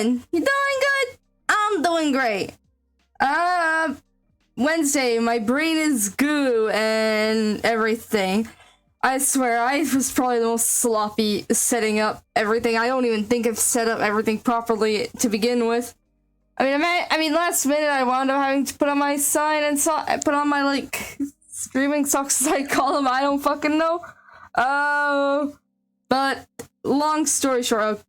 doing? You doing good? I'm doing great. Wednesday, my brain is goo and everything. I swear, I was probably the most sloppy setting up everything. I don't even think I've set up everything properly to begin with. I mean, last minute I wound up having to put on my sign and put on my, like, screaming socks, as I call them. I don't fucking know. But long story short,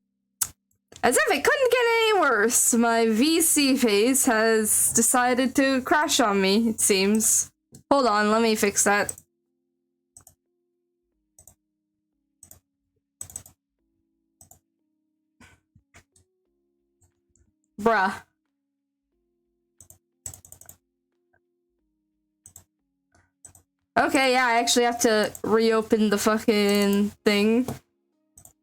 as if it couldn't get any worse, my VC face has decided to crash on me, it seems. Hold on, let me fix that. Bruh. Okay, yeah, I actually have to reopen the fucking thing.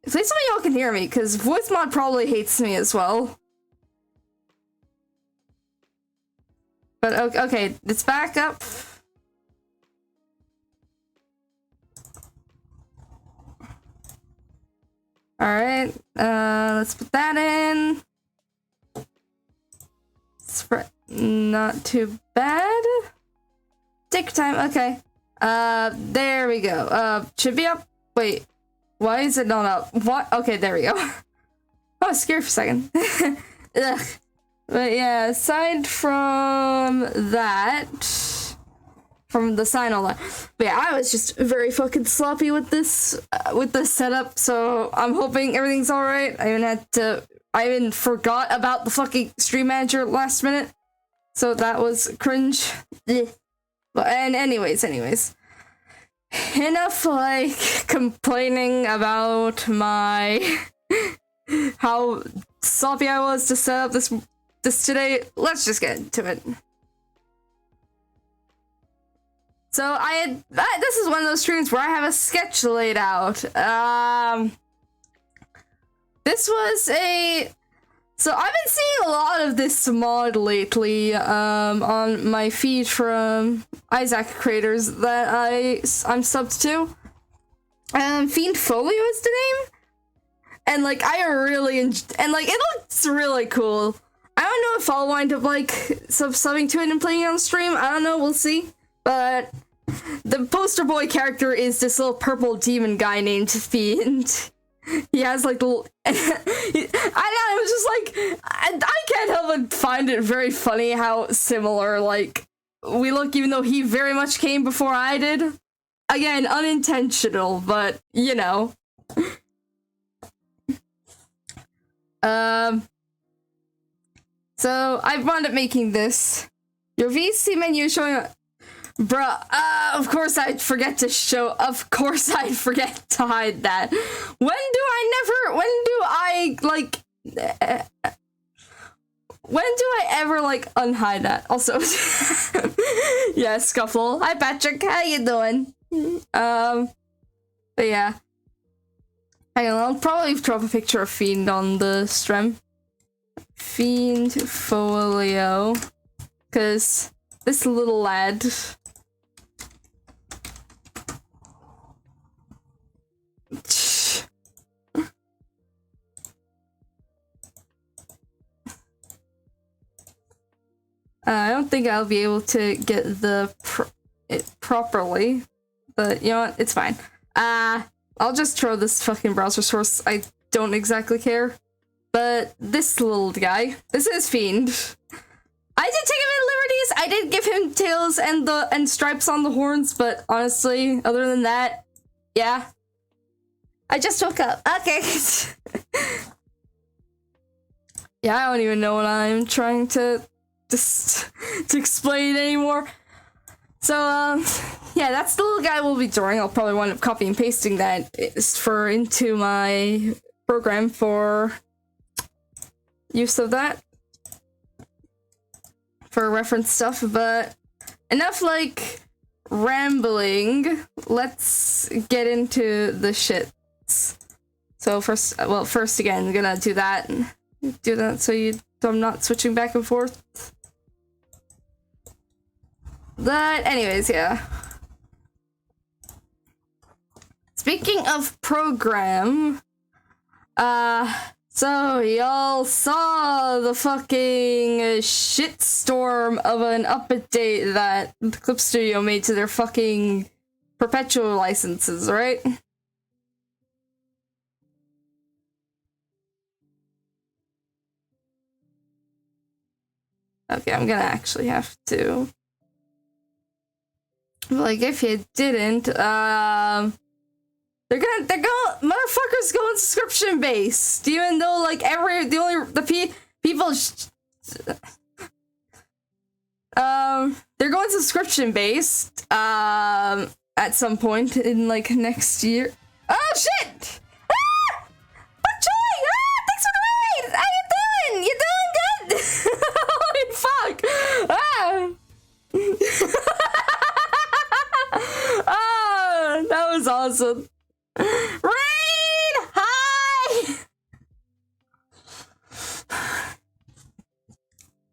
Please tell me y'all can hear me, because VoiceMod probably hates me as well. But okay, it's back up. Alright, let's put that in. Not too bad. Take your time, okay. There we go. Should be up. Wait. Why is it not up? What? Okay, there we go. I was scared for a second. Ugh. But yeah, aside from that, from the sign all that. But yeah, I was just very fucking sloppy with this setup, so I'm hoping everything's alright. I even forgot about the fucking stream manager last minute. So that was cringe. But, and anyways. Enough, like, complaining about how sloppy I was to set up this today. Let's just get into it. So this is one of those streams where I have a sketch laid out. So I've been seeing a lot of this mod lately, on my feed from Isaac creators that I'm subbed to. Fiend Folio is the name, and like I really and like it looks really cool. I don't know if I'll wind up like subbing to it and playing it on stream. I don't know, we'll see. But the poster boy character is this little purple demon guy named Fiend. He has like little. I know, it was just like I can't help but find it very funny how similar like we look, even though he very much came before I did. Again, unintentional, but you know. So I wound up making this. Your VC menu is showing up. Bruh, of course I'd forget to hide that. When do I ever, like, unhide that? Also, yeah, Scuffle. Hi, Patrick, how you doing? But yeah. Hang on, I'll probably drop a picture of Fiend on the stream. Fiend Folio. Because this little lad... I don't think I'll be able to get it properly, but you know what? It's fine. I'll just throw this fucking browser source. I don't exactly care. But this little guy, this is Fiend. I did take him in liberties. I did give him tails and stripes on the horns, but honestly, other than that, yeah. I just woke up. Okay. Yeah, I don't even know what I'm trying to explain anymore. So, yeah, that's the little guy we'll be drawing. I'll probably wind up copy and pasting that into my program for use of that. For reference stuff, but enough, like, rambling. Let's get into the shits. So first again, I'm gonna do that so I'm not switching back and forth. But anyways, yeah. Speaking of program, So, y'all saw the fucking shitstorm of an update that Clip Studio made to their fucking perpetual licenses, right? Okay, I'm gonna actually have to. Like, if you didn't, motherfuckers going subscription based, even though, like, people, they're going subscription based, at some point in, like, next year. Oh, shit! Ah! Bok Choy! Ah! Thanks for the raid! How you doing? You doing good? Holy fuck! Ah! Oh, that was awesome. Raid! Hi!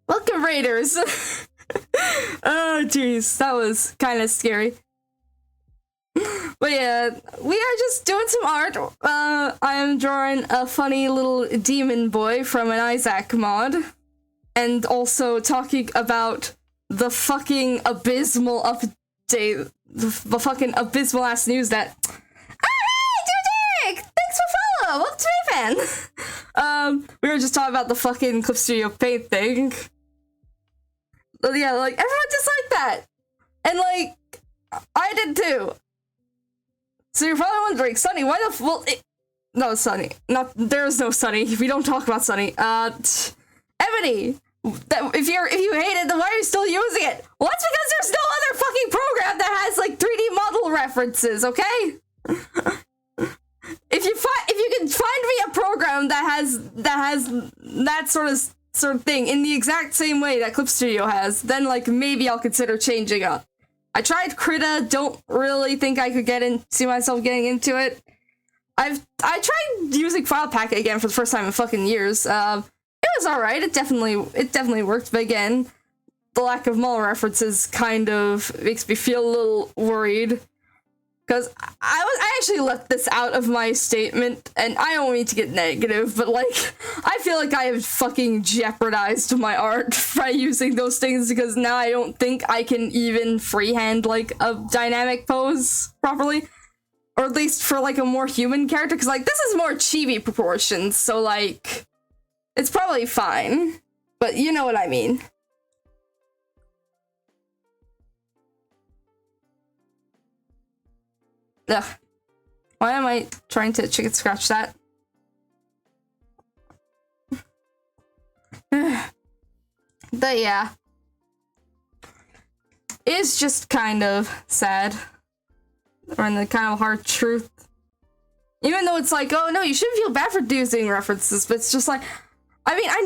Welcome, Raiders. Oh, jeez. That was kind of scary. But yeah, we are just doing some art. I am drawing a funny little demon boy from an Isaac mod. And also talking about the fucking abysmal update. The fucking abysmal ass news that. Oh, hey, Derek! Thanks for follow! Welcome to my fan! We were just talking about the fucking Clip Studio Paint thing. But yeah, like, everyone just like that. And, like, I did too. So you're probably wondering, Sunny, why the no, Sunny. There's no Sunny. We don't talk about Sunny. Ebony! If you hate it, then why are you still using it? Well, that's because there's no other fucking program that has, like, 3D model references, okay? If you can find me a program that has that sort of thing in the exact same way that Clip Studio has, then, like, maybe I'll consider changing up. I tried Krita, don't really think I could see myself getting into it. I tried using FilePacket again for the first time in fucking years. It was alright, it definitely worked, but again, the lack of model references kind of makes me feel a little worried. Because I actually left this out of my statement, and I don't mean to get negative, but, like, I feel like I have fucking jeopardized my art by using those things, because now I don't think I can even freehand, like, a dynamic pose properly. Or at least for, like, a more human character, because, like, this is more chibi proportions, so, like, it's probably fine. But you know what I mean. Ugh. Why am I trying to chicken scratch that? But yeah. It's just kind of sad. Or in the kind of hard truth. Even though it's like, oh no, you shouldn't feel bad for using references, but it's just like, I mean, I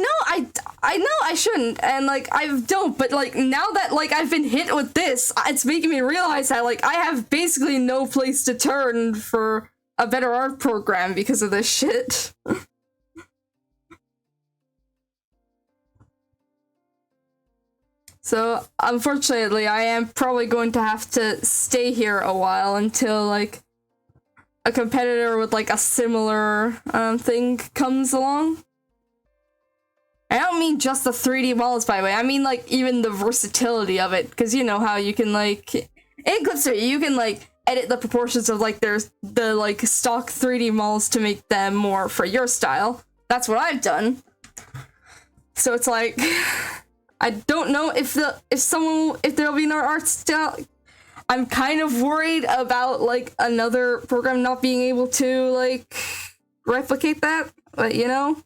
know I shouldn't, and, like, I don't, but, like, now that, like, I've been hit with this, it's making me realize that, like, I have basically no place to turn for a better art program because of this shit. So, unfortunately, I am probably going to have to stay here a while until, like, a competitor with, like, a similar, thing comes along. I don't mean just the 3D models, by the way. I mean, like, even the versatility of it. Because you know how you can, like... In Clip Studio, you can, like, edit the proportions of, like, the, like, stock 3D models to make them more for your style. That's what I've done. So it's like... I don't know if there'll be another art style. I'm kind of worried about, like, another program not being able to, like, replicate that. But, you know?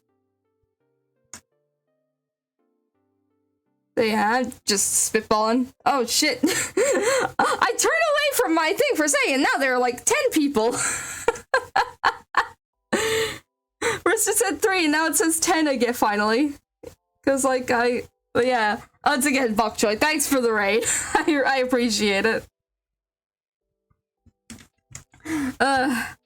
Yeah, I'm just spitballing. Oh, shit. I turned away from my thing for a second, now there are, like, 10 people. First it said 3, now it says 10 again, finally. Because, like, but yeah. Once again, Bok Choy, thanks for the raid. I appreciate it. But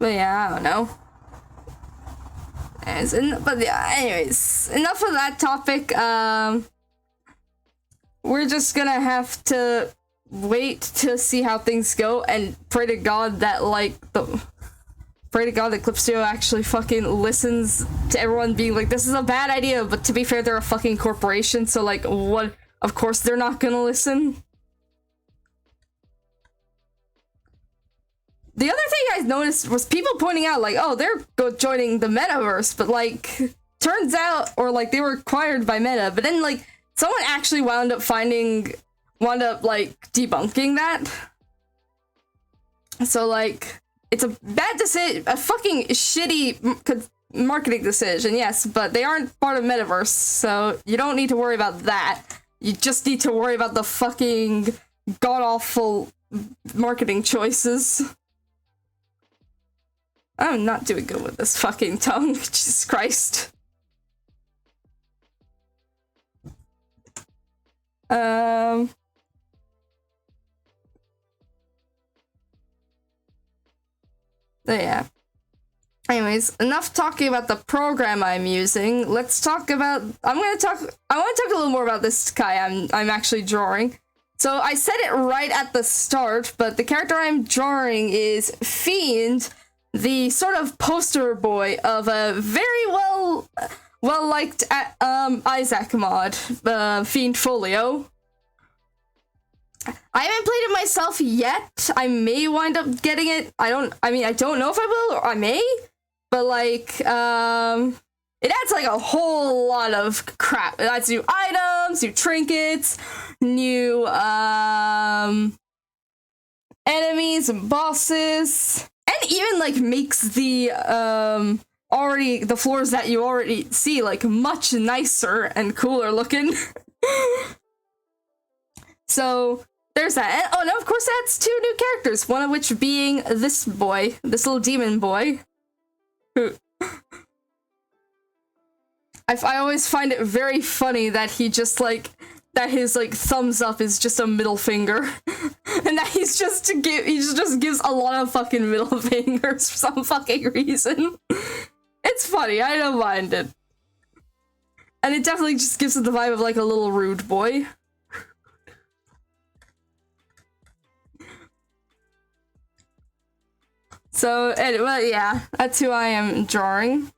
yeah, I don't know. But yeah, anyways, enough of that topic. We're just gonna have to wait to see how things go and pray to God that like pray to God that Clip Studio actually fucking listens to everyone being like, this is a bad idea, but to be fair, they're a fucking corporation, so like, what? Of course they're not gonna listen. The other thing I noticed was people pointing out like, oh, they're joining the metaverse, but like, turns out, or like they were acquired by Meta, but then like, someone actually wound up like debunking that. So like, it's a bad decision, a fucking shitty marketing decision, yes, but they aren't part of Metaverse, so you don't need to worry about that. You just need to worry about the fucking god-awful marketing choices. I'm not doing good with this fucking tongue, Jesus Christ. So yeah. Anyways, enough talking about the program I'm using. Let's talk about. I want to talk a little more about this Kai I'm actually drawing. So I said it right at the start, but the character I'm drawing is Fiend, the sort of poster boy of a very well liked Isaac mod, Fiend Folio. I haven't played it myself yet. I may wind up getting it. I don't know if I will, or I may. But like, it adds like a whole lot of crap. It adds new items, new trinkets, new enemies and bosses, and even like makes the the floors that you already see like much nicer and cooler looking. So there's that. And, oh, no, of course, that's 2 new characters, one of which being this boy, this little demon boy. Who I always find it very funny that he just, like, that his, like, thumbs up is just a middle finger. And that he just gives a lot of fucking middle fingers for some fucking reason. It's funny, I don't mind it. And it definitely just gives it the vibe of, like, a little rude boy. So, anyway, yeah, that's who I am drawing.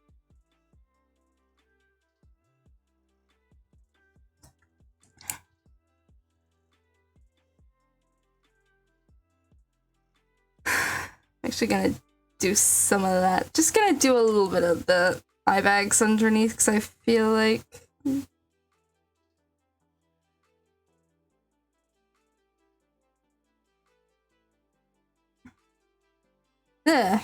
Actually gonna do some of that. Just gonna do a little bit of the eye bags underneath, because I feel like... Yeah.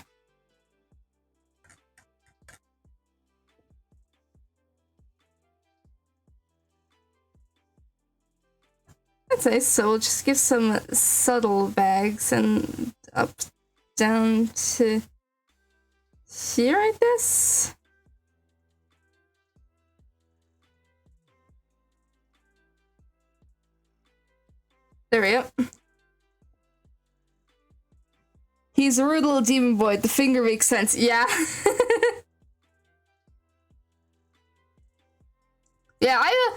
I'd say so. We'll just give some subtle bags and up, down to here, I guess? There we go. He's a rude little demon boy. The finger makes sense. Yeah. Yeah, I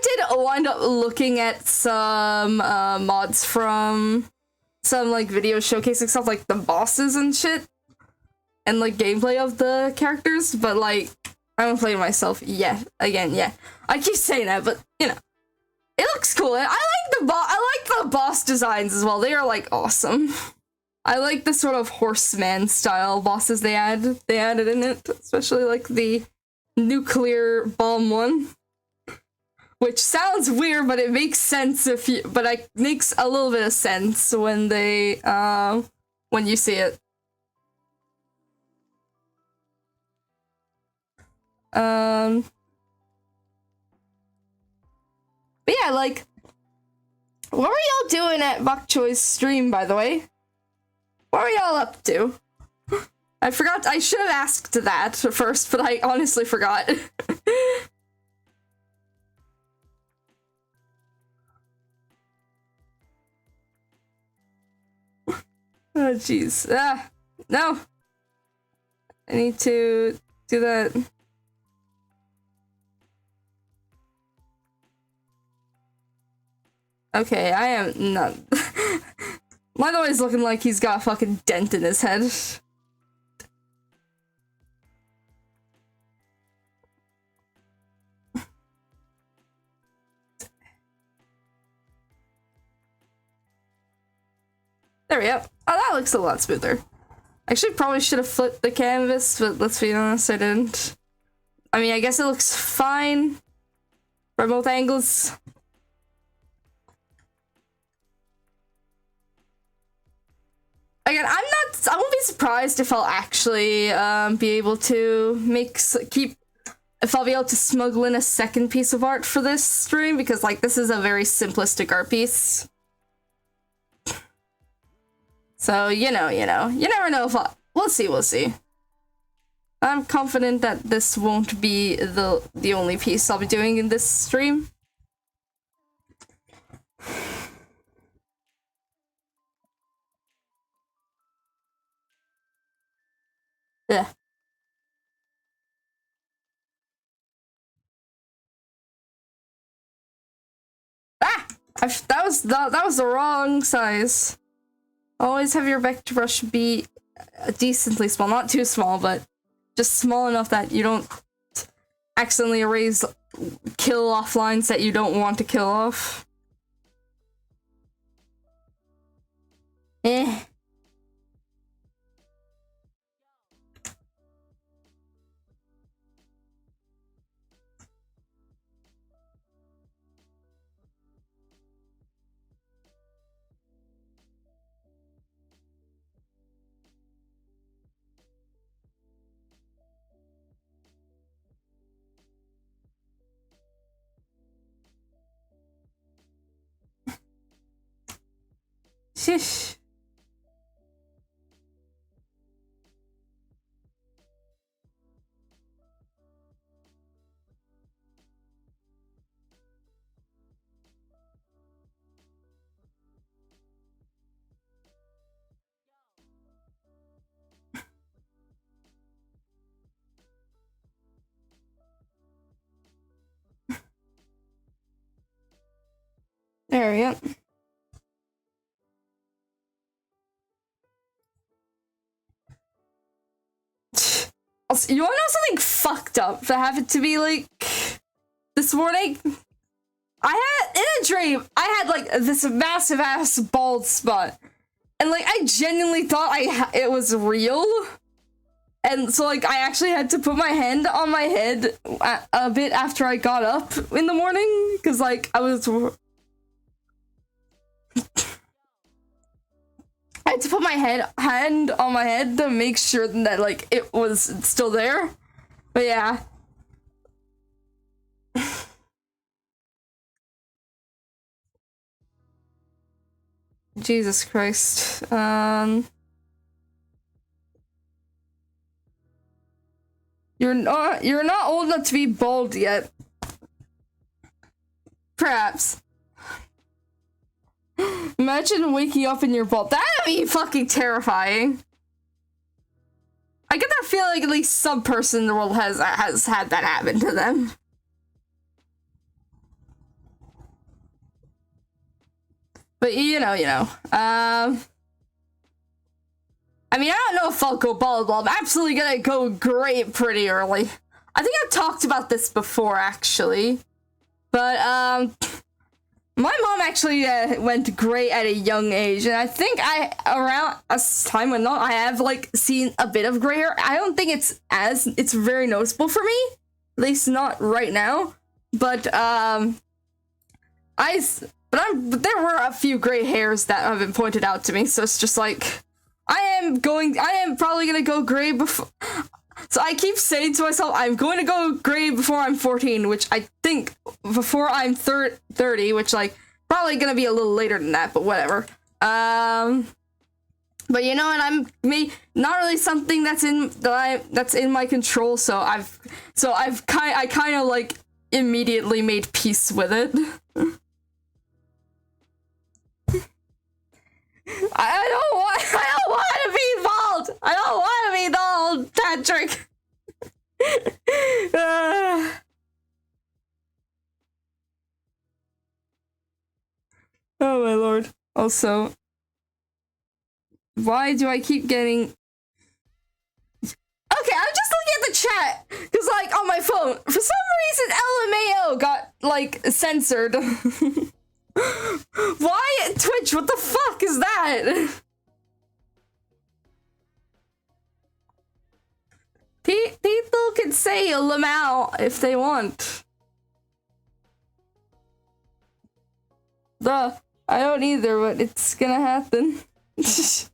did wind up looking at some mods from some like video showcasing stuff like the bosses and shit, and like gameplay of the characters, but like I haven't played myself yet. Again, yeah, I keep saying that, but you know, it looks cool. I like the boss designs as well. They are like awesome. I like the sort of horseman style bosses they added in it, especially like the nuclear bomb one, which sounds weird, but it makes sense but it makes a little bit of sense when when you see it. But yeah, like, what were y'all doing at Bok Choi's stream, by the way? What were y'all up to? I forgot. I should have asked that first, but I honestly forgot. Oh, jeez. No. I need to do that. Okay, I am not. Mine always looking like he's got a fucking dent in his head. There we go. Oh, that looks a lot smoother. Actually, probably should have flipped the canvas, but let's be honest, I didn't. I mean, I guess it looks fine from both angles. Again, I won't be surprised if I'll actually be able to if I'll be able to smuggle in a second piece of art for this stream, because like this is a very simplistic art piece. So, you never know if we'll see. I'm confident that this won't be the only piece I'll be doing in this stream. Yeah. Ah! That was the wrong size. Always have your vector brush be decently small, not too small, but just small enough that you don't accidentally erase kill off lines that you don't want to kill off. Eh. Shish. There we go. Also, you wanna know something fucked up that happened to me, like, this morning? In a dream, I had, like, this massive ass bald spot. And, like, I genuinely thought it was real. And so, like, I actually had to put my hand on my head a bit after I got up in the morning. Because, like, I had to put my hand on my head to make sure that, like, it was still there. But yeah. Jesus Christ. You're not old enough to be bald yet. Perhaps. Imagine waking up and you're bald. That'd be fucking terrifying. I get that feeling at least some person in the world has had that happen to them. But you know. I mean, I don't know if I'll go bald, but I'm absolutely gonna go gray pretty early. I think I've talked about this before, actually. But, my mom actually went gray at a young age, and I think around a time when I have, like, seen a bit of gray hair. I don't think it's very noticeable for me. At least not right now. But, there were a few gray hairs that have been pointed out to me, so it's just like, I am probably gonna go gray before. So I keep saying to myself, I'm going to go gray before I'm 14, which I think before I'm 30, which, like, probably gonna be a little later than that, but whatever. But you know, and not really something that's in my control, so I kind of, like, immediately made peace with it. I don't want to be bald. I don't want to be bald, Patrick. Also, why do I keep getting... Okay, I'm just looking at the chat, because, like, on my phone, for some reason, LMAO got, like, censored. Why? Twitch, what the fuck is that? People can say Lamau if they want. Duh, I don't either, but it's gonna happen. I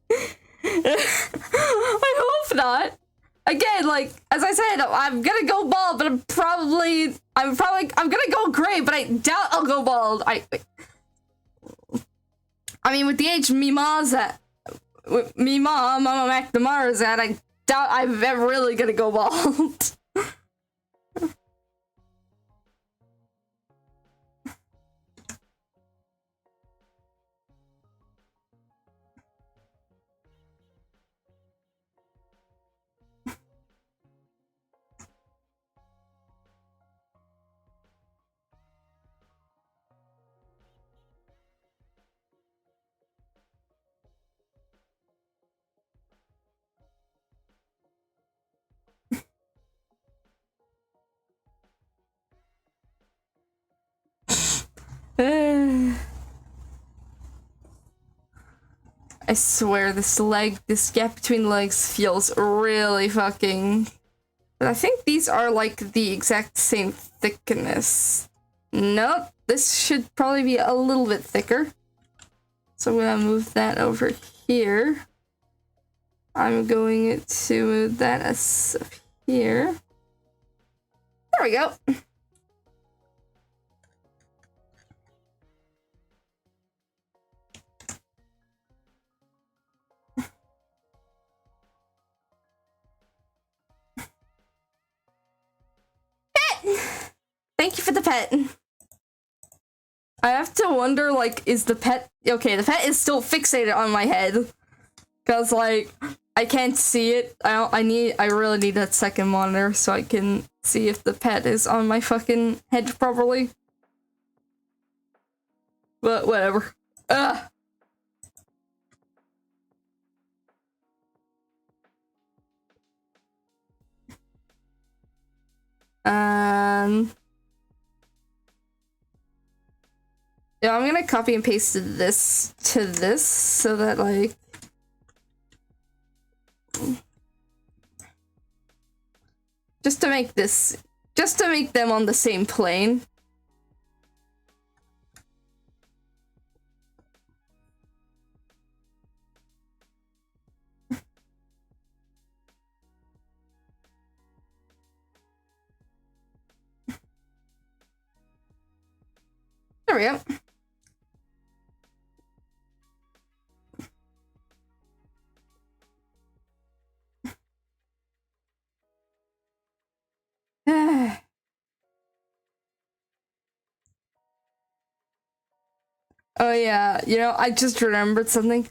hope not. Again, like, as I said, I'm gonna go bald, but I'm gonna go gray, but I doubt I'll go bald. I mean, with the age Mama McNamara's at, I doubt I'm ever really gonna go bald. I swear, this gap between legs feels really fucking... But I think these are, like, the exact same thickness. Nope, this should probably be a little bit thicker. So I'm gonna move that over here. I'm going to move that up here. There we go. Thank you for the pet. I have to wonder, like, is the pet... Okay, the pet is still fixated on my head. Because, like, I can't see it. I really need that second monitor so I can see if the pet is on my fucking head properly. But, whatever. Ugh. Yeah, I'm gonna copy and paste this to this so that, like, just to make them on the same plane. There we go. Oh yeah, you know, I just remembered something.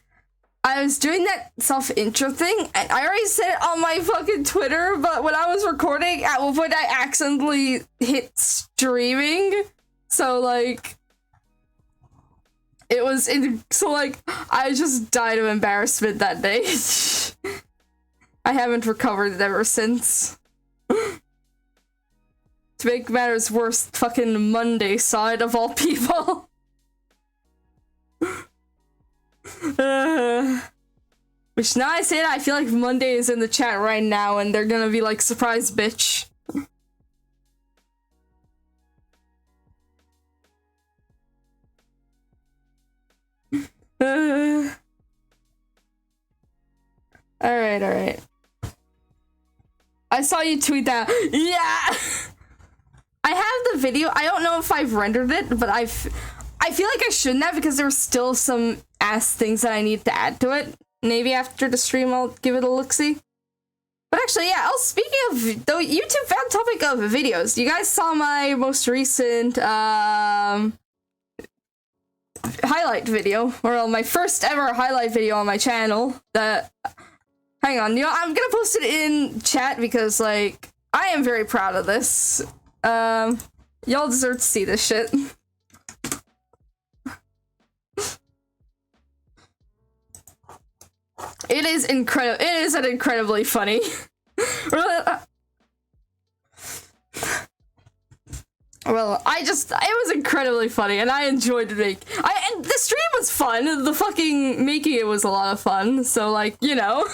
I was doing that self-intro thing, and I already said it on my fucking Twitter, but when I was recording, at one point I accidentally hit streaming. So, like, it was so, like, I just died of embarrassment that day. I haven't recovered ever since. To make matters worse, fucking Monday saw it of all people. Which, now I say that, I feel like Monday is in the chat right now and they're gonna be like, surprise, bitch. Alright. I saw you tweet that. Yeah! I have the video. I don't know if I've rendered it, but I feel like I shouldn't have because there's still some ass things that I need to add to it. Maybe after the stream I'll give it a look-see. But actually, yeah, speaking of the YouTube fan topic of videos, you guys saw my most recent highlight video, or my first ever highlight video on my channel. That, hang on, you know, I'm gonna post it in chat because, like, I am very proud of this. Y'all deserve to see this shit. It is incredible. It is an incredibly funny. Well, it was incredibly funny, and I enjoyed and the stream was fun. The fucking making it was a lot of fun. So, like, you know.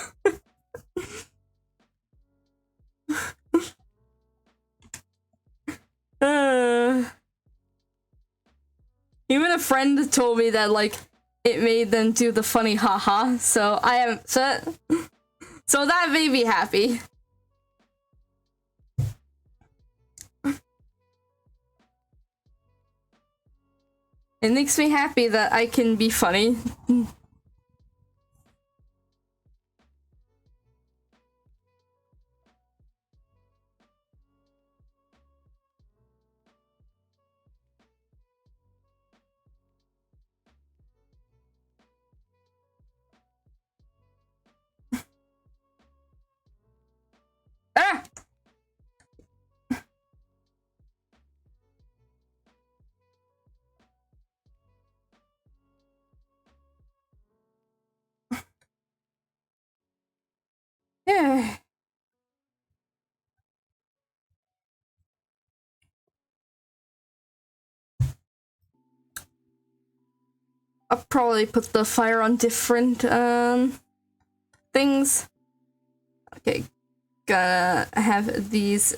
Even a friend told me that, like, it made them do the funny haha. So so that made me happy. It makes me happy that I can be funny. Ah! Yeah. I'll probably put the fire on different things. Okay, gonna have these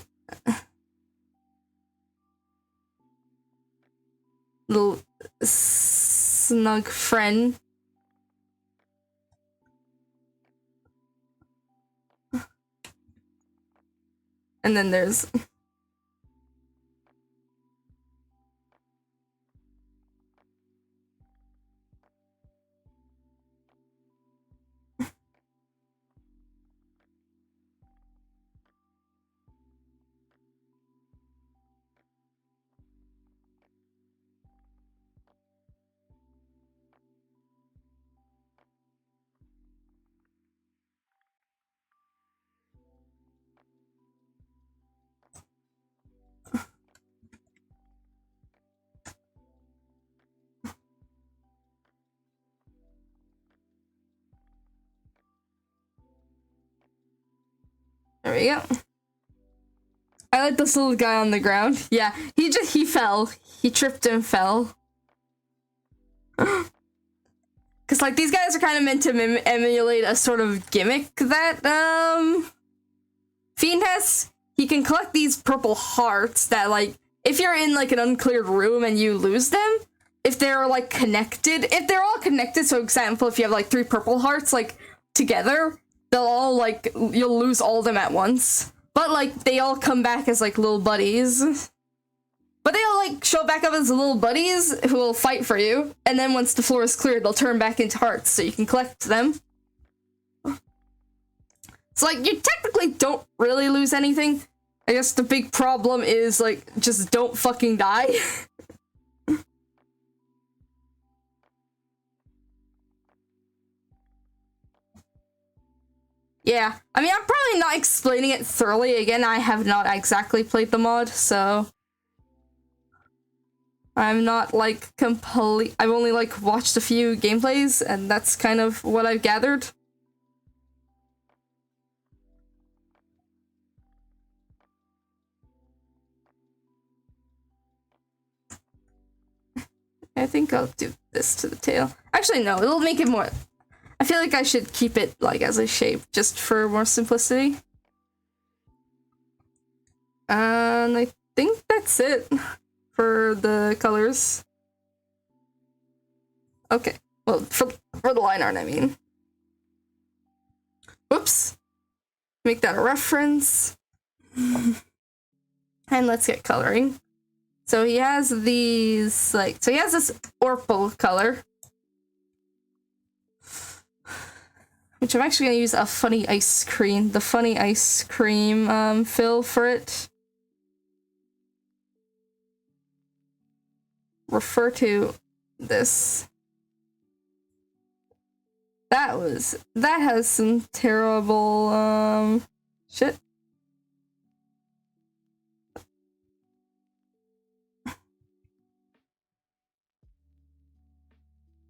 little snug friend. And then there's there we go. I like this little guy on the ground. Yeah, he fell. He tripped and fell. Cause like these guys are kind of meant to emulate a sort of gimmick that Fiend has. He can collect these purple hearts that, like, if you're in like an uncleared room and you lose them, if they're like connected, if they're all connected, so example, if you have like 3 purple hearts like together, they'll all like, you'll lose all of them at once. But like they all come back as like little buddies. But they'll like show back up as little buddies who will fight for you, and then once the floor is cleared, they'll turn back into hearts so you can collect them. So like you technically don't really lose anything. I guess the big problem is like just don't fucking die. Yeah, I mean, I'm probably not explaining it thoroughly. Again, I have not exactly played the mod, so I'm not like complete. I've only like watched a few gameplays, and that's kind of what I've gathered. I think I'll do this to the tail. Actually, no, it'll make it more. I feel like I should keep it like as a shape just for more simplicity. And I think that's it for the colors. Okay, well, for the line art, I mean. Whoops. Make that a reference. And let's get coloring. So he has these, like, so he has this Orpal color. Which I'm actually gonna use a funny ice cream, the funny ice cream fill for it. Refer to this. That has some terrible shit.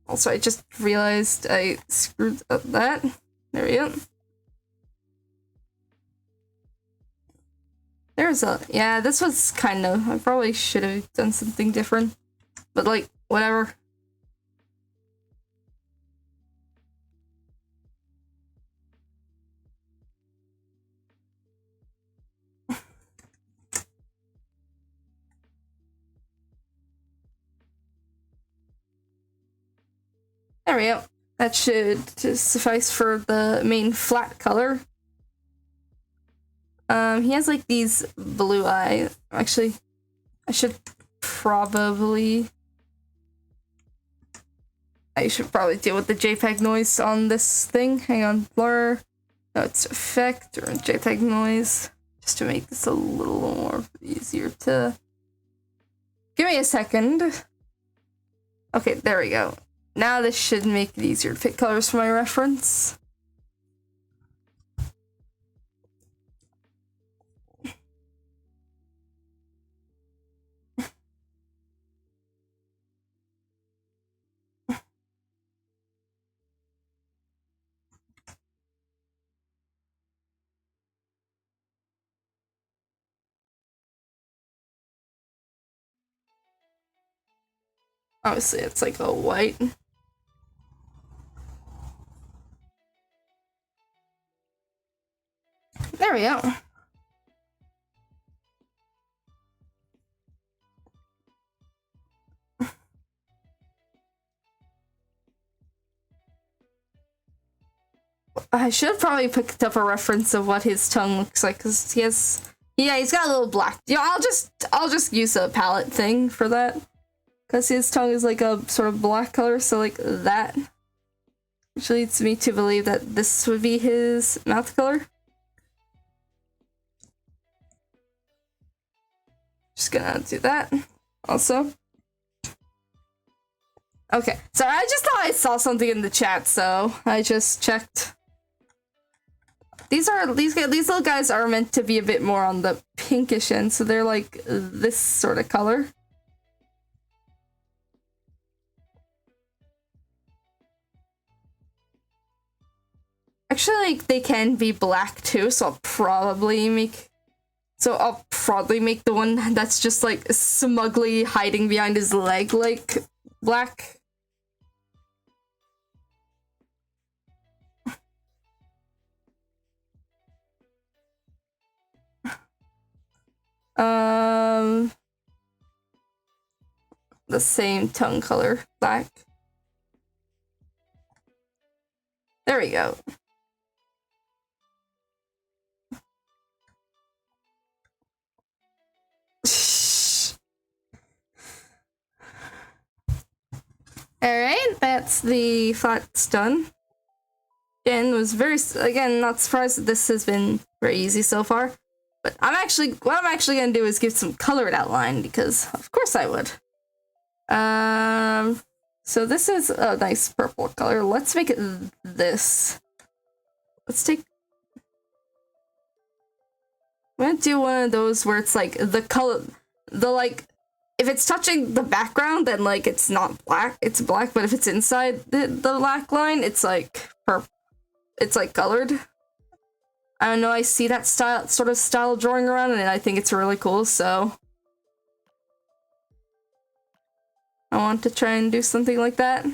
Also, I just realized I screwed up that. There we go. There's a... Yeah, this was kind of... I probably should have done something different. But, like, whatever. There we go. That should suffice for the main flat color. He has like these blue eyes. Actually, I should probably deal with the JPEG noise on this thing. Hang on, blur. No, it's effect or JPEG noise. Just to make this a little more easier to... Give me a second. Okay, there we go. Now this should make it easier to pick colors for my reference. Obviously, it's like a white. There we go. I should have probably picked up a reference of what his tongue looks like, because he has... Yeah, he's got a little black... Yeah, I'll just use a palette thing for that. Because his tongue is like a sort of black color, so like that. Which leads me to believe that this would be his mouth color. Just gonna do that also. Okay, sorry, I just thought I saw something in the chat, so I just checked. These little guys are meant to be a bit more on the pinkish end, so they're like this sort of color. Actually, like, they can be black too, so I'll probably make the one that's just like smugly hiding behind his leg like black. The same tongue color, black. There we go. Alright, that's the flats done. Again, not surprised that this has been very easy so far. But what I'm actually gonna do is give some colored outline, because of course I would. So this is a nice purple color. Let's make it this. I'm gonna do one of those where it's like the color, if it's touching the background, then like it's not black, it's black, but if it's inside the black line, it's like purple. It's like colored. I don't know, I see that sort of style drawing around, and I think it's really cool, so I want to try and do something like that.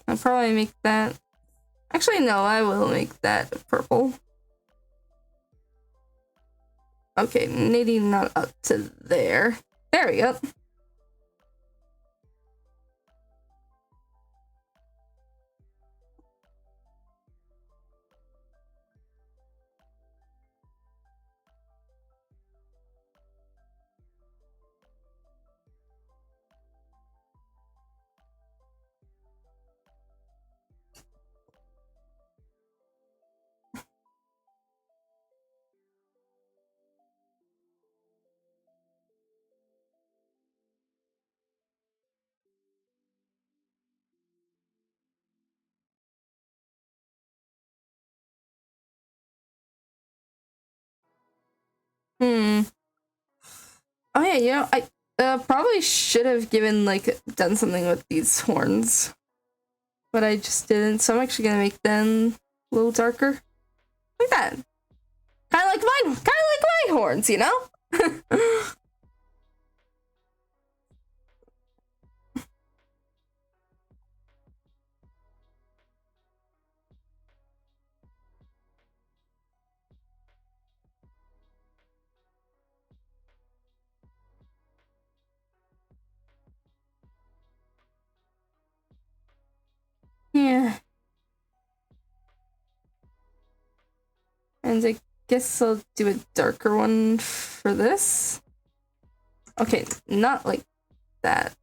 I'll probably make that... Actually, no, I will make that purple. Okay, maybe not up to there. There we go. Hmm. Oh yeah, you know, I probably should have done something with these horns, but I just didn't. So I'm actually gonna make them a little darker, like that. Kind of like my horns, you know. Yeah, and I guess I'll do a darker one for this. Okay, not like that.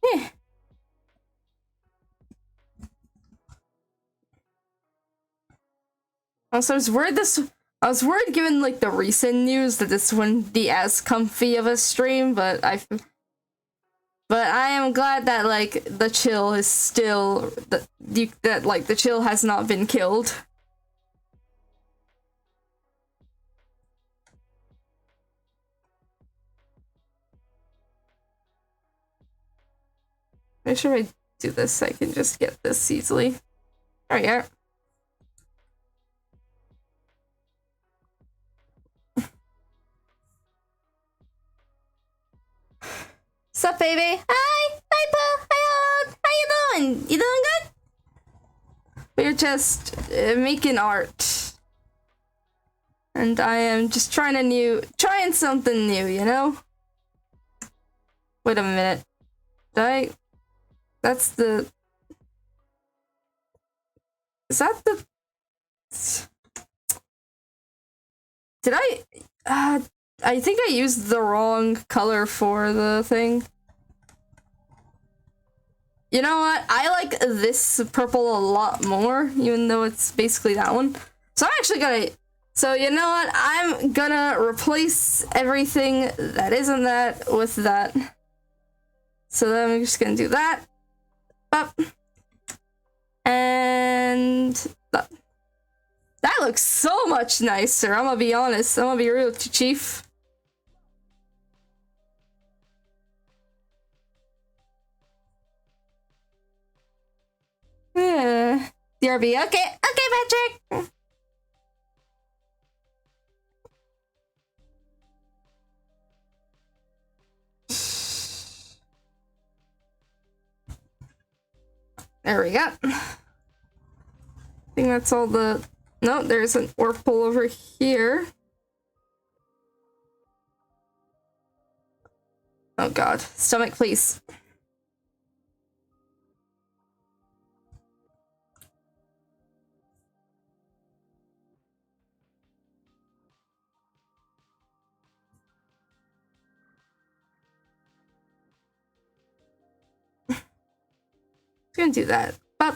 Yeah. Also, I was worried given like the recent news that this wouldn't be as comfy of a stream, but I am glad that like the chill is still that like the chill has not been killed. Make sure I do this so I can just get this easily. There we go. Sup, baby? Hi, Paul. Hi, how you doing? You doing good? We're just making art, and I am just trying something new, you know. Wait a minute. That's the. Is that the? Did I? I think I used the wrong color for the thing. You know what? I like this purple a lot more, even though it's basically that one. So I'm actually gonna. So you know what? I'm gonna replace everything that isn't that with that. So then I'm just gonna do that. Up. And that. That looks so much nicer. I'm gonna be honest. I'm gonna be real, Chief. Yeah. DRB. Okay, Patrick. There we go. I think that's all the. No, there's an orb pole over here. Oh god. Stomach, please. Gonna do that. Up.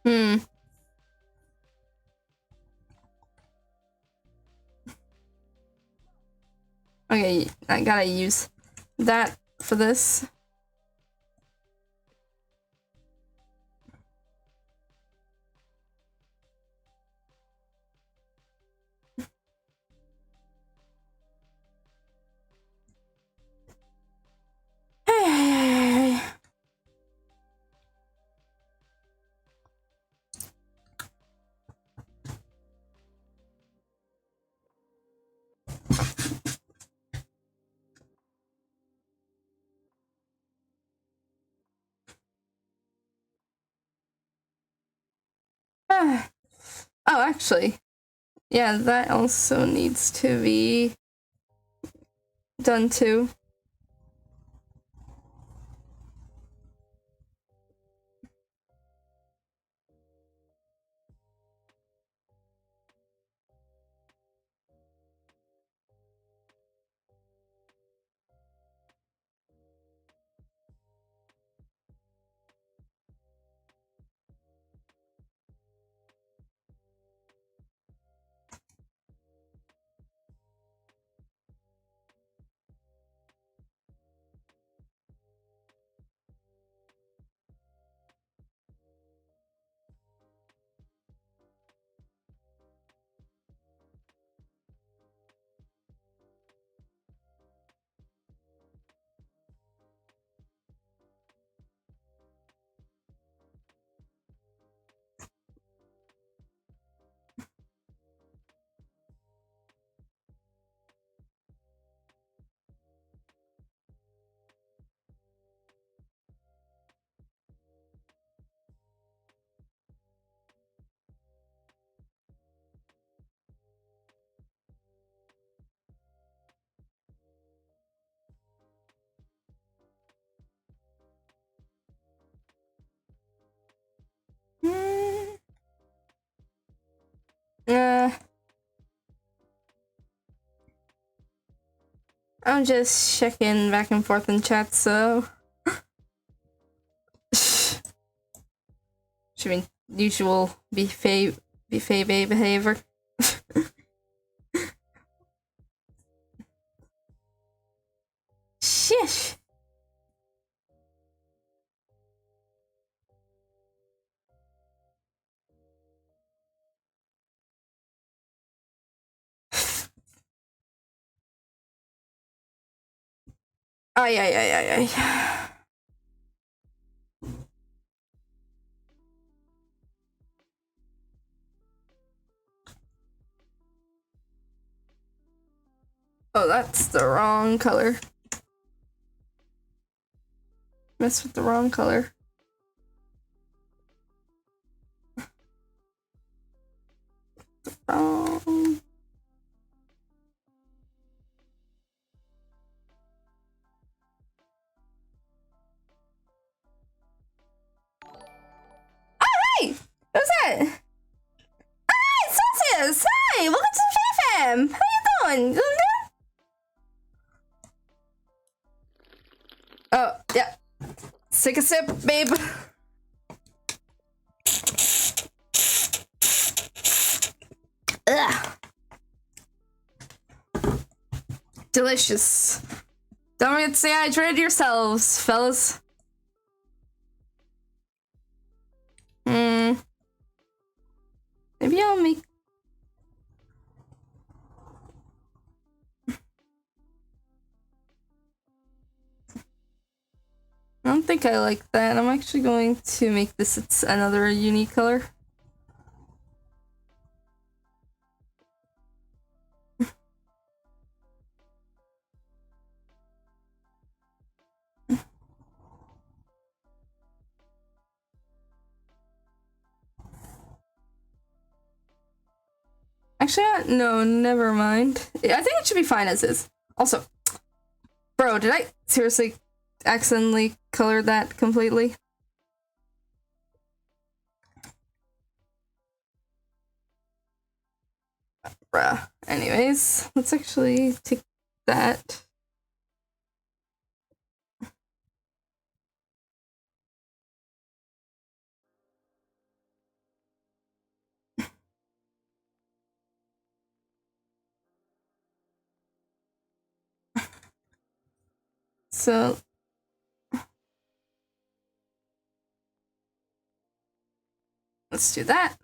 Hmm. Okay, I gotta use that for this. Oh, actually, yeah, that also needs to be done too. Hmm. I'm just checking back and forth in chat, so should be usual buffet behavior. Shish. Ay, ay, ay, ay, ay. Oh, that's the wrong color. Mess with the wrong color. Wrong. Oh, hey! Who's that? Hi, Celsius! Hi! Welcome to the fam! How you doing? You good? Oh, yeah. Take a sip, babe. Ugh. Delicious. Don't forget to stay hydrated yourselves, fellas. Maybe I'll make... I don't think I like that. I'm actually going to make this it's another unique color. Actually, no, never mind. I think it should be fine as is. Also, bro, did I seriously accidentally color that completely? Bruh. Anyways, let's actually take that. So let's do that.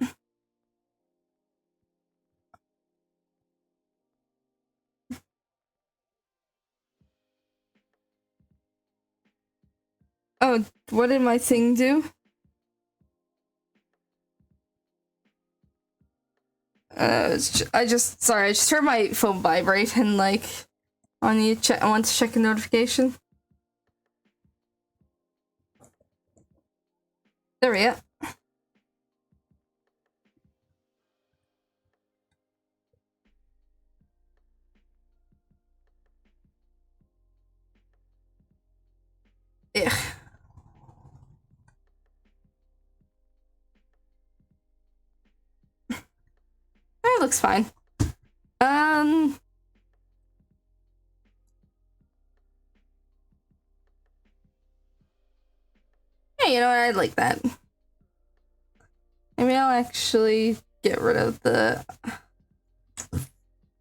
Oh, what did my thing do? I just heard my phone vibrate and like I want to check a notification. There we go. it looks fine. Yeah, you know what? I like that. Maybe I'll actually get rid of the...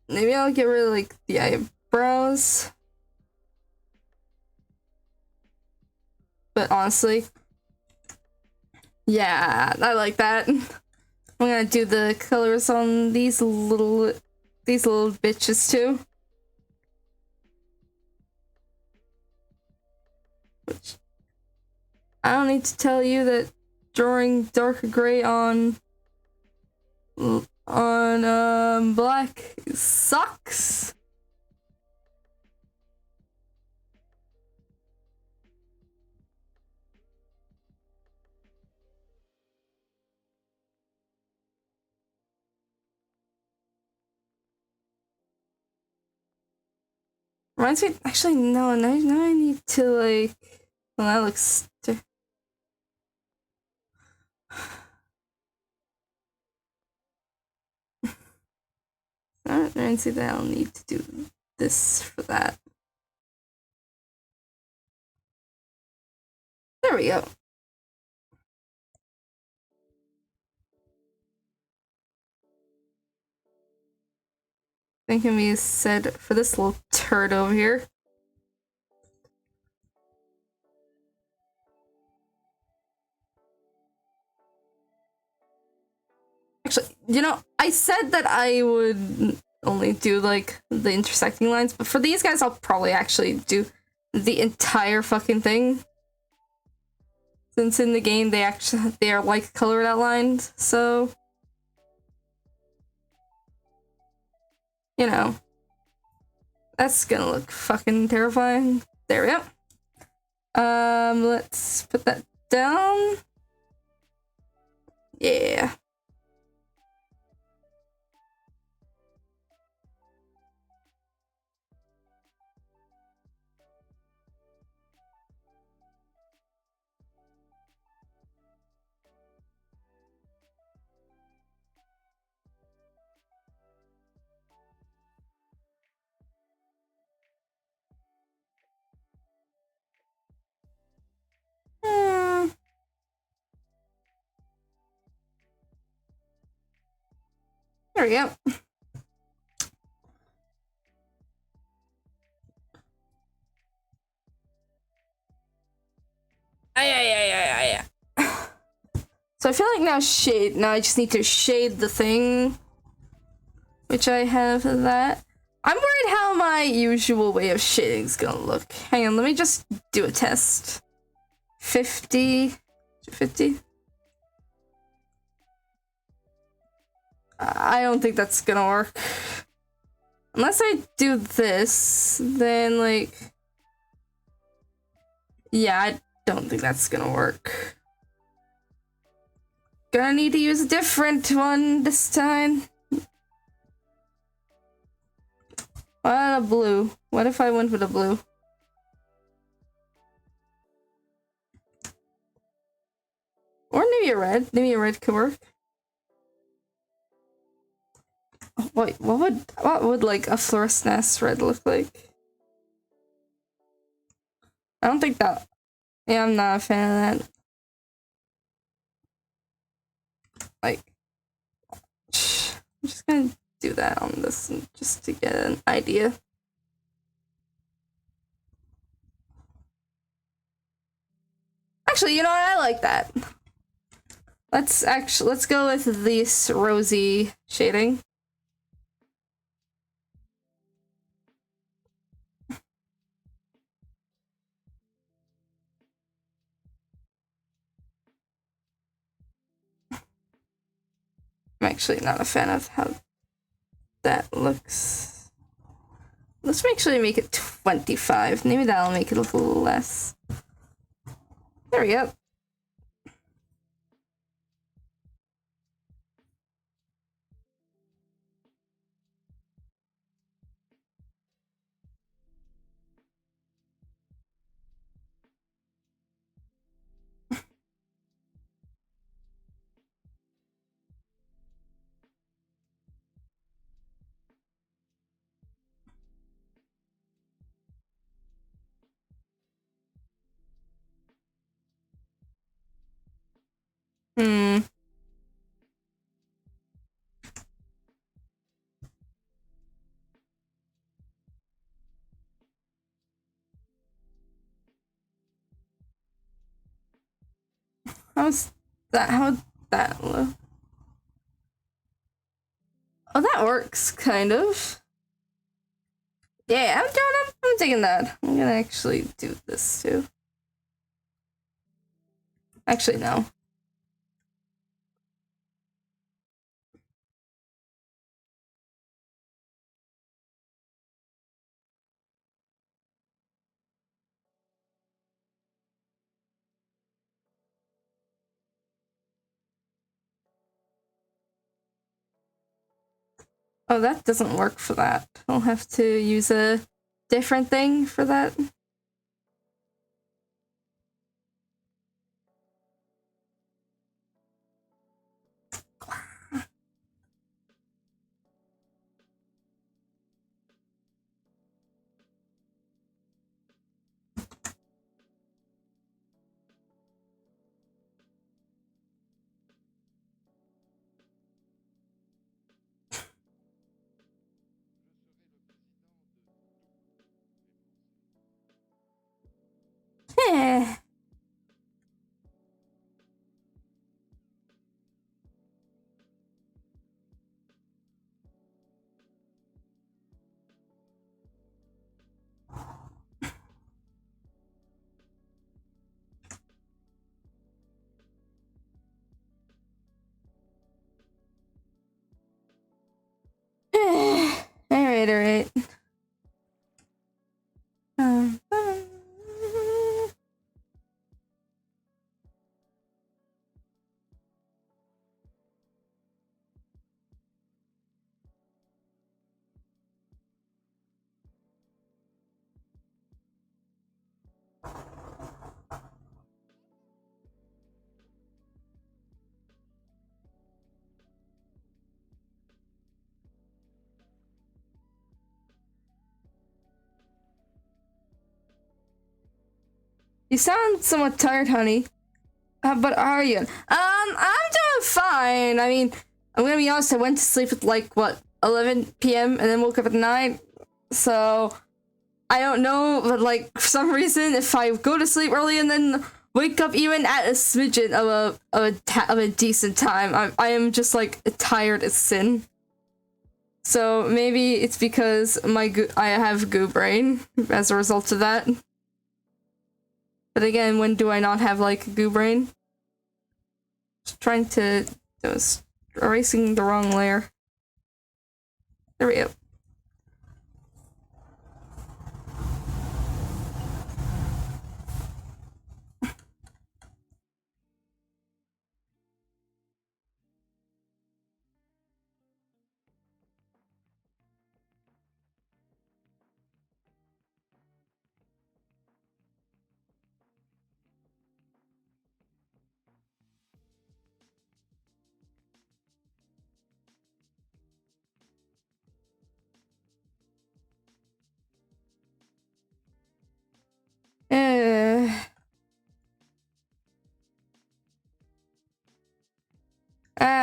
Maybe I'll get rid of, like, the eyebrows. But honestly... Yeah, I like that. I'm gonna do the colors on these little bitches too. Which I don't need to tell you that drawing darker gray on black sucks. Reminds me, actually, no, now I need to, like, well, that looks... I don't see that I'll need to do this for that. There we go. That can be said for this little turd over here. Actually, you know, I said that I would only do, like, the intersecting lines, but for these guys, I'll probably actually do the entire fucking thing. Since in the game, they are, like, colored outlined, so... You know. That's gonna look fucking terrifying. There we go. Let's put that down. Yeah. There we go. So I feel like now I just need to shade the thing. Which I have that. I'm worried how my usual way of shading is gonna look. Hang on, let me just do a test. 50. 50? I don't think that's gonna work. Unless I do this, then, like... Yeah, I don't think that's gonna work. Gonna need to use a different one this time. What a blue? What if I went with a blue? Or maybe a red. Maybe a red could work. Wait, what would like a fluorescent red look like? I don't think that. Yeah, I'm not a fan of that. Like, I'm just gonna do that on this just to get an idea. Actually, you know what? I like that. Let's go with this rosy shading. I'm actually not a fan of how that looks. Let's actually make it 25. Maybe that'll make it look a little less. There we go. How's that? How'd that look? Oh, that works, kind of. Yeah, I'm taking that. I'm gonna actually do this too. Actually, no. Oh, that doesn't work for that. I'll have to use a different thing for that. Eh. Alright. You sound somewhat tired, honey. But are you? I'm doing fine. I mean, I'm gonna be honest, I went to sleep at like, what, 11 p.m. and then woke up at 9. So, I don't know, but like, for some reason, if I go to sleep early and then wake up even at a smidgen of a decent time, I am just like tired as sin. So maybe it's because I have goo brain as a result of that. But again, when do I not have like goo brain? Just trying to, I was erasing the wrong layer. There we go.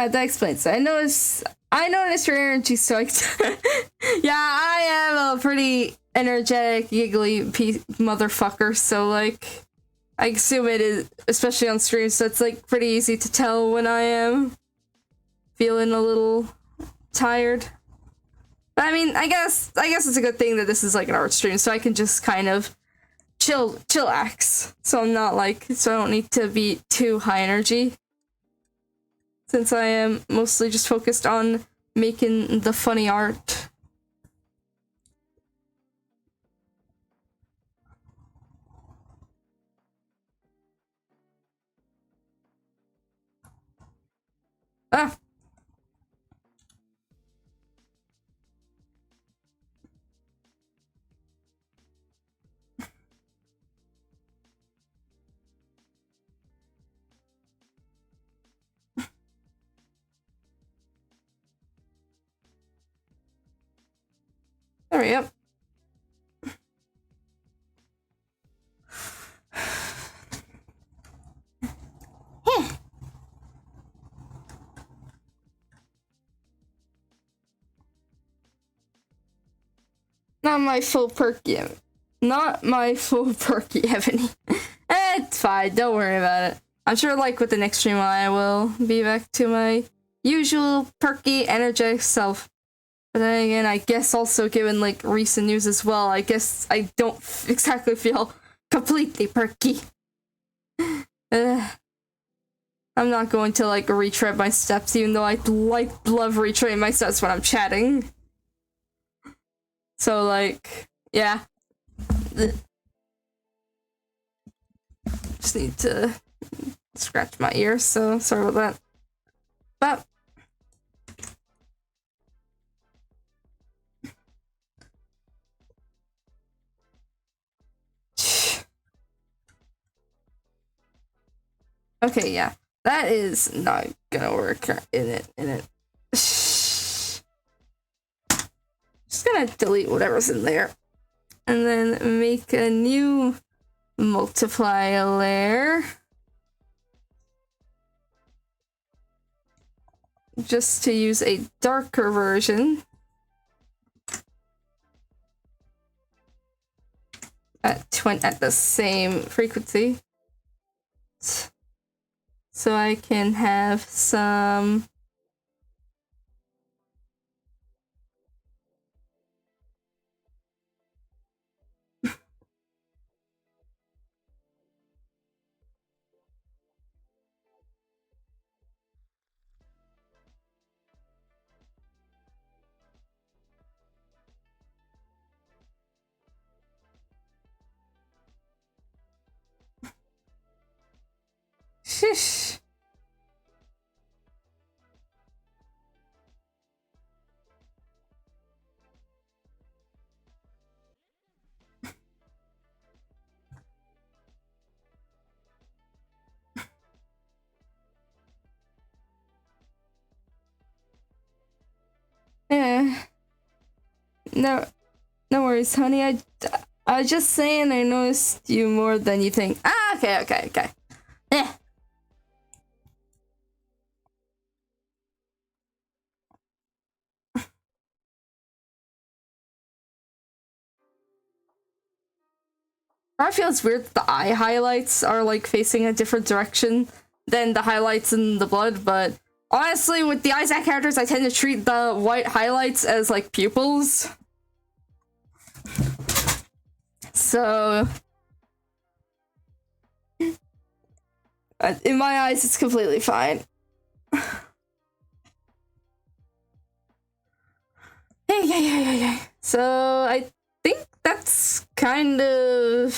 That explains. I noticed your energy spiked. Yeah, I am a pretty energetic, giggly motherfucker, so like, I assume it is, especially on stream, so it's like pretty easy to tell when I am feeling a little tired. But I mean, I guess it's a good thing that this is like an art stream, so I can just kind of chillax. So I'm not like, so I don't need to be too high energy. Since I am mostly just focused on making the funny art. Ah! Hurry up. Not my full perky, Ebony. Not my full perky, Ebony. It's fine, don't worry about it. I'm sure, like, with the next stream, I will be back to my usual perky, energetic self. But then again, I guess also given, like, recent news as well, I guess I don't exactly feel completely perky. I'm not going to, like, retread my steps, even though I love retreading my steps when I'm chatting. So, like, yeah. Just need to scratch my ear, so sorry about that. But okay, yeah. That is not gonna work in it. Just gonna delete whatever's in there. And then make a new multiply layer. Just to use a darker version. At the same frequency. So I can have some shish. Yeah. No worries, honey. I was just saying I noticed you more than you think. Ah, okay. Yeah. I feel it's weird that the eye highlights are like facing a different direction than the highlights in the blood, but honestly, with the Isaac characters, I tend to treat the white highlights as like pupils. So in my eyes, it's completely fine. Hey. So I think that's kind of...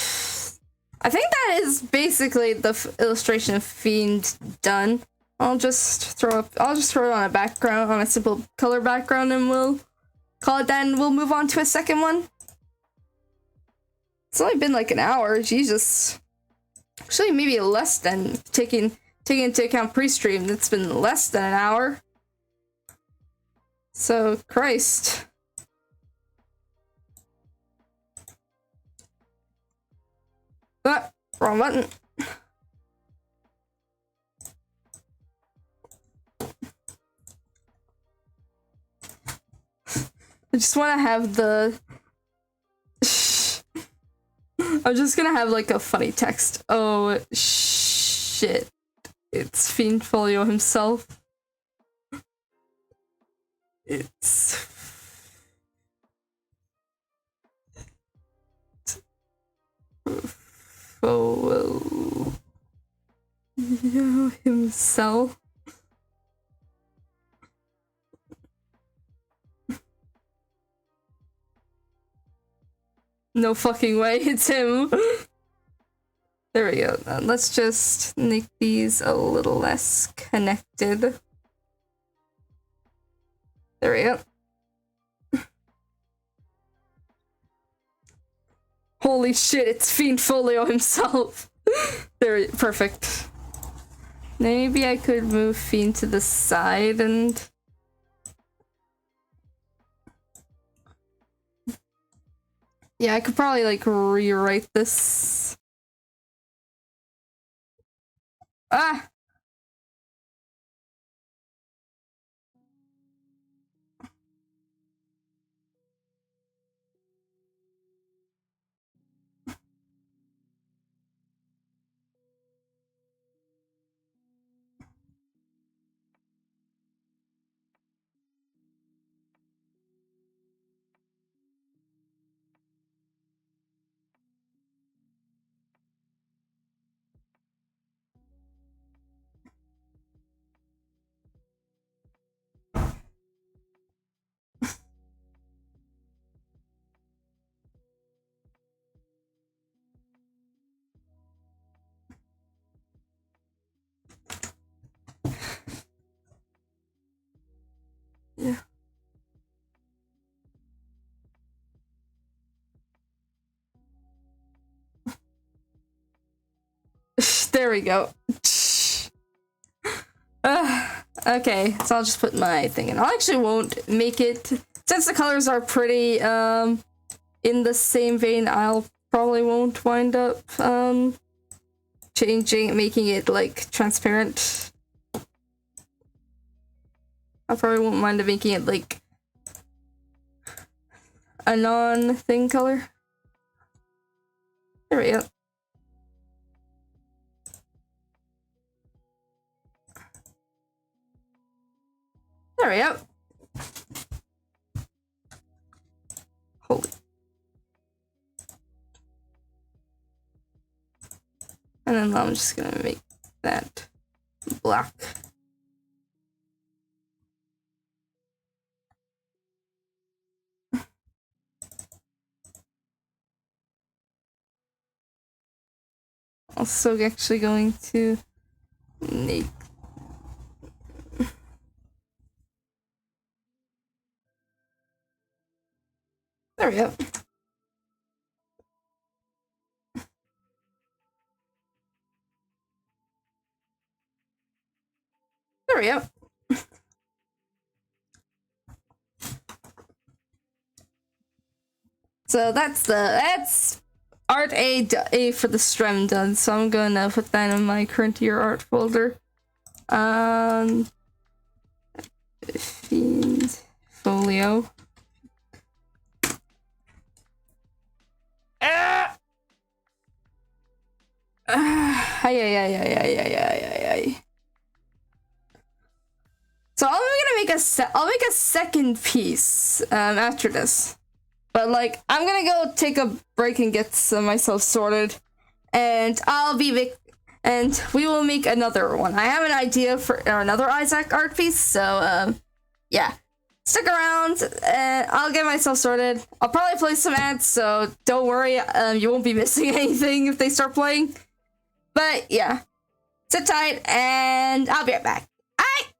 I think that is basically the illustration of Fiend done. I'll just throw it on a background, on a simple color background, and we'll call it that, and we'll move on to a second one. It's only been like an hour, Jesus. Actually, maybe less than, taking into account pre-stream, it's been less than an hour. So, Christ. Ah, wrong button. I just want to have the... I'm just gonna have like a funny text. Oh, shit. It's Fiendfolio himself. It's... Folio himself. No fucking way, it's him. There we go. Let's just make these a little less connected. There we go. Holy shit, it's Fiendfolio himself. There, perfect. Maybe I could move Fiend to the side and... Yeah, I could probably, like, rewrite this. Ah! There we go. Okay, so I'll just put my thing in. I actually won't make it, since the colors are pretty in the same vein. I'll probably won't wind up making it like transparent. I probably won't mind up making it like a non-thing color. There we go. There we go. Holy. And then I'm just gonna make that black. Also actually going to make there we go. There we go. So that's art A for the Strem done. So I'm gonna put that in my current year art folder. Fiend folio. So I'll make a second piece after this, but like I'm gonna go take a break and get myself sorted, and we will make another one. I have an idea for another Isaac art piece, so yeah, stick around and I'll get myself sorted. I'll probably play some ads, so don't worry, you won't be missing anything if they start playing. But yeah, sit tight and I'll be right back. Alright.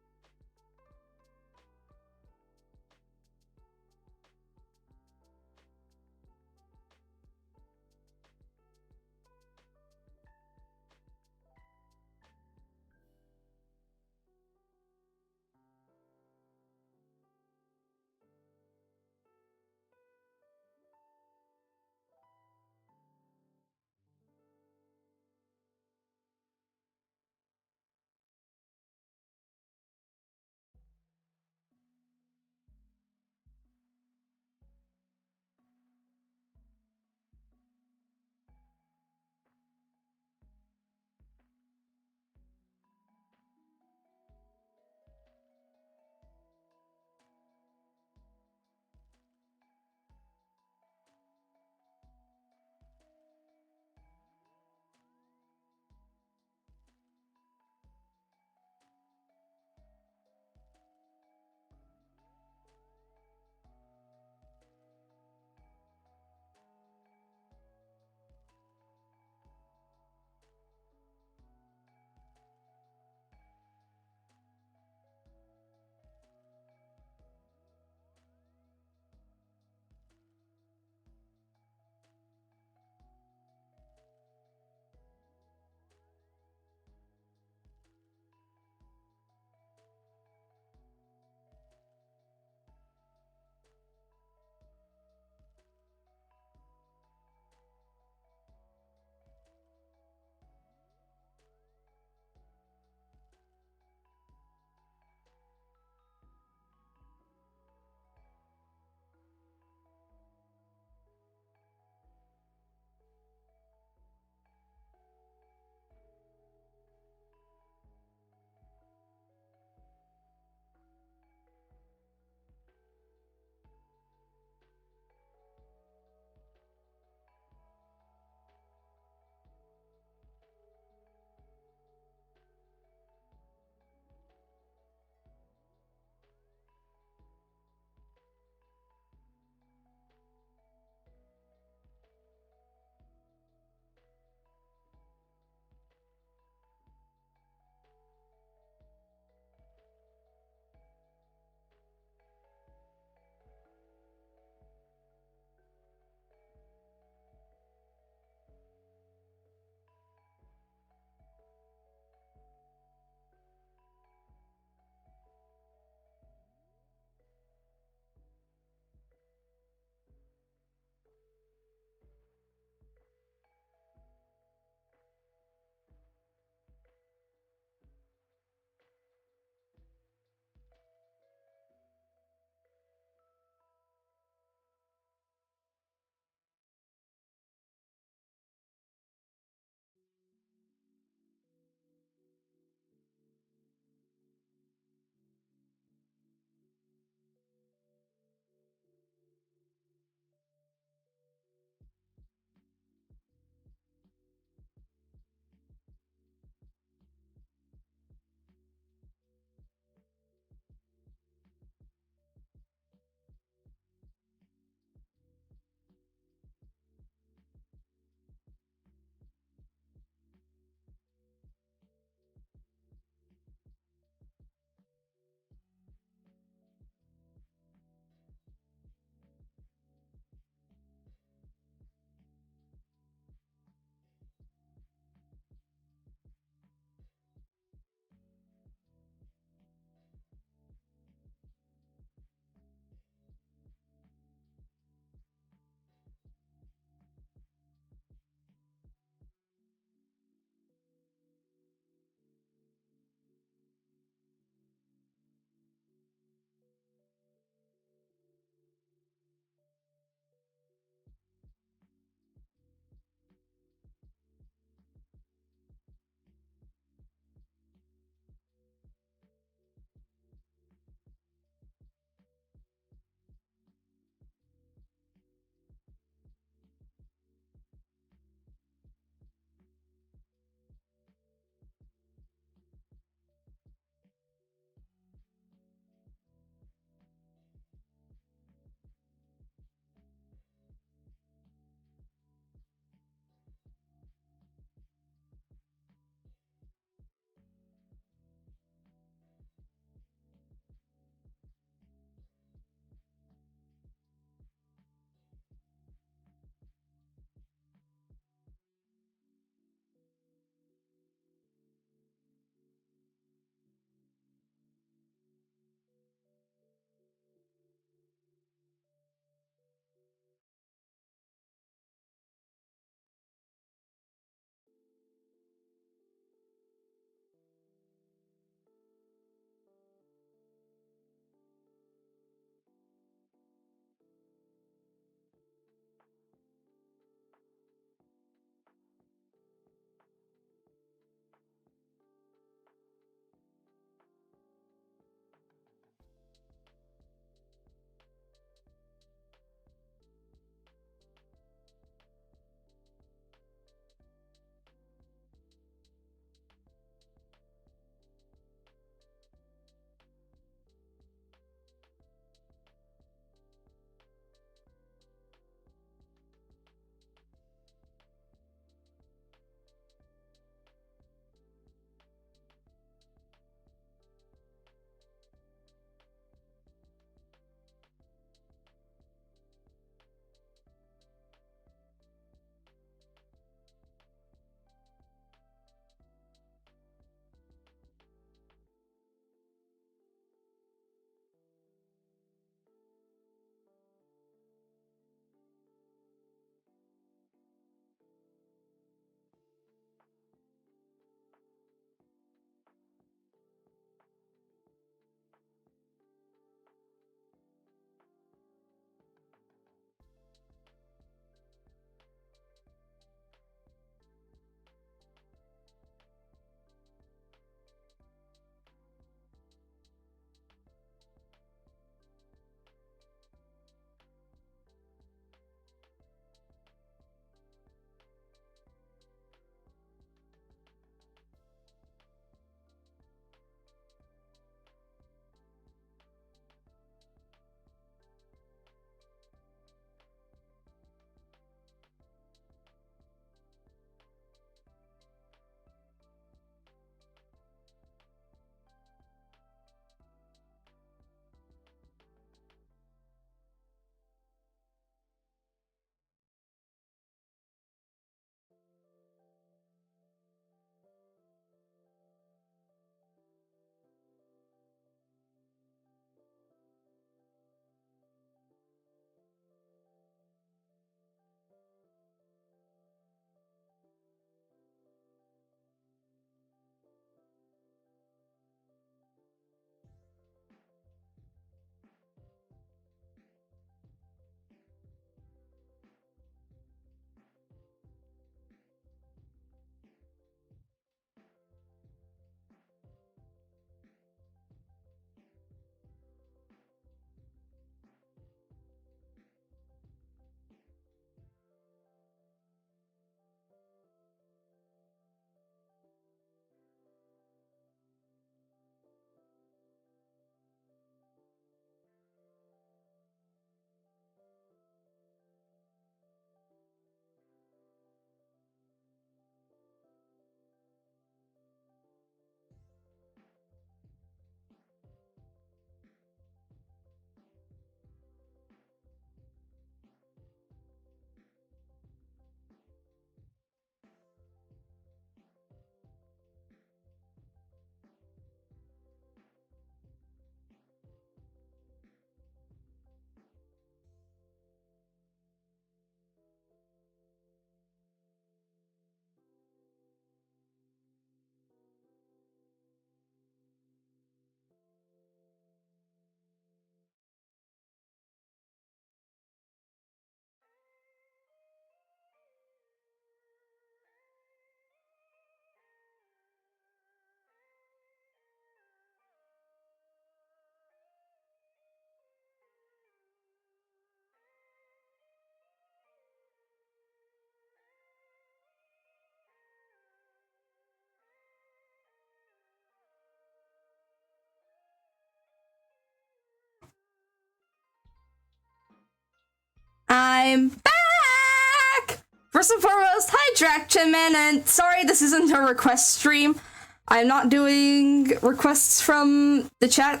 I'm back! First and foremost, hi Drachinman, and sorry this isn't a request stream. I'm not doing requests from the chat,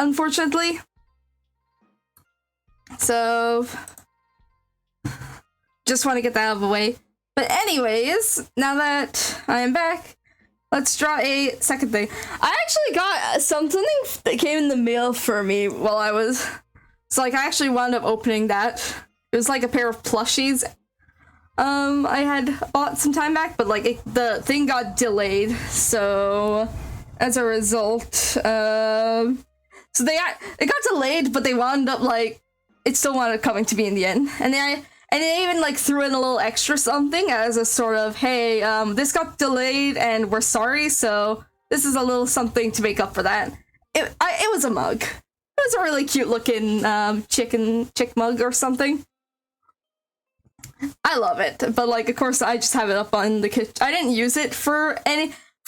unfortunately. So, just want to get that out of the way. But anyways, now that I am back, let's draw a second thing. I actually got something that came in the mail for me while I was... So, like, I actually wound up opening that. It was like a pair of plushies I had bought some time back, but like the thing got delayed, so as a result, so it got delayed, but they wound up like it still wound up coming to me in the end, and they even like threw in a little extra something as a sort of, hey, this got delayed and we're sorry, so this is a little something to make up for that. It was a mug. It was a really cute looking chick mug or something. I love it, but like of course I just have it up on the kitchen. I didn't use it for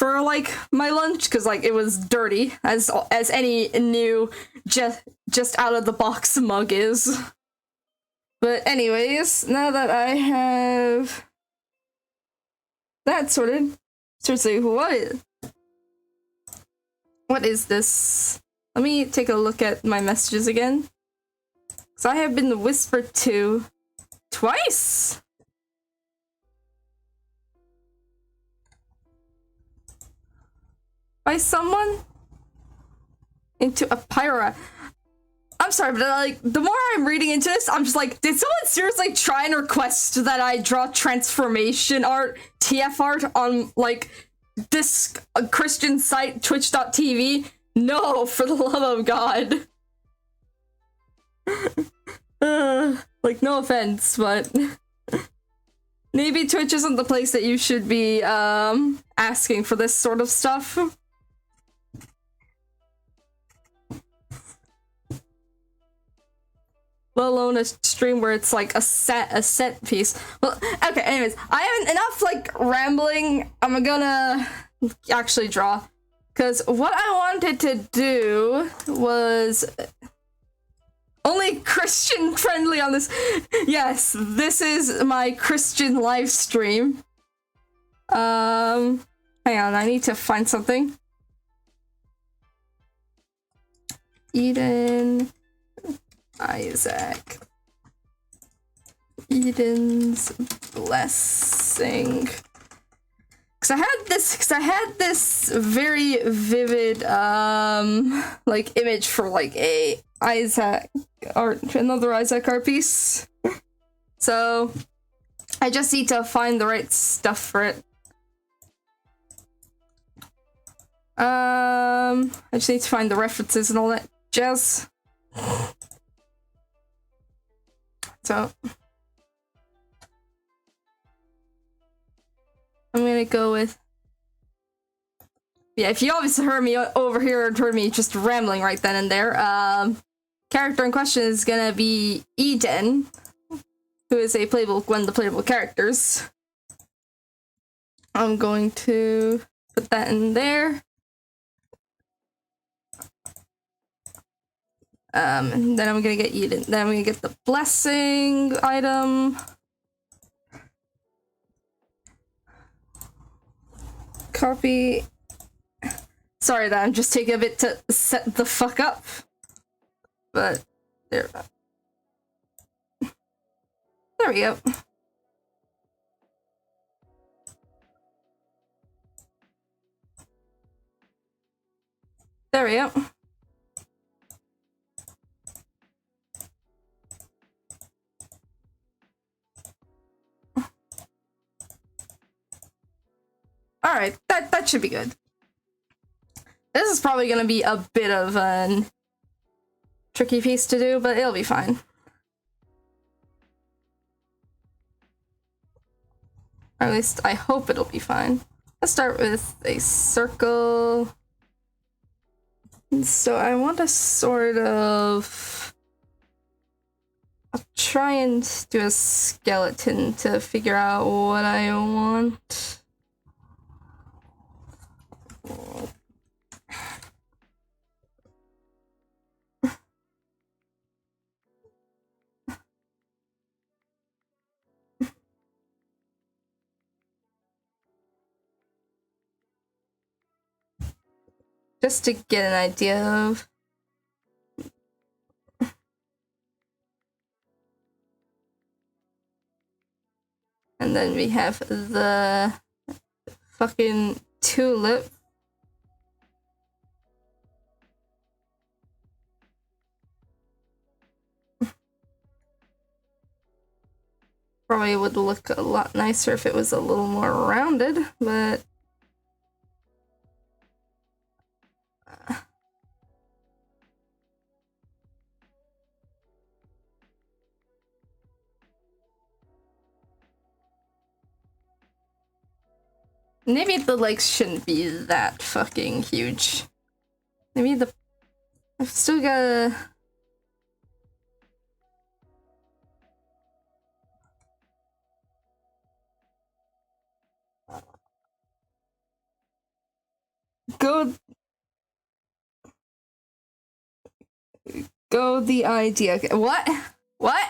like my lunch because like it was dirty as any new just out of the box mug is. But anyways, now that I have that sorted, seriously, what is this? Let me take a look at my messages again, because I have been whispered to twice. By someone into a pyra. I'm sorry, but like the more I'm reading into this, I'm just like, did someone seriously try and request that I draw transformation art, TF art on like this Christian site, twitch.tv? No, for the love of God. Like, no offense, but maybe Twitch isn't the place that you should be asking for this sort of stuff. Let alone a stream where it's like a set piece. Well, okay, anyways, I haven't enough like rambling. I'm gonna actually draw. Because what I wanted to do was only Christian friendly on this. Yes, this is my Christian live stream. Hang on, I need to find something. Eden, Isaac, Eden's blessing. Because I had this very vivid like image for like a Isaac art, another Isaac art piece. So I just need to find the right stuff for it. I just need to find the references and all that jazz. So I'm gonna go with, yeah, if you obviously heard me over here and heard me just rambling right then and there, character in question is gonna be Eden, who is a playable, one of the playable characters. I'm going to put that in there. And then I'm gonna get Eden. Then I'm gonna get the blessing item. Copy. Sorry that I'm just taking a bit to set the fuck up. But there we go. There we go. Alright, that should be good. This is probably gonna be a bit of a tricky piece to do, but it'll be fine. Or at least I hope it'll be fine. Let's start with a circle. And so I want to sort of... I'll try and do a skeleton to figure out what I want. just to get an idea of. And then we have the fucking tulip. Probably would look a lot nicer if it was a little more rounded, but maybe the legs shouldn't be that fucking huge. Maybe I've still gotta... Go the idea. What? What?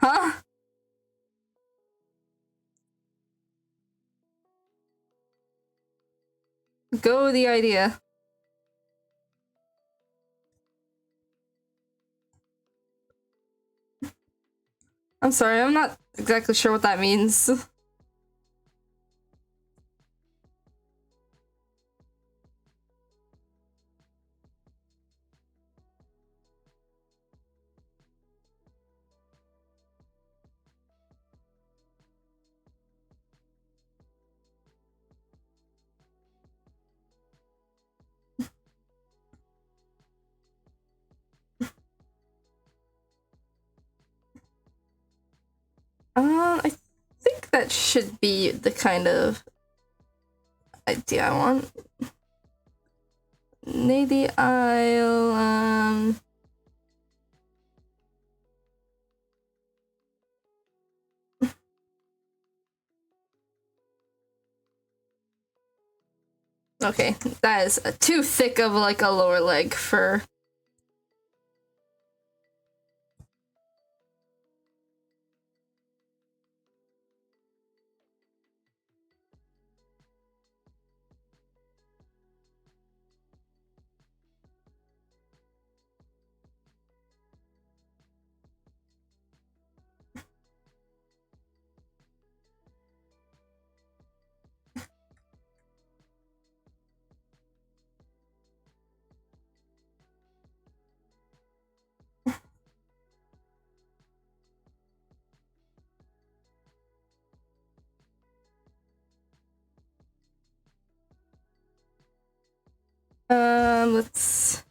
Huh? Go the idea. I'm sorry, I'm not exactly sure what that means. I think that should be the kind of idea I want. Maybe I'll, okay, that is too thick of like a lower leg for... let's...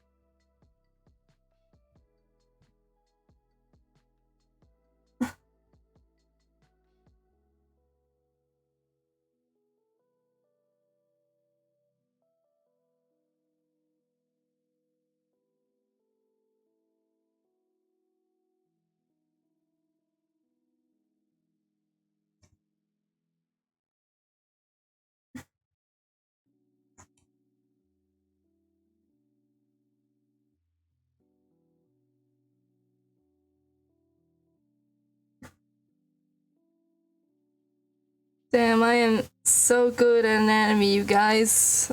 Damn, I am so good at anatomy, you guys.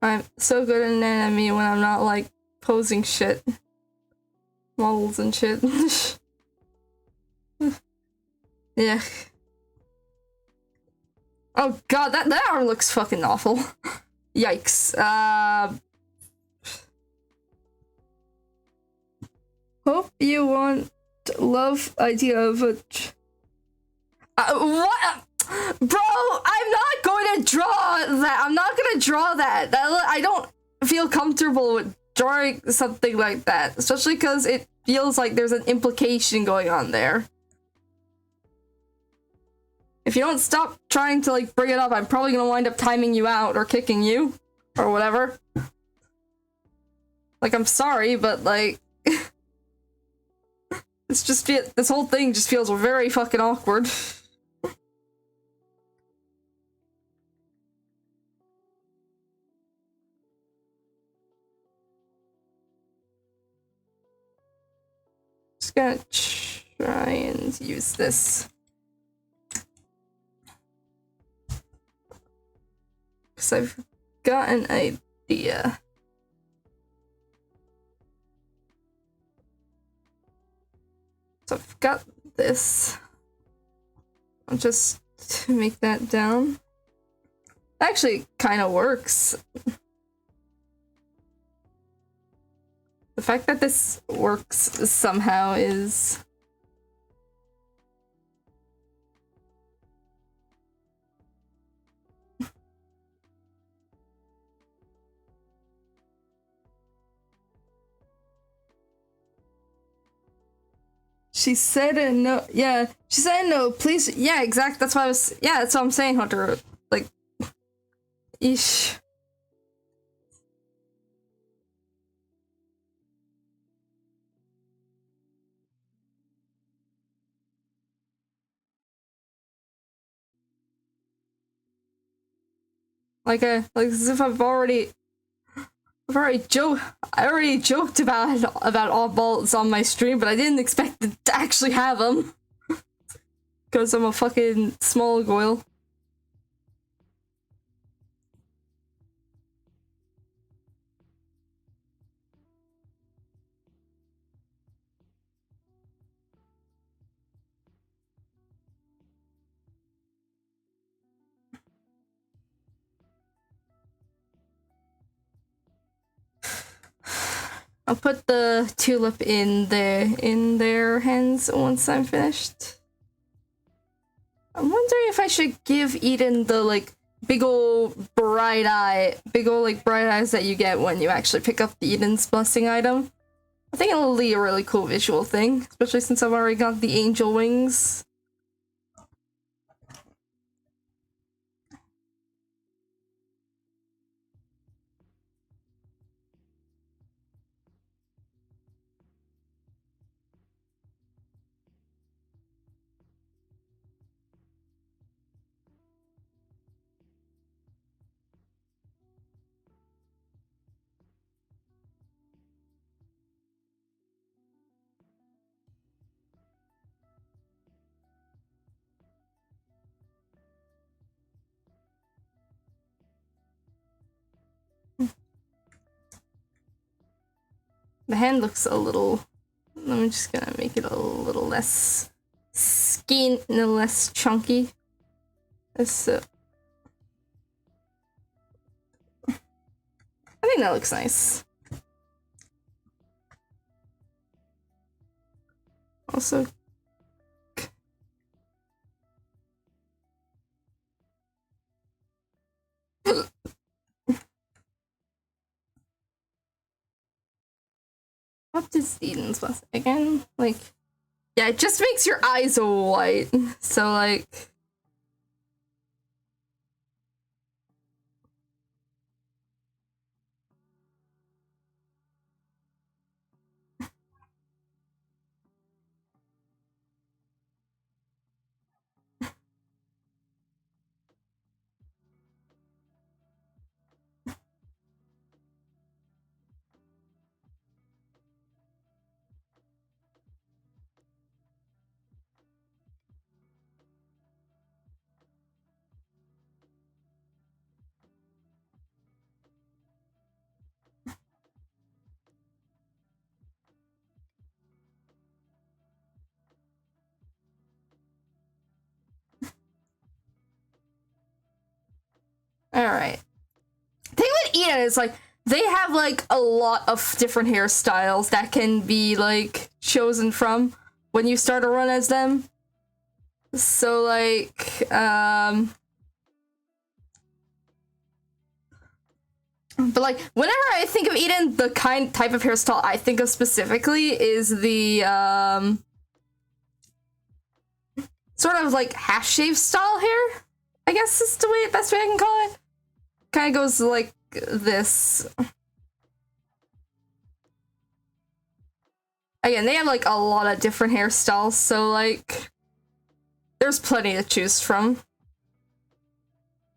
I'm so good at anatomy when I'm not, like, posing shit. Models and shit. Yeah. Oh god, that arm looks fucking awful. Yikes. Hope you want love idea of a... what? Bro, I'm not going to draw that. I'm not going to draw that. I don't feel comfortable with drawing something like that. Especially because it feels like there's an implication going on there. If you don't stop trying to, like, bring it up, I'm probably gonna wind up timing you out or kicking you. Or whatever. Like, I'm sorry, but, like... this whole thing just feels very fucking awkward. Just gonna try and use this. because I've got an idea. So I've got this. I'll just make that down. Actually, kind of works. The fact that this works somehow is... She said no. Yeah, she said no. Please. Yeah, exact. That's what I was. Yeah, that's what I'm saying, Hunter. Like, eesh. Like as if I already joked about oddballs on my stream, but I didn't expect to actually have them. Because I'm a fucking small goyle. I'll put the tulip in their hands once I'm finished. I'm wondering if I should give Eden the like big ol' bright eyes that you get when you actually pick up the Eden's blessing item. I think it'll be a really cool visual thing, especially since I've already got the angel wings. The hand looks a little... I'm just gonna make it a little less skin and a less chunky. So... I think that looks nice. Also... What is Eden's blessing again? Like, yeah, it just makes your eyes white. So, like... Alright. The thing with Eden is, like, they have, like, a lot of different hairstyles that can be, like, chosen from when you start a run as them. So, like, but, like, whenever I think of Eden, the type of hairstyle I think of specifically is the, sort of, like, half-shave style hair, I guess is the best way I can call it. Kind of goes like this. Again, they have like a lot of different hairstyles, so like there's plenty to choose from.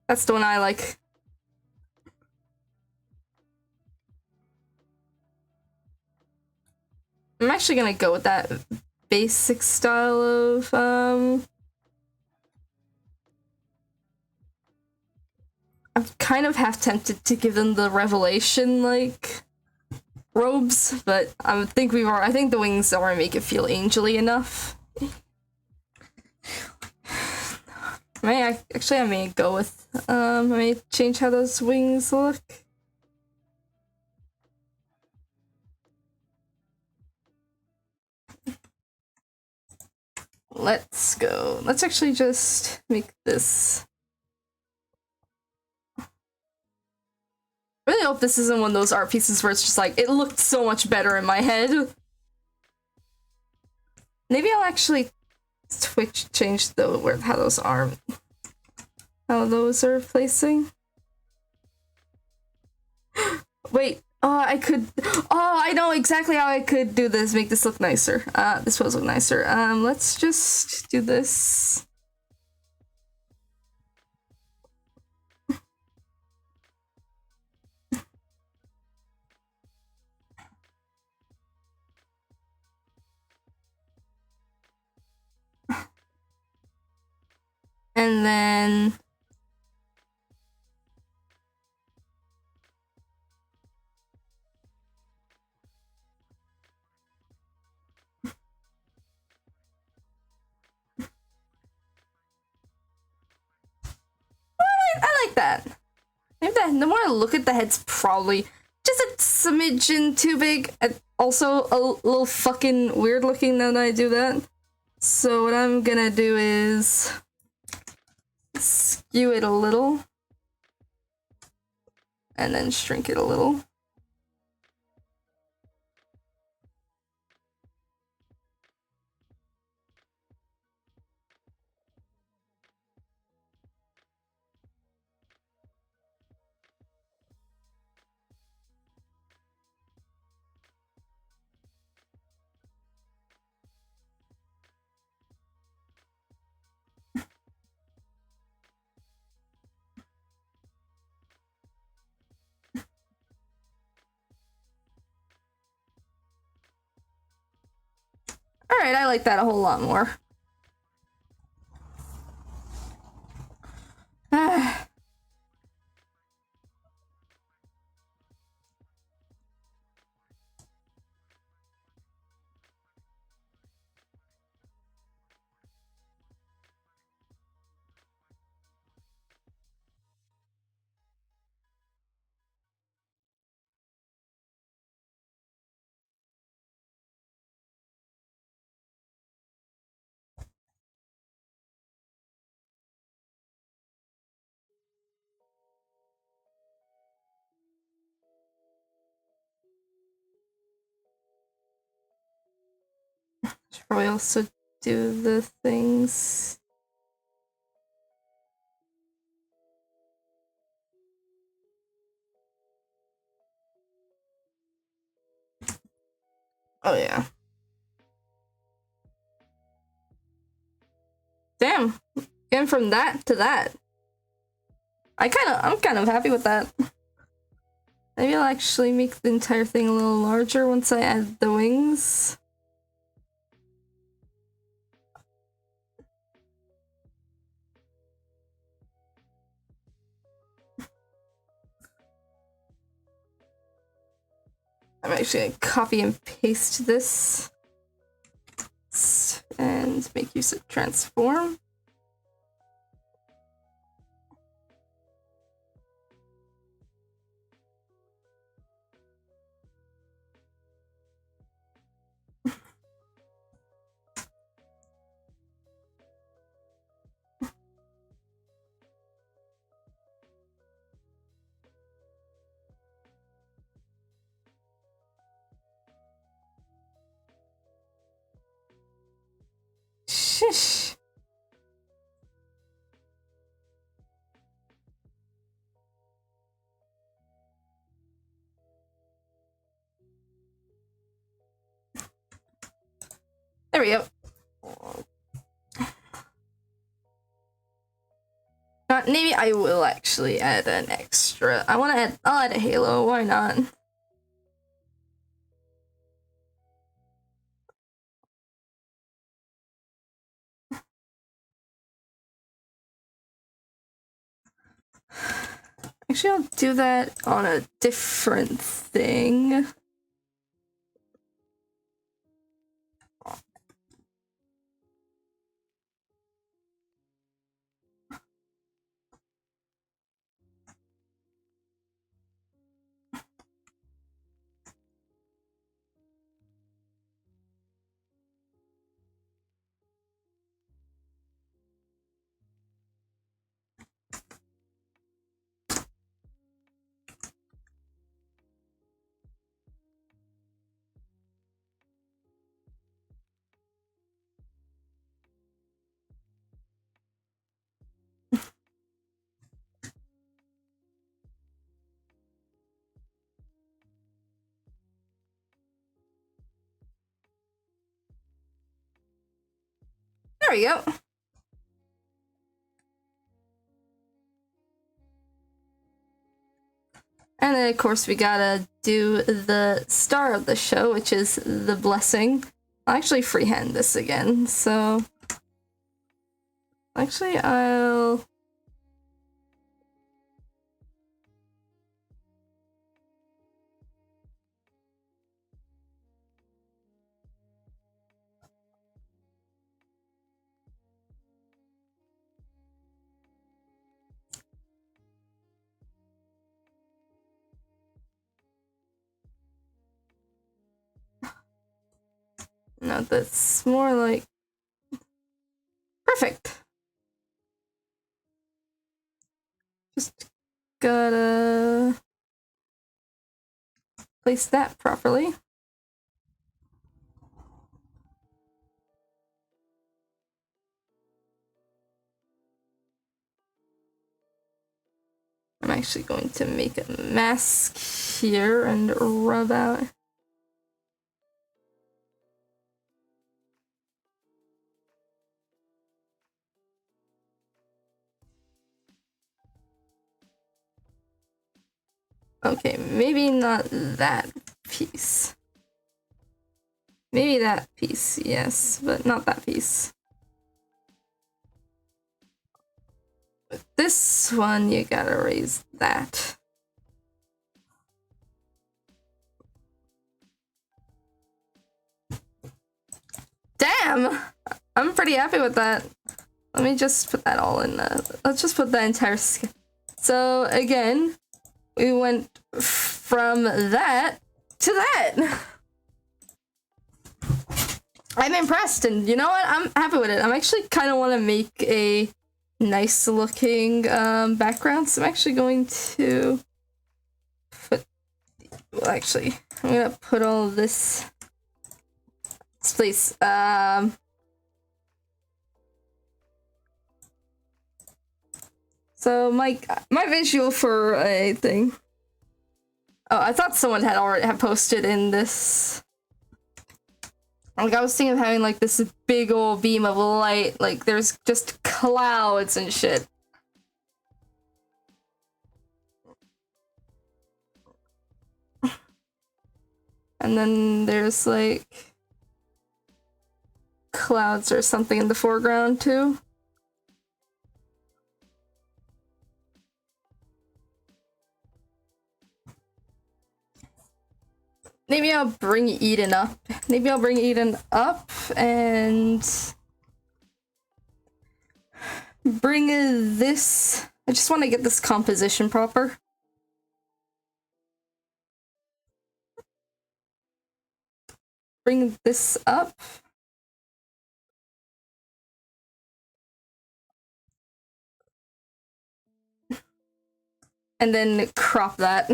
That's the one I like. I'm actually gonna go with that basic style of I'm kind of half tempted to give them the revelation, like, robes, but I think I think the wings already make it feel angely enough. I may go with, I may change how those wings look. Let's go. Let's actually just make this. I really hope this isn't one of those art pieces where it's just like, it looked so much better in my head. Maybe I'll actually change how those are placing. Wait, I know exactly how I could do this, make this look nicer. This will look nicer. Let's just do this. And then I like that. Maybe the more I look at the head's probably just a smidgen too big. And also a little fucking weird looking now that I do that. So what I'm gonna do is skew it a little. And then shrink it a little. Alright, I like that a whole lot more. Should probably also do the things. Oh yeah. Damn. Getting from that to that. I'm kind of happy with that. Maybe I'll actually make the entire thing a little larger once I add the wings. I'm actually gonna copy and paste this and make use of transform. Shish. There we go. Maybe I will actually add an extra. I'll add a halo, why not? Actually, I'll do that on a different thing. There we go. And then, of course, we gotta do the star of the show, which is the blessing. I'll actually freehand this again, so... Actually, I'll... No, that's more like... Perfect! Just gotta... place that properly. I'm actually going to make a mask here and rub out. Okay, maybe not that piece. Maybe that piece, yes, but not that piece. But this one, you gotta raise that. Damn! I'm pretty happy with that. Let me just put that all in let's just put that entire skin. So again, we went from that to that. I'm impressed, and you know what? I'm happy with it. I'm actually kind of want to make a nice looking background, so I'm actually going to put, well, actually, I'm gonna put all of this place. So my visual for a thing. Oh, I thought someone had already posted in this. Like, I was thinking of having like this big old beam of light, like there's just clouds and shit. And then there's like clouds or something in the foreground too. Maybe I'll bring Eden up. Maybe I'll bring Eden up and bring this. I just want to get this composition proper. Bring this up. And then crop that.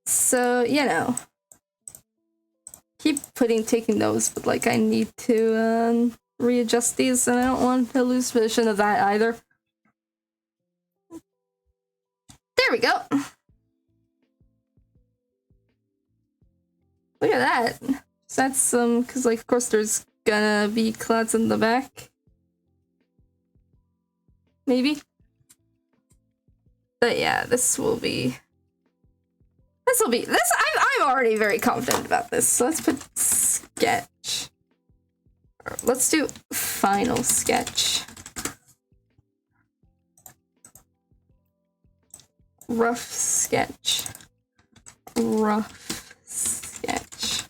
So, you know, keep taking those, but like I need to readjust these, and I don't want to lose vision of that either. There we go. Look at that. So that's some, because like of course there's gonna be clouds in the back. Maybe. But yeah, this. I'm already very confident about this. So let's put sketch. let's do final sketch. Rough sketch. Rough sketch.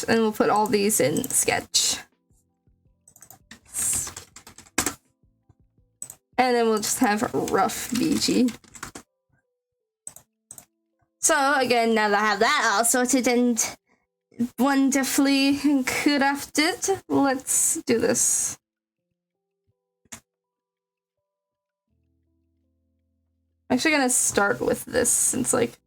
And we'll put all these in sketch. And then we'll just have rough BG. So again, now that I have that all sorted and wonderfully crafted, let's do this. I'm actually gonna start with this since like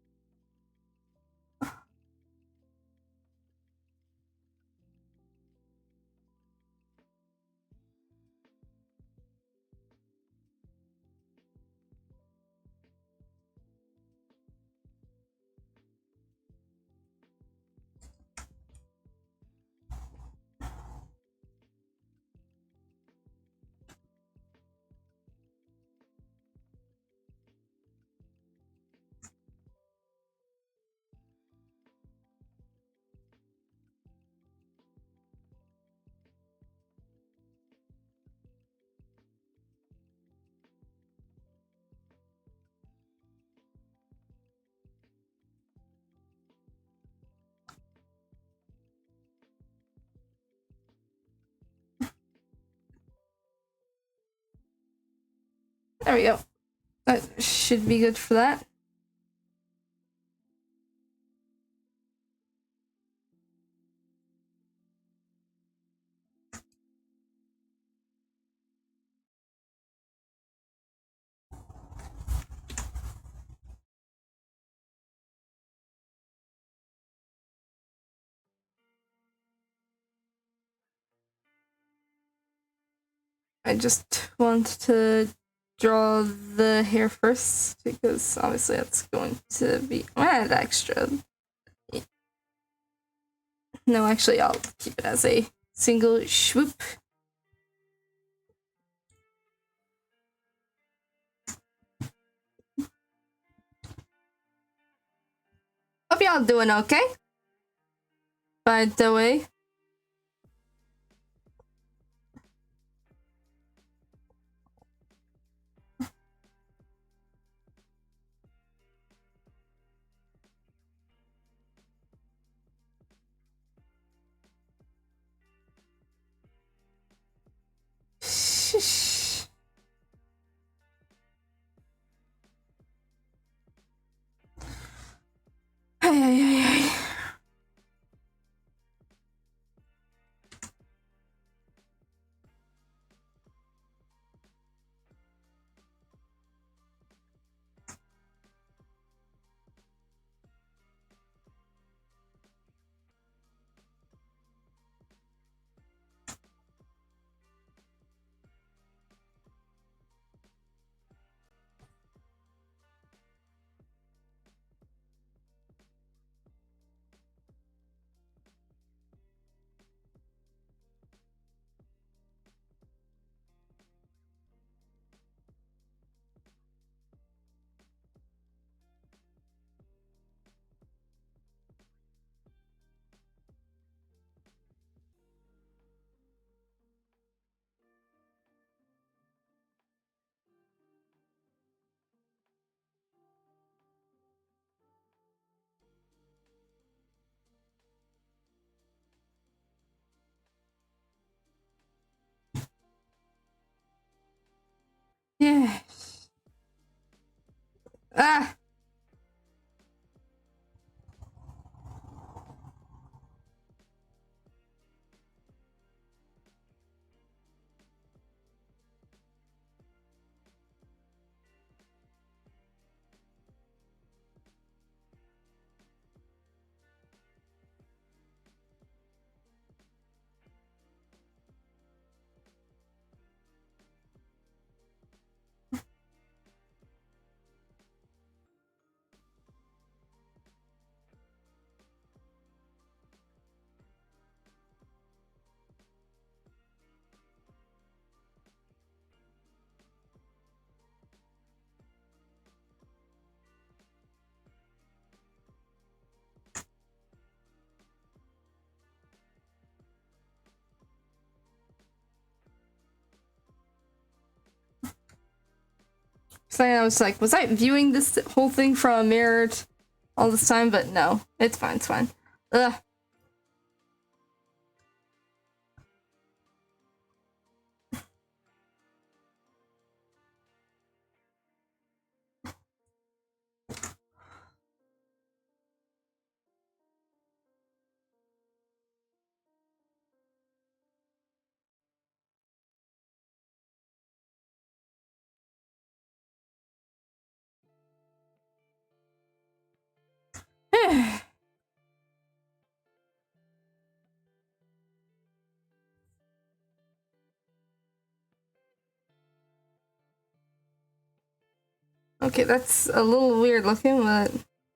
there we go. That should be good for that. I just want to draw the hair first because obviously that's going to be add extra. No, actually, I'll keep it as a single swoop. Hope y'all doing okay. By the way. Shh. Hey. Yeah. Ah. thing. I was like, was I viewing this whole thing from a mirror all this time? But no, it's fine, it's fine. Ugh. Okay, that's a little weird looking, but...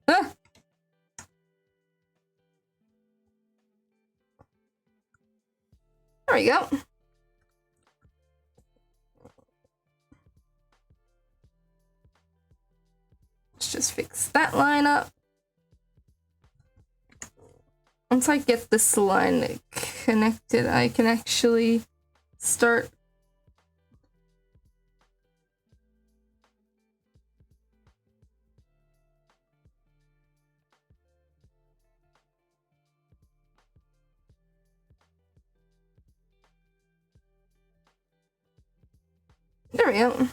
Ah! There we go. Let's just fix that line up. Once I get this line connected, I can actually start... There we go.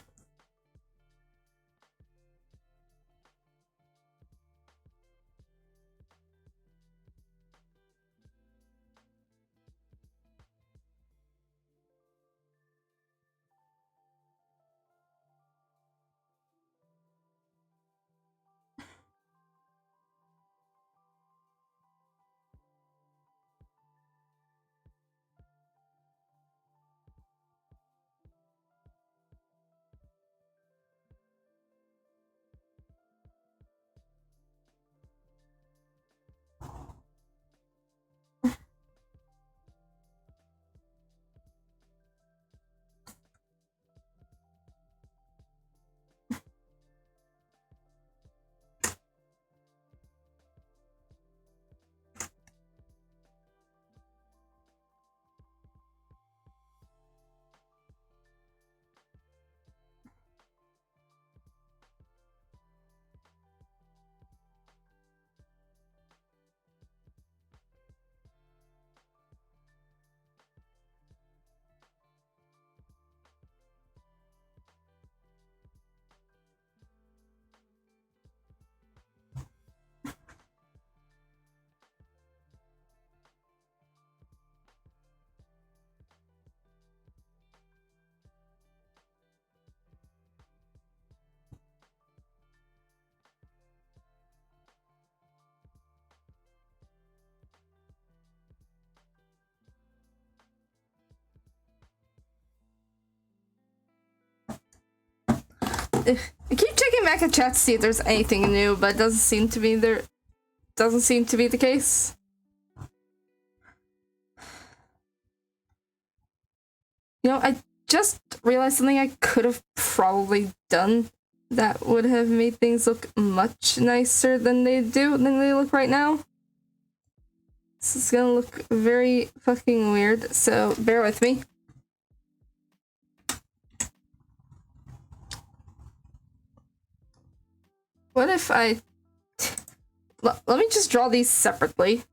I keep checking back at chat to see if there's anything new, but it doesn't seem to be there. Doesn't seem to be the case. You know, I just realized something I could have probably done that would have made things look much nicer than they look right now. This is gonna look very fucking weird, so bear with me. What if I... Let me just draw these separately.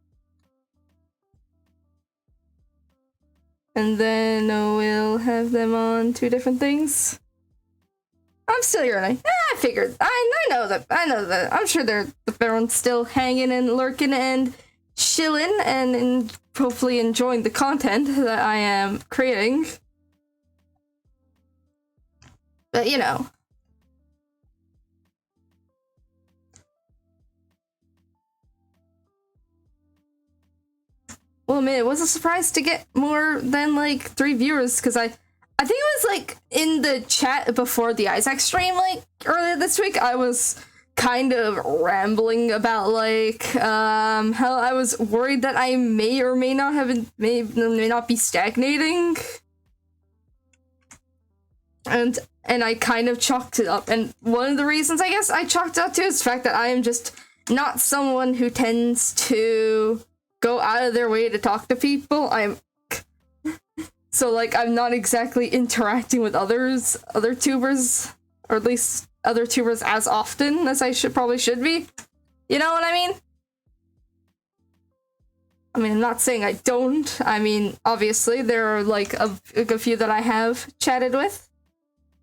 And then we'll have them on two different things. I'm still yearning. I figured. I know that. I'm sure everyone's still hanging and lurking and chilling and hopefully enjoying the content that I am creating. But, you know. Well, I mean, it was a surprise to get more than, like, 3 viewers, because I think it was, like, in the chat before the Isaac stream, like, earlier this week, I was kind of rambling about, like, how I was worried that I may or may not be stagnating. And I kind of chalked it up, and one of the reasons I guess I chalked it up to is the fact that I am just not someone who tends to go out of their way to talk to people. So, like, I'm not exactly interacting with other tubers, or at least other tubers as often as I probably should be. You know what I mean? I mean, I'm not saying I don't. I mean, obviously, there are, like, a few that I have chatted with.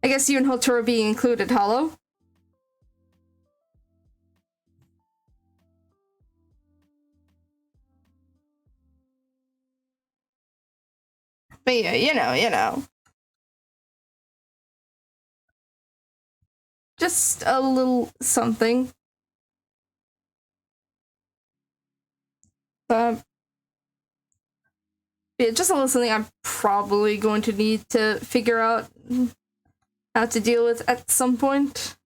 I guess you and Hotura being included, Hollow. But yeah, you know. Just a little something. Yeah, just a little something I'm probably going to need to figure out how to deal with at some point.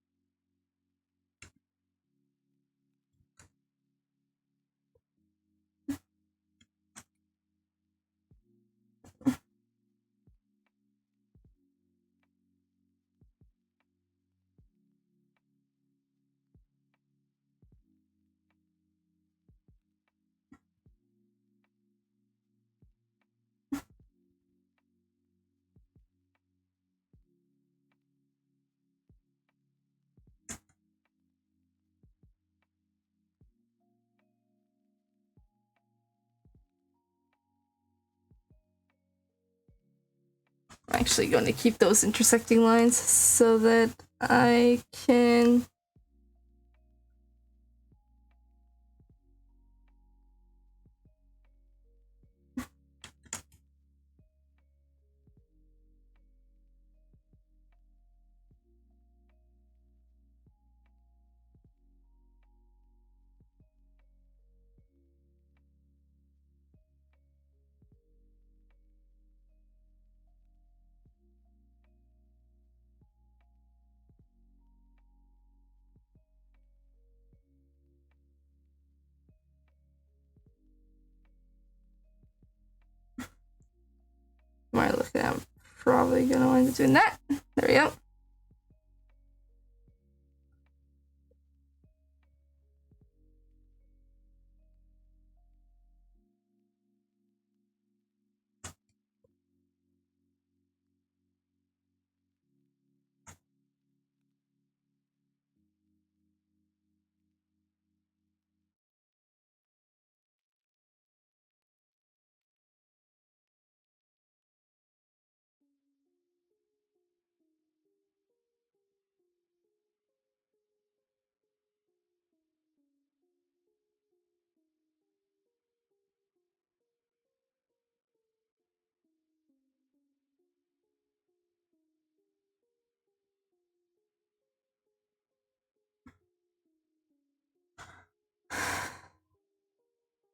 I'm actually going to keep those intersecting lines so that I can... Might look at I'm probably gonna wind up doing that. There we go.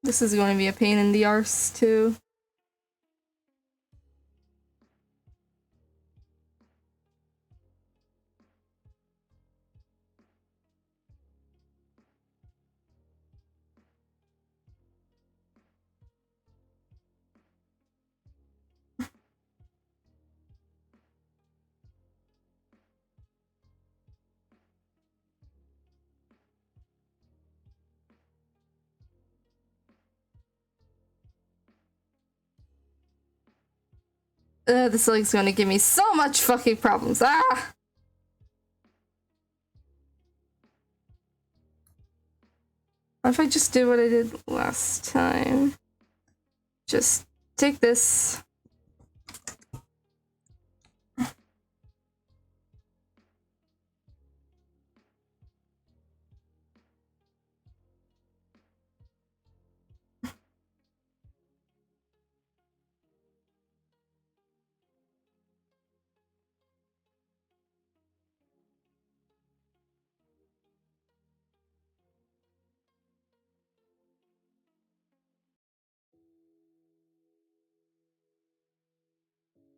This is going to be a pain in the arse, too. This leg's gonna give me so much fucking problems. Ah! What if I just did what I did last time? Just take this.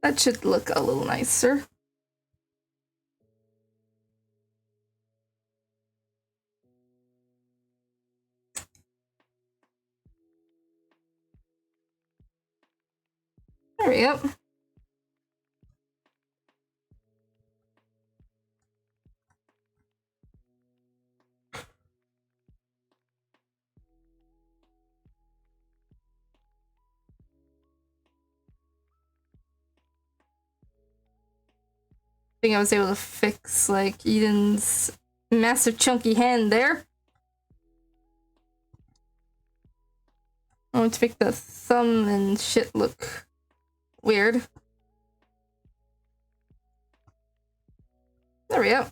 That should look a little nicer. There we go. think I was able to fix, like, Eden's massive chunky hand there. I want to make the thumb and shit look weird. There we go.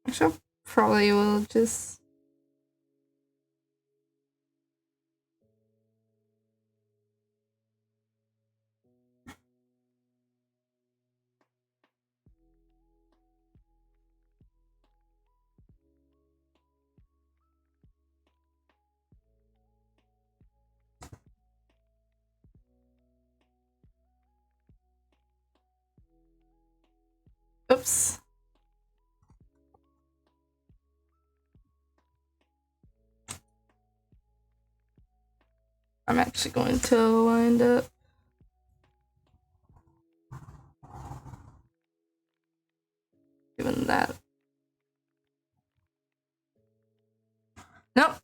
Actually, I probably will just... Oops. I'm actually going to wind up doing that. Nope.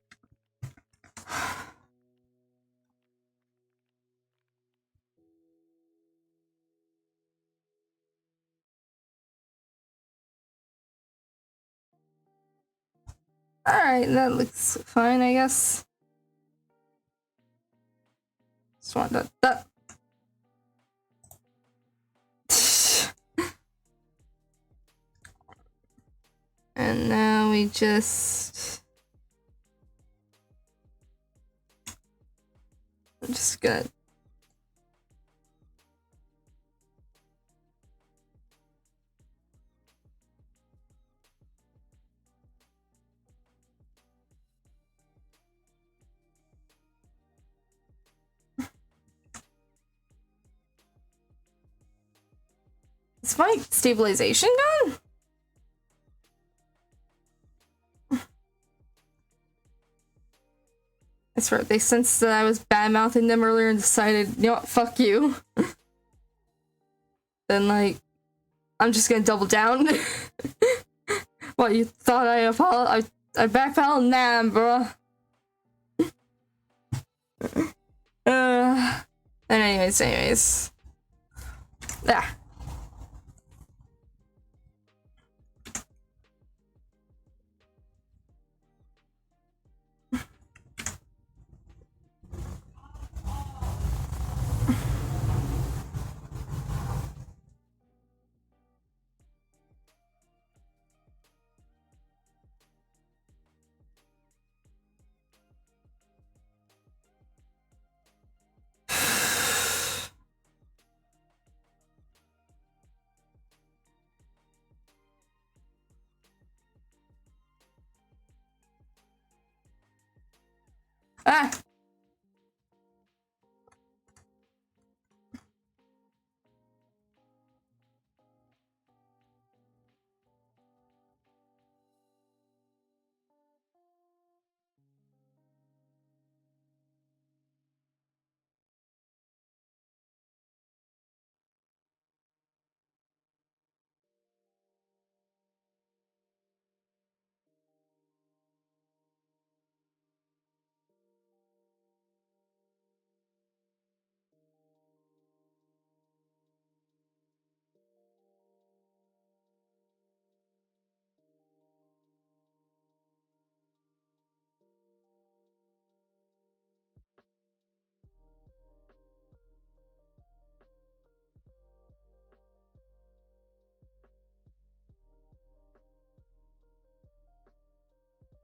Alright, that looks fine, I guess. Just want that. And now we just... I'm just gonna... Is my stabilization gone? I swear, they sensed that I was bad-mouthing them earlier and decided, you know what, fuck you. Then, like, I'm just gonna double down. What, you thought I apologized? I backpedaled? Nah, bruh. And anyways. Ah. Ah!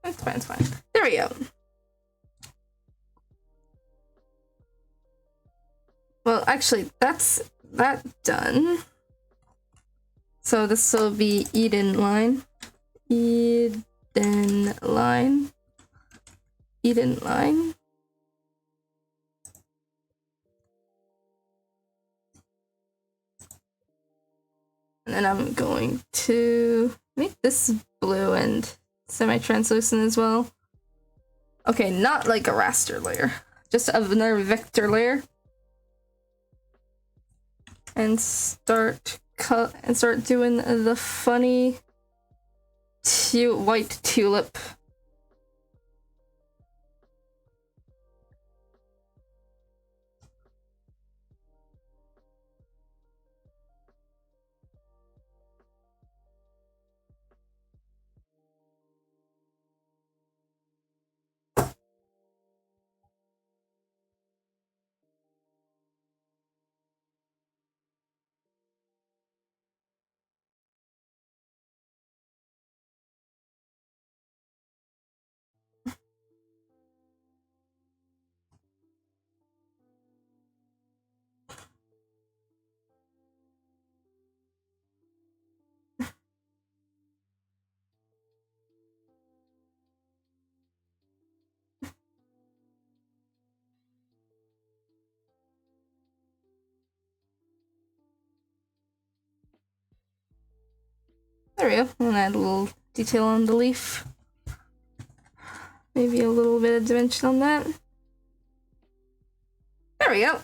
It's fine, it's fine. There we go. Well, actually, that's that done. So this will be Eden line. Eden line. Eden line. And then I'm going to make this blue and semi-translucent as well. Okay, not like a raster layer. Just another vector layer. And start doing the funny white tulip. There we go. And add a little detail on the leaf. Maybe a little bit of dimension on that. There we go.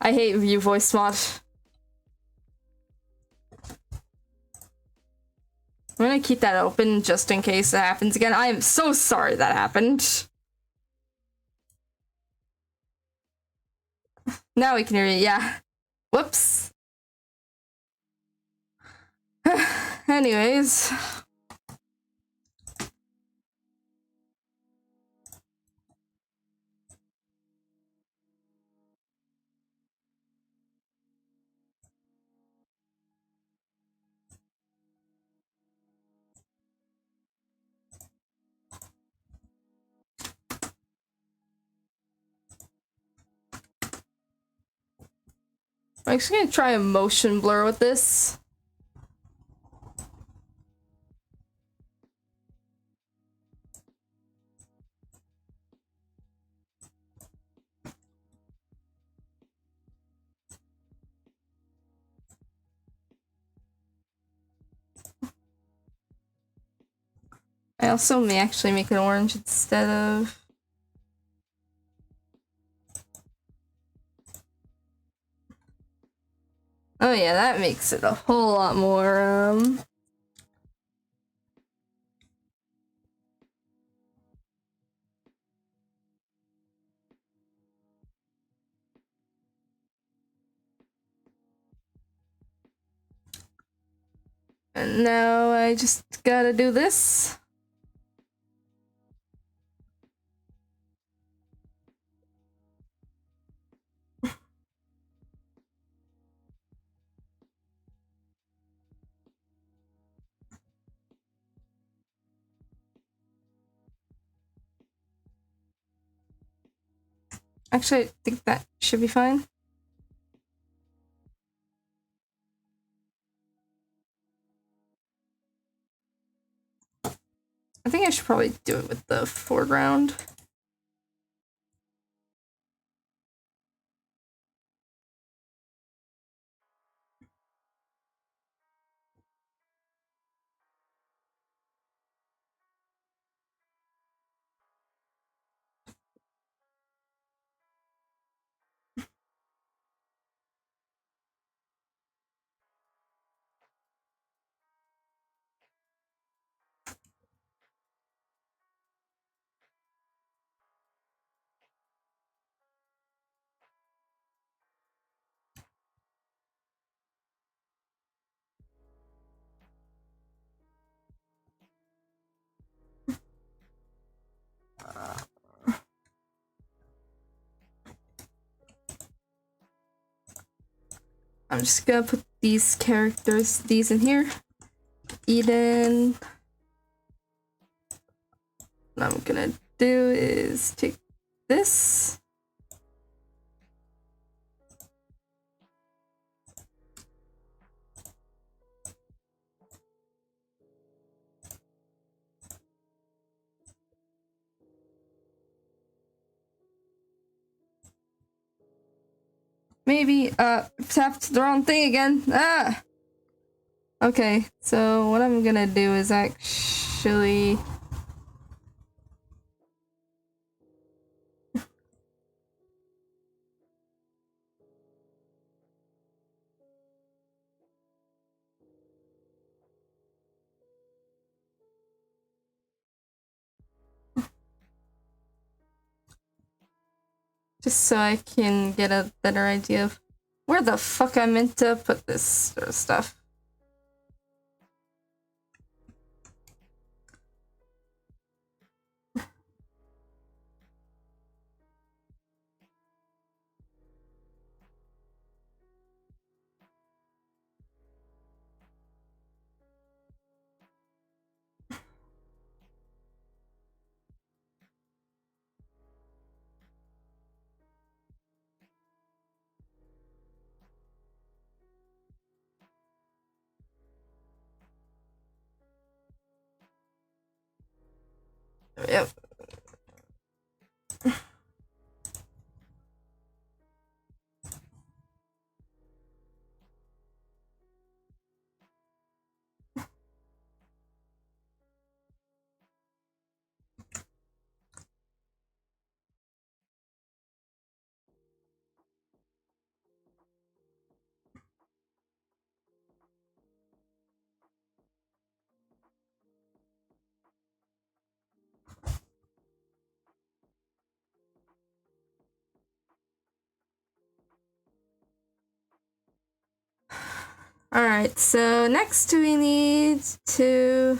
I hate view voice mod. I'm gonna keep that open just in case it happens again. I am so sorry that happened. Now we can hear you, yeah. Whoops. Anyways. I'm actually gonna try a motion blur with this. I also may actually make it orange instead of... Oh yeah, that makes it a whole lot more, And now I just gotta do this. Actually, I think that should be fine. I think I should probably do it with the foreground. I'm just gonna put these characters, these in here. Eden. What I'm gonna do is take this. Maybe, tapped the wrong thing again. Ah! Okay, so what I'm gonna do is actually... Just so I can get a better idea of where the fuck I meant to put this sort of stuff. Yep. Alright, so next we need to...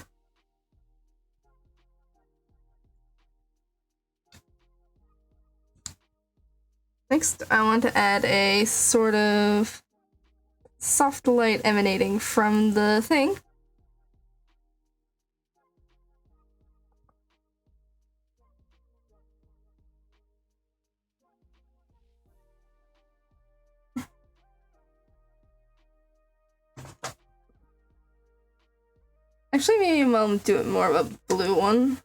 Next, I want to add a sort of soft light emanating from the thing. Actually, maybe I'll do it more of a blue one.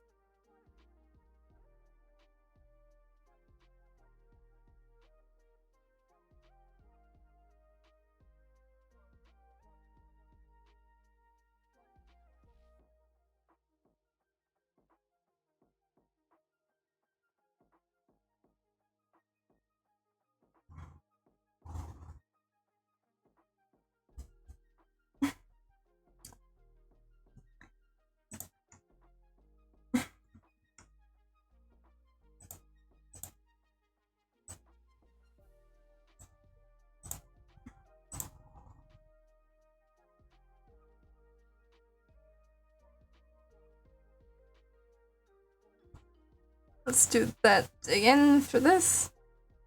Let's do that again for this.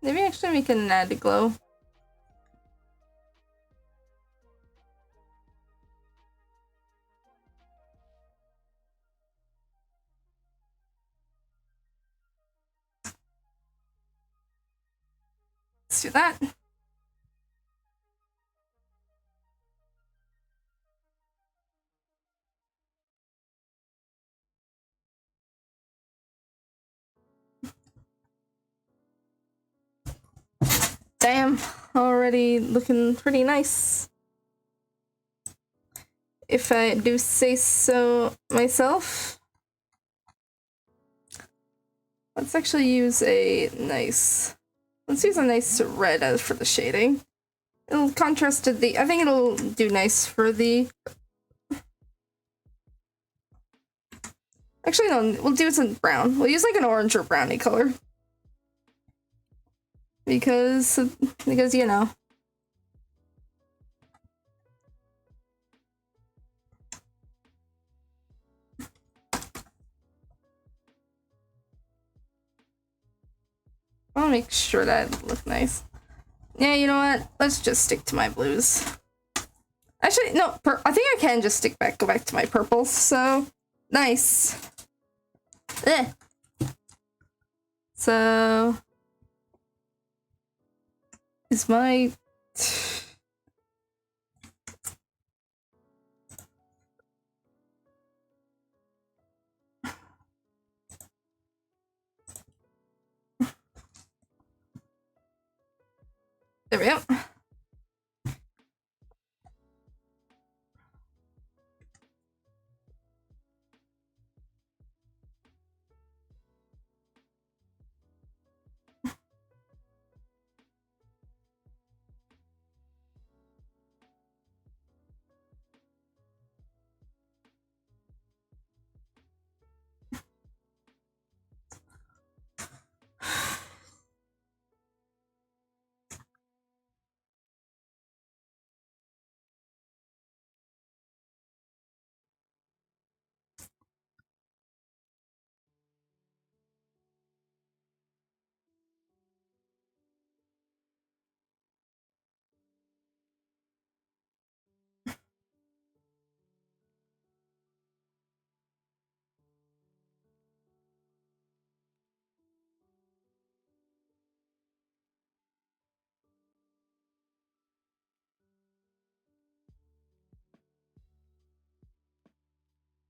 Maybe actually we can add a glow. Let's do that. Damn, already looking pretty nice. If I do say so myself. Let's actually use a nice... Let's use a nice red as for the shading. It'll contrast to the... I think it'll do nice for the... Actually, no, we'll do some brown. We'll use like an orange or brownie color. Because, you know. I'll make sure that looks nice. Yeah, you know what? Let's just stick to my blues. Actually, no, I think I can just go back to my purples, so... Nice. Eh. So... Is my... There we go.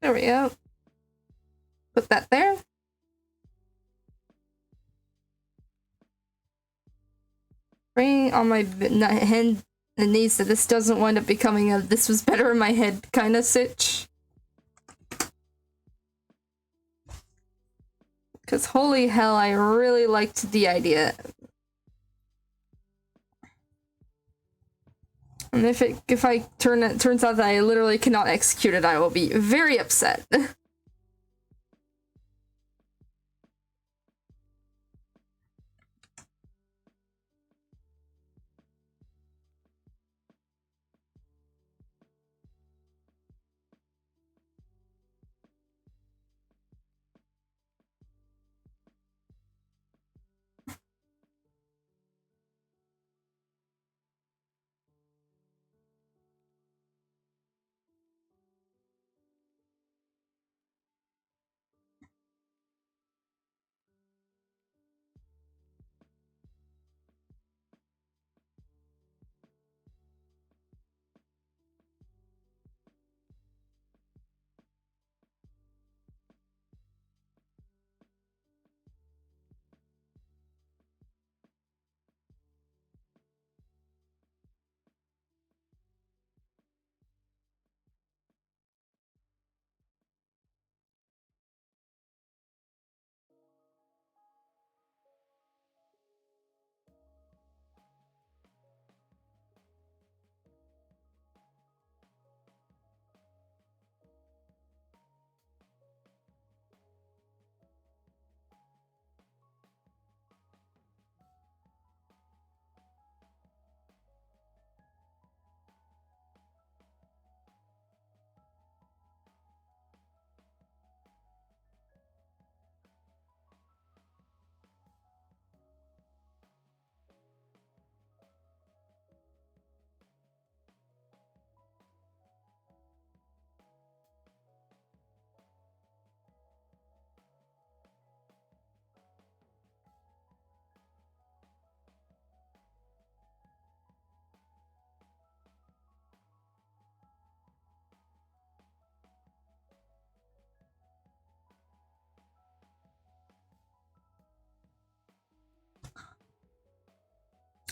There we go. Put that there. Bring on my hand and knees so this doesn't wind up becoming a this was better in my head kind of sitch. Because holy hell, I really liked the idea. And if it turns out that I literally cannot execute it, I will be very upset.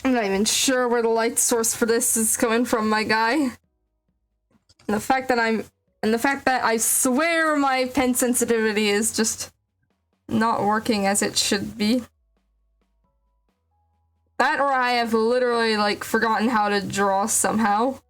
I'm not even sure where the light source for this is coming from, my guy. And the fact that I swear my pen sensitivity is just not working as it should be. That or I have literally, like, forgotten how to draw somehow.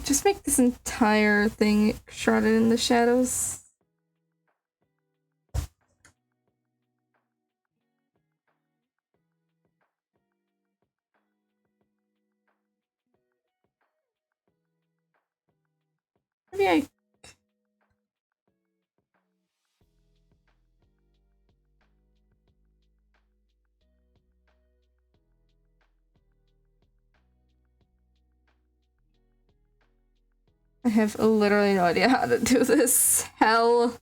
Just make this entire thing shrouded in the shadows. Maybe I have literally no idea how to do this. Hell.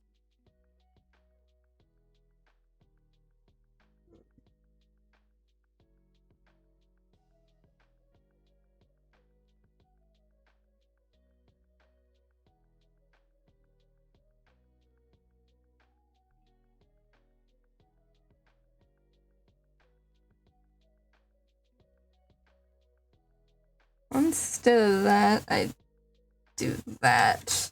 Instead of that, I do that.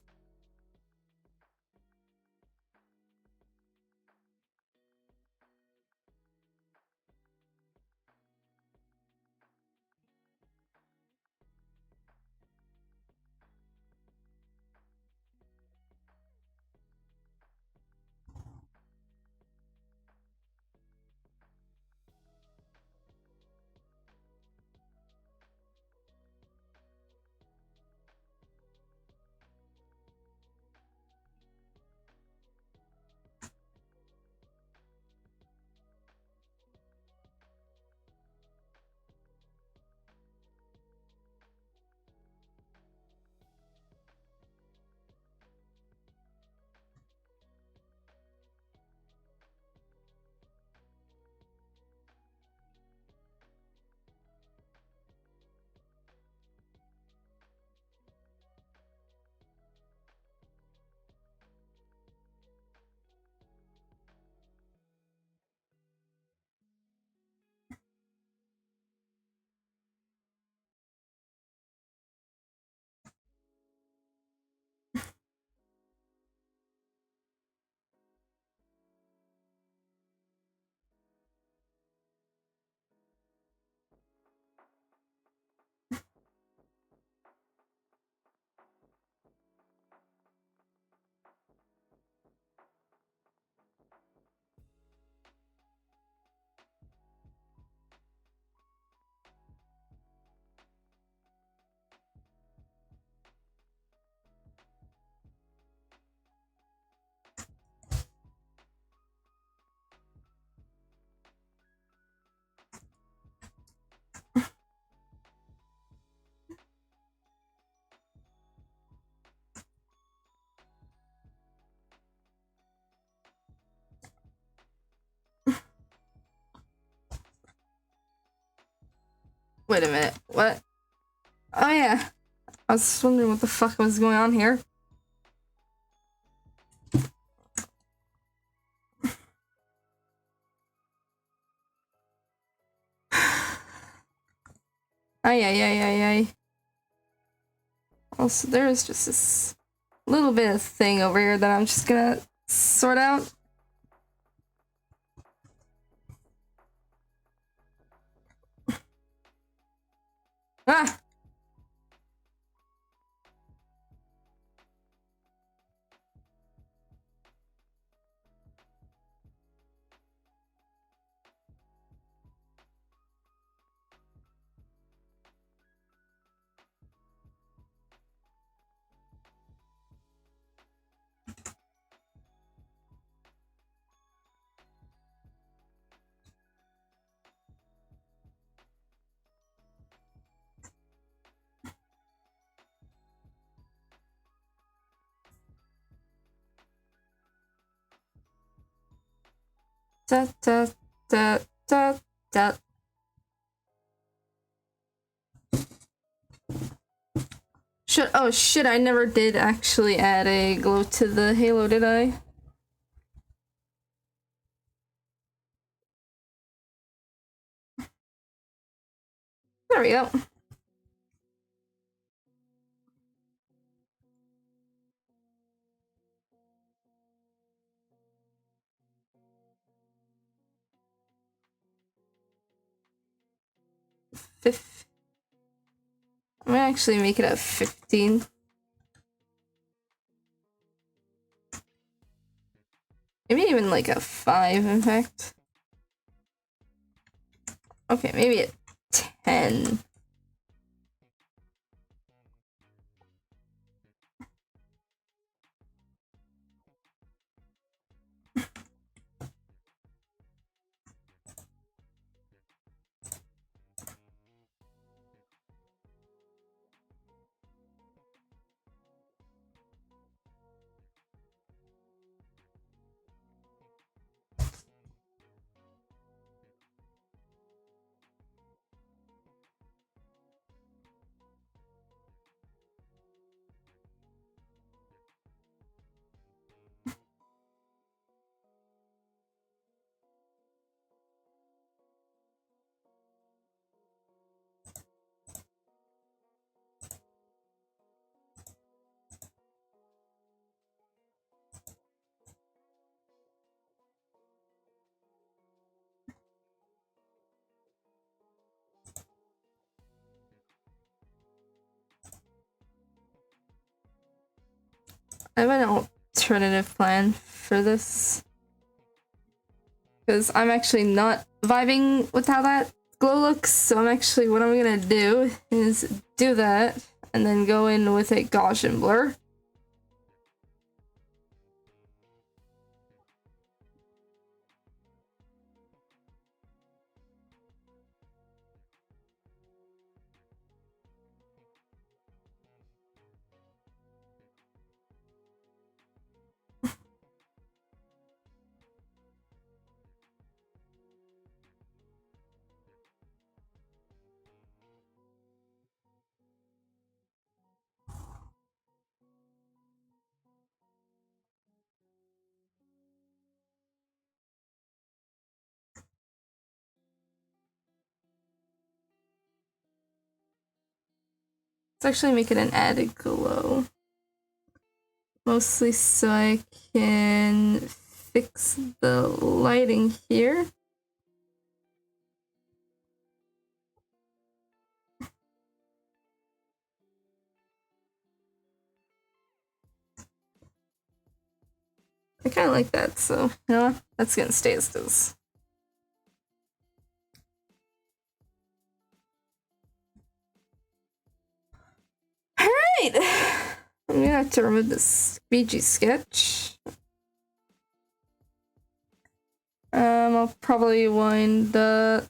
Wait a minute, what? Oh yeah, I was wondering what the fuck was going on here. Ay, ay, ay, ay, ay. Also, there's just this little bit of thing over here that I'm just gonna sort out. Ah! da da da da da. Oh shit, I never did actually add a glow to the halo, did I? There we go. I'm gonna actually make it a 15. Maybe even like a 5, in fact. Okay, maybe a 10. I have an alternative plan for this. Because I'm actually not vibing with how that glow looks, so what I'm gonna do is do that, and then go in with a Gaussian blur. Let's actually make it an added glow. Mostly so I can fix the lighting here. I kind of like that, so, you know, that's gonna stay as is. Alright! I'm gonna have to remove this BG sketch. I'll probably wind the...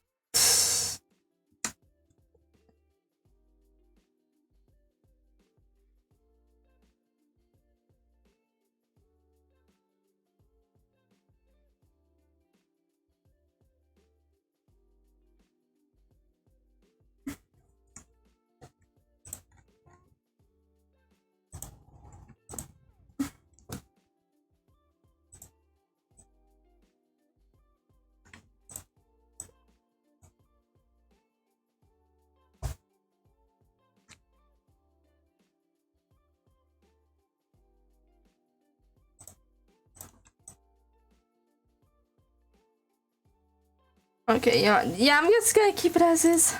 Okay, yeah, I'm just gonna keep it as is.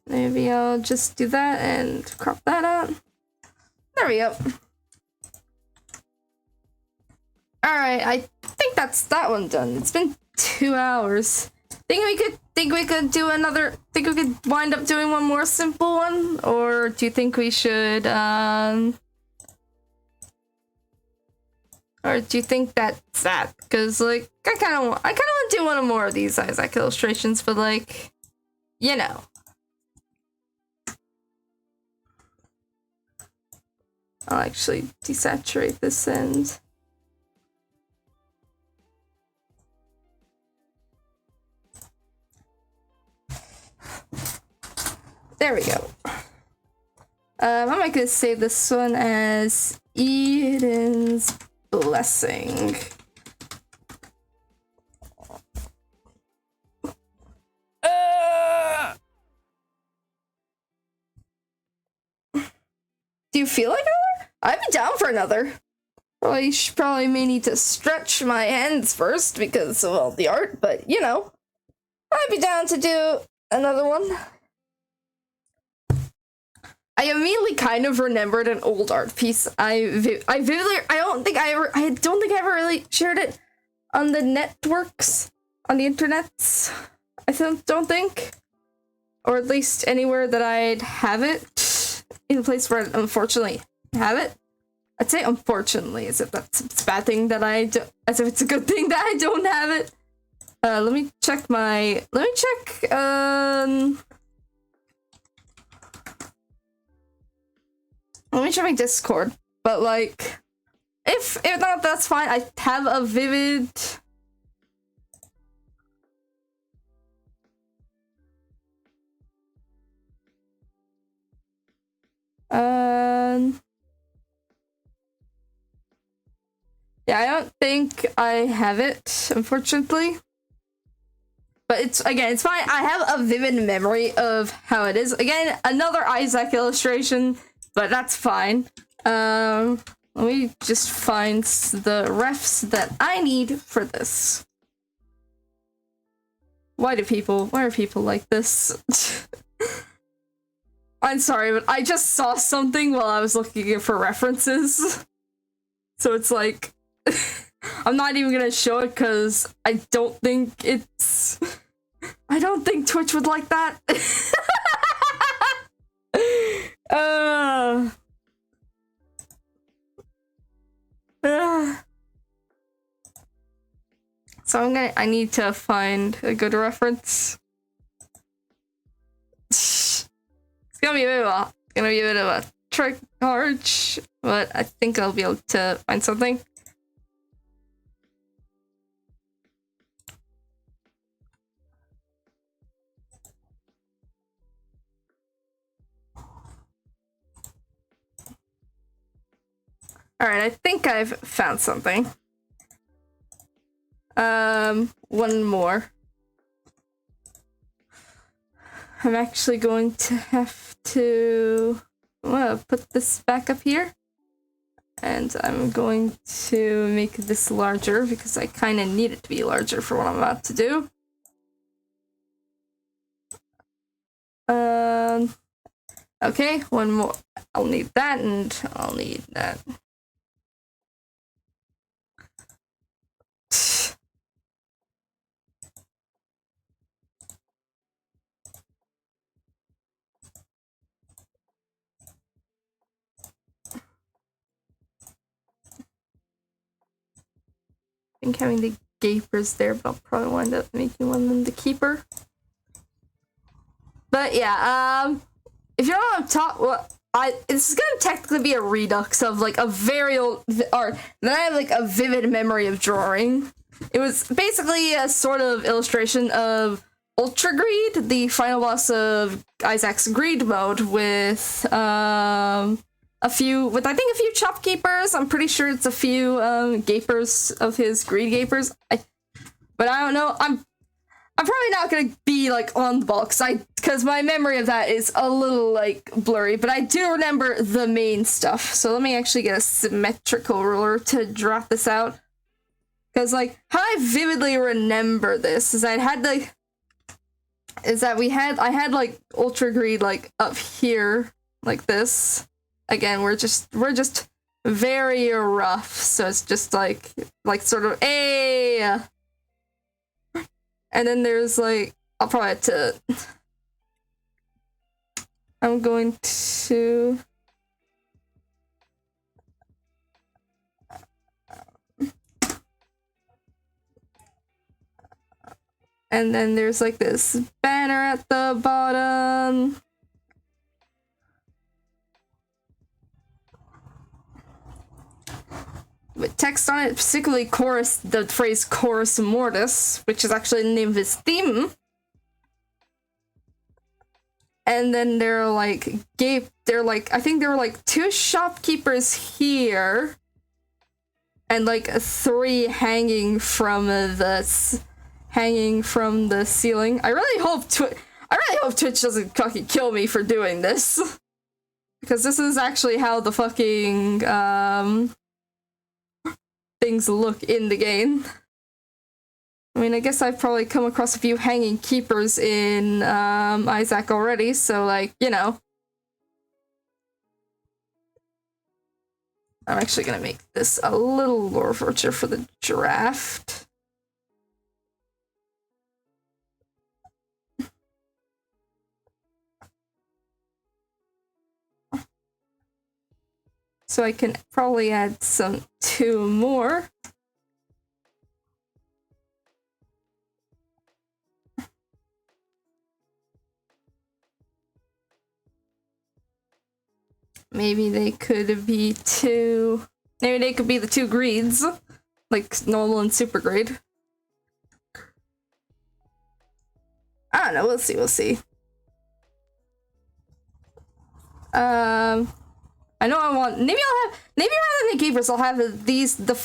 Maybe I'll just do that and crop that out. There we go. Alright, I think that's that one done. It's been 2 hours. Think we could do another, think we could wind up doing one more simple one? Or do you think we should, or do you think that's that? Because, like, I kind of want to do one more of these Isaac illustrations, but, like, you know. I'll actually desaturate this end. There we go. I'm not gonna save this one as Eden's Blessing. Do you feel like another? I'd be down for another. Probably may need to stretch my hands first because of all the art, but you know, I'd be down to do another one. I immediately kind of remembered an old art piece. I don't think I ever really shared it on the networks, on the internets. I don't think, or at least anywhere that I'd have it, in a place where I'd unfortunately have it. I'd say unfortunately, as if that's a bad thing that as if it's a good thing that I don't have it. Let me check. Let me check my Discord, but like, if not, that's fine. I have a vivid. Yeah, I don't think I have it, unfortunately. But it's fine. I have a vivid memory of how it is. Again, another Isaac illustration. But that's fine. Let me just find the refs that I need for this. Why are people like this? I'm sorry, but I just saw something while I was looking for references. So it's like, I'm not even gonna show it because I don't think Twitch would like that. So I need to find a good reference. It's gonna be a bit of a trick hard, but I think I'll be able to find something. Alright, I think I've found something. One more. I'm actually going to have to put this back up here. And I'm going to make this larger because I kind of need it to be larger for what I'm about to do. Okay, one more. I'll need that and I'll need that. I think having the gapers there, but I'll probably wind up making one of them the keeper. But yeah, if you're on top, this is gonna technically be a redux of like a very old art that I have like a vivid memory of drawing. It was basically a sort of illustration of Ultra Greed, the final boss of Isaac's Greed mode, with a few shopkeepers. I'm pretty sure it's a few gapers of his Greed gapers. But I don't know. I'm probably not gonna be like on the ball because my memory of that is a little like blurry, but I do remember the main stuff. So let me actually get a symmetrical ruler to draw this out. Because like how I vividly remember this is I had like Ultra Greed like up here like this. Again, we're just very rough, so it's just like sort of a. And then there's like I'm going to. And then there's like this banner at the bottom. with text on it, particularly chorus, the phrase chorus mortis, which is actually the name of his theme. And then I think there were like 2 shopkeepers here, and like 3 hanging from the ceiling. I really hope Twitch doesn't fucking kill me for doing this, because this is actually how the fucking things look in the game. I mean, I guess I've probably come across a few hanging keepers in Isaac already, so like, you know. I'm actually gonna make this a little lore richer for the draft. So I can probably add 2 more. Maybe they could be the 2 greeds, like normal and super greed. I don't know, we'll see. I know I want, maybe rather than keepers, I'll have these, the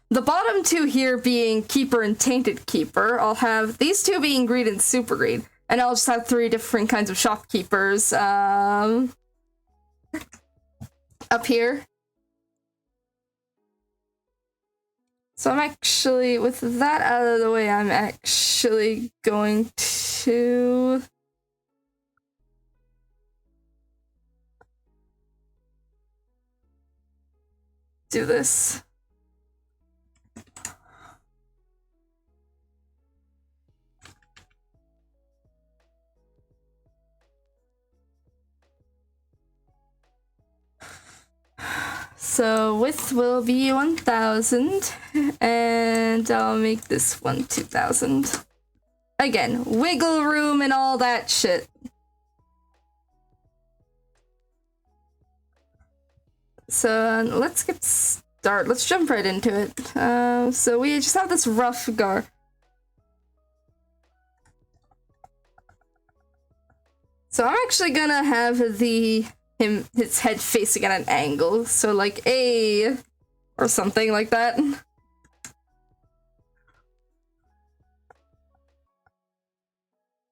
bottom 2 here being keeper and tainted keeper. I'll have these 2 being greed and super greed, and I'll just have 3 different kinds of shopkeepers, up here. So I'm actually, with that out of the way, I'm actually going to do this. So width will be 1000, and I'll make this one 2000. Again, wiggle room and all that shit. So let's get started. Let's jump right into it. So we just have this rough guard. So I'm actually gonna have his head facing at an angle, so like A or something like that.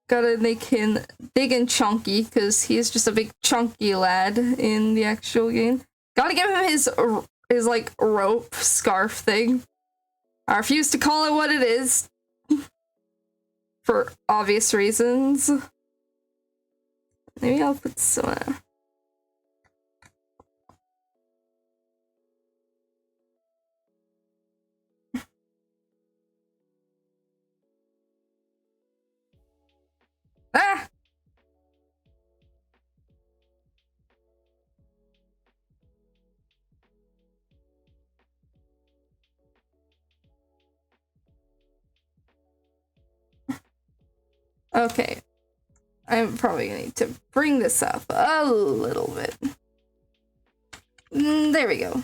Gotta make him big and chunky, because he's just a big chunky lad in the actual game. Gotta give him his like rope scarf thing. I refuse to call it what it is for obvious reasons. Maybe I'll put some. Ah! Okay. I'm probably gonna need to bring this up a little bit. There we go.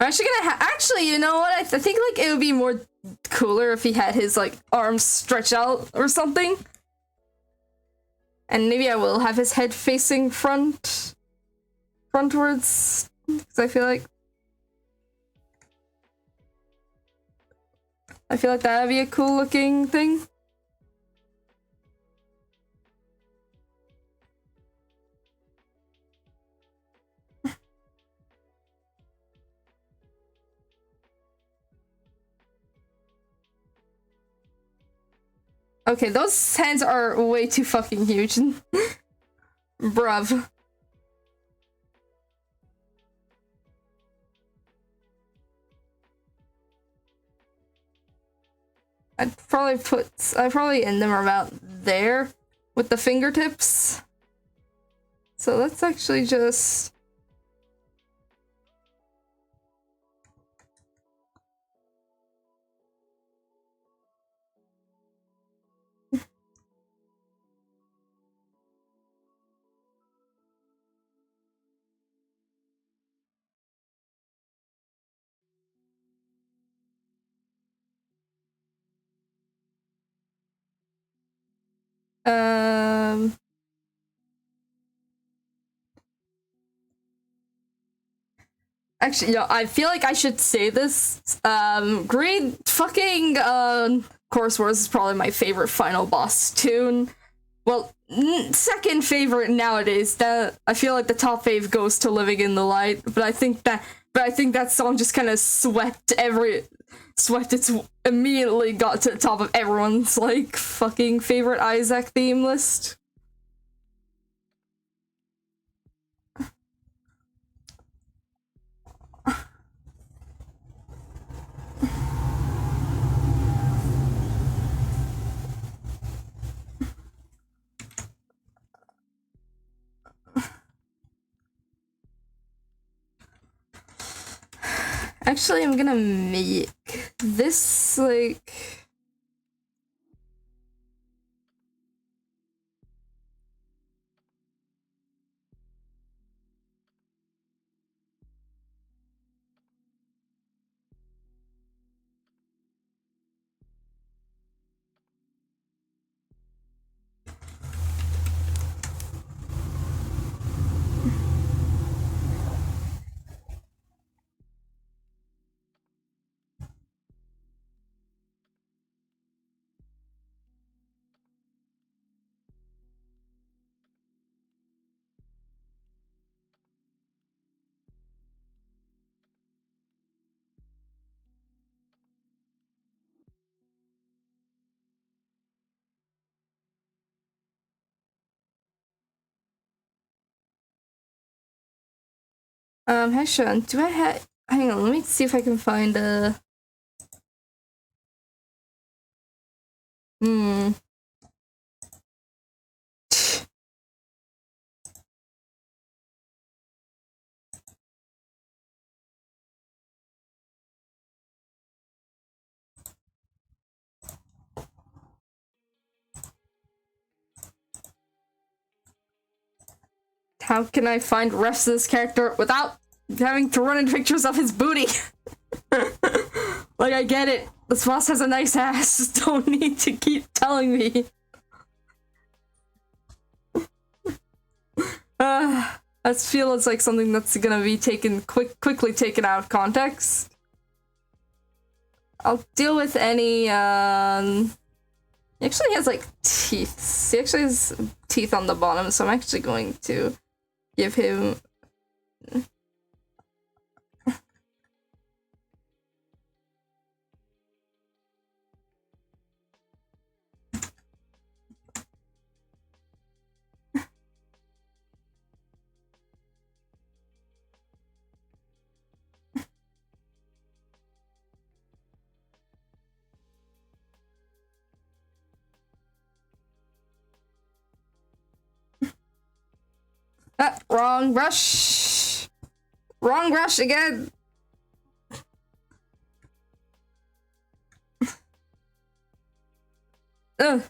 I'm actually gonna actually, you know what? I think like it would be more cooler if he had his like arms stretched out or something. And maybe I will have his head facing frontwards, because I feel like that would be a cool looking thing. Okay, those hands are way too fucking huge. Bruv. I'd probably end them about there with the fingertips. So let's actually just... Actually, yeah, I feel like I should say this. Green fucking Chorus Wars is probably my favorite final boss tune. Well, second favorite nowadays. That I feel like the top fave goes to Living in the Light, but I think that song just kind of swept its immediately got to the top of everyone's like fucking favorite Isaac theme list. Actually, I'm gonna make this like... Hey Sean, do I have... Hang on, let me see if I can find a... How can I find refs of this character without having to run into pictures of his booty? Like, I get it. This boss has a nice ass. Don't need to keep telling me. That feels like something that's gonna be quickly taken out of context. I'll deal with any, He actually has, like, teeth. He actually has teeth on the bottom, so I'm actually going to give him... Wrong brush! Wrong brush again! Ugh.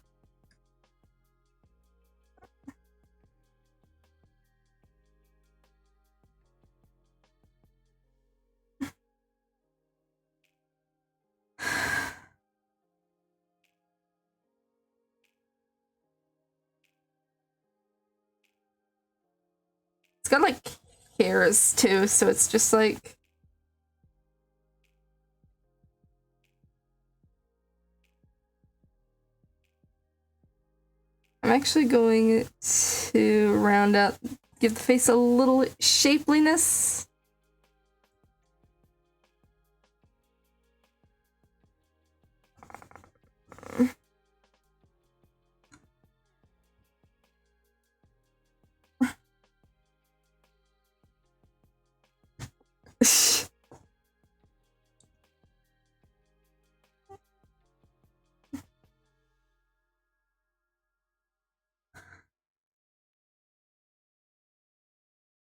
It's got, like, hairs, too, so it's just, like... I'm actually going to round out, give the face a little shapeliness.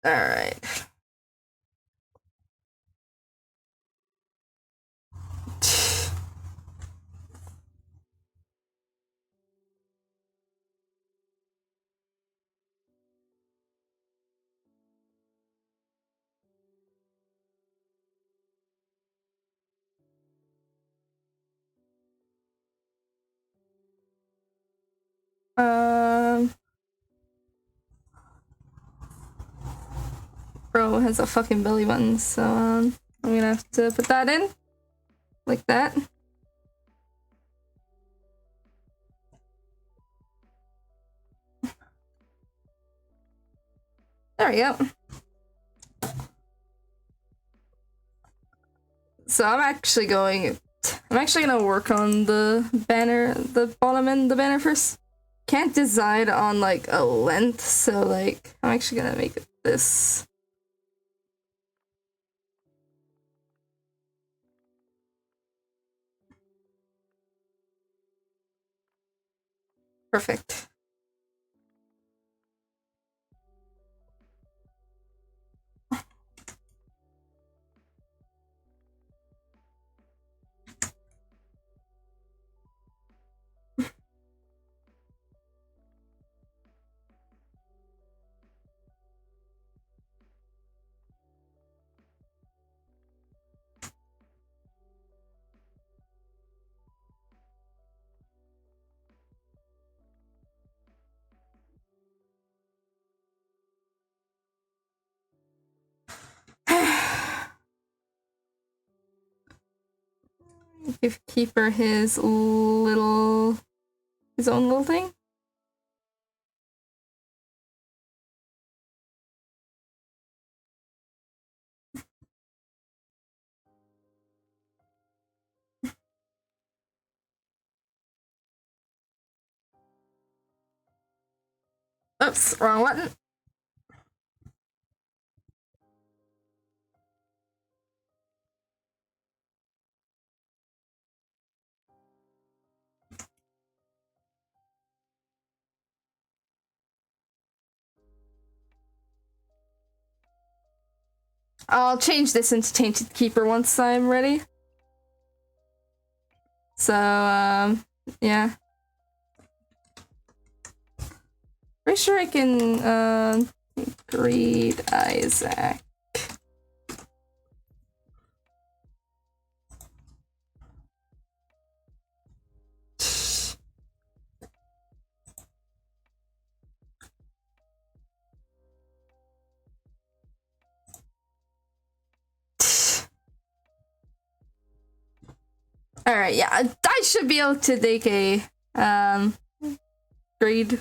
Alright. Bro has a fucking belly button, so I'm gonna have to put that in. Like that. There we go. So I'm actually gonna work on the banner, the bottom and the banner first. Can't decide on like a length, so like I'm actually gonna make it this. Perfect. Give Keeper his own little thing. Oops, wrong button. I'll change this into Tainted Keeper once I'm ready. So, yeah. Pretty sure I can, greet Isaac. Alright, yeah, I should be able to take a, grade.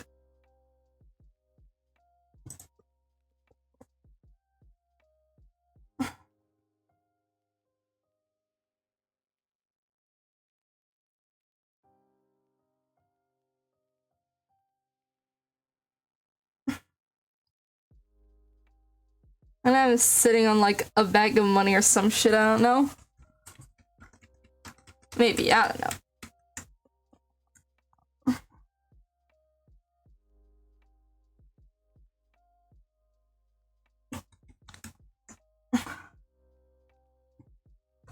And I'm sitting on like a bag of money or some shit, I don't know. Maybe, I don't know.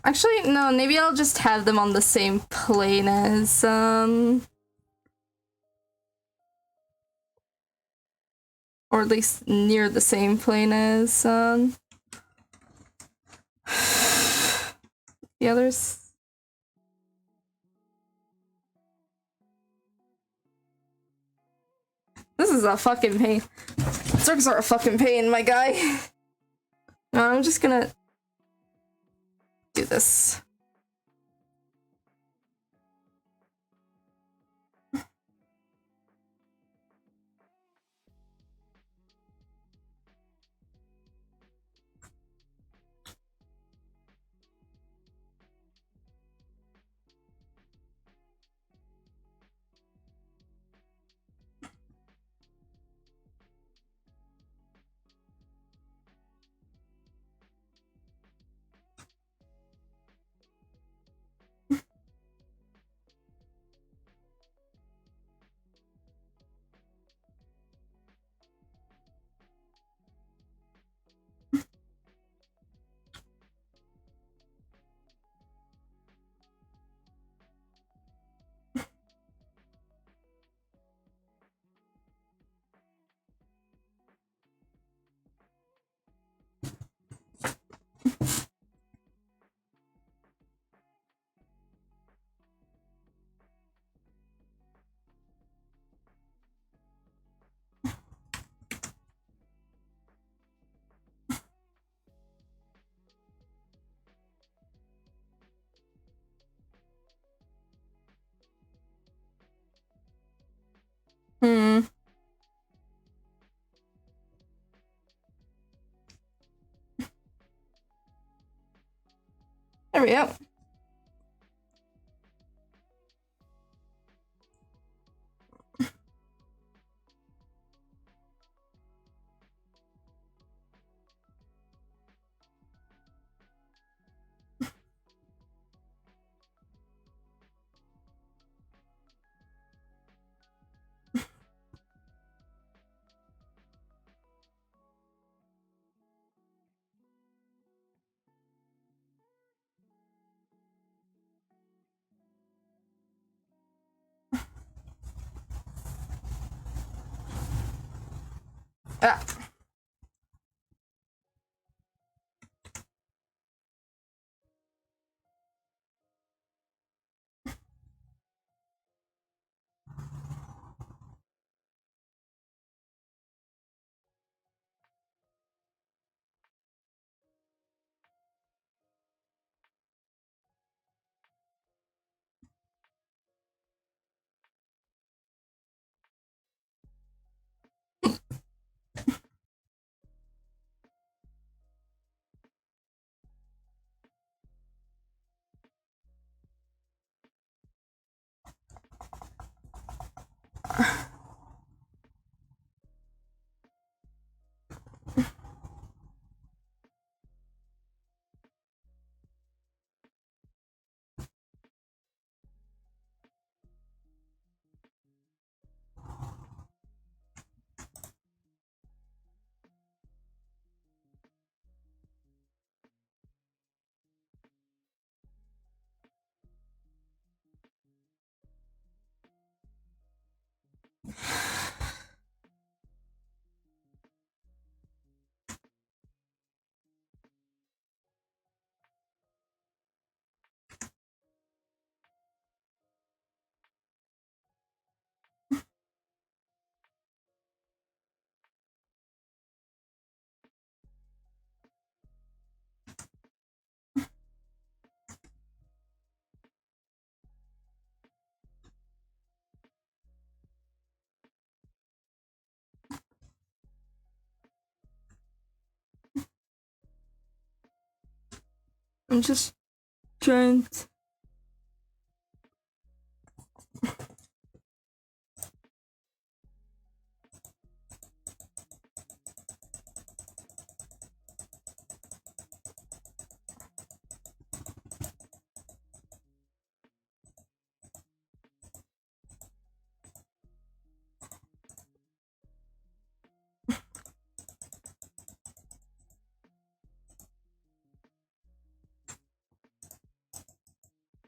Actually, no, maybe I'll just have them on the same plane as, or at least near the same plane as, the others. This is a fucking pain. Circles are a fucking pain, my guy. No, I'm just gonna do this. Hmm. There we go. Ah. I'm just trying to...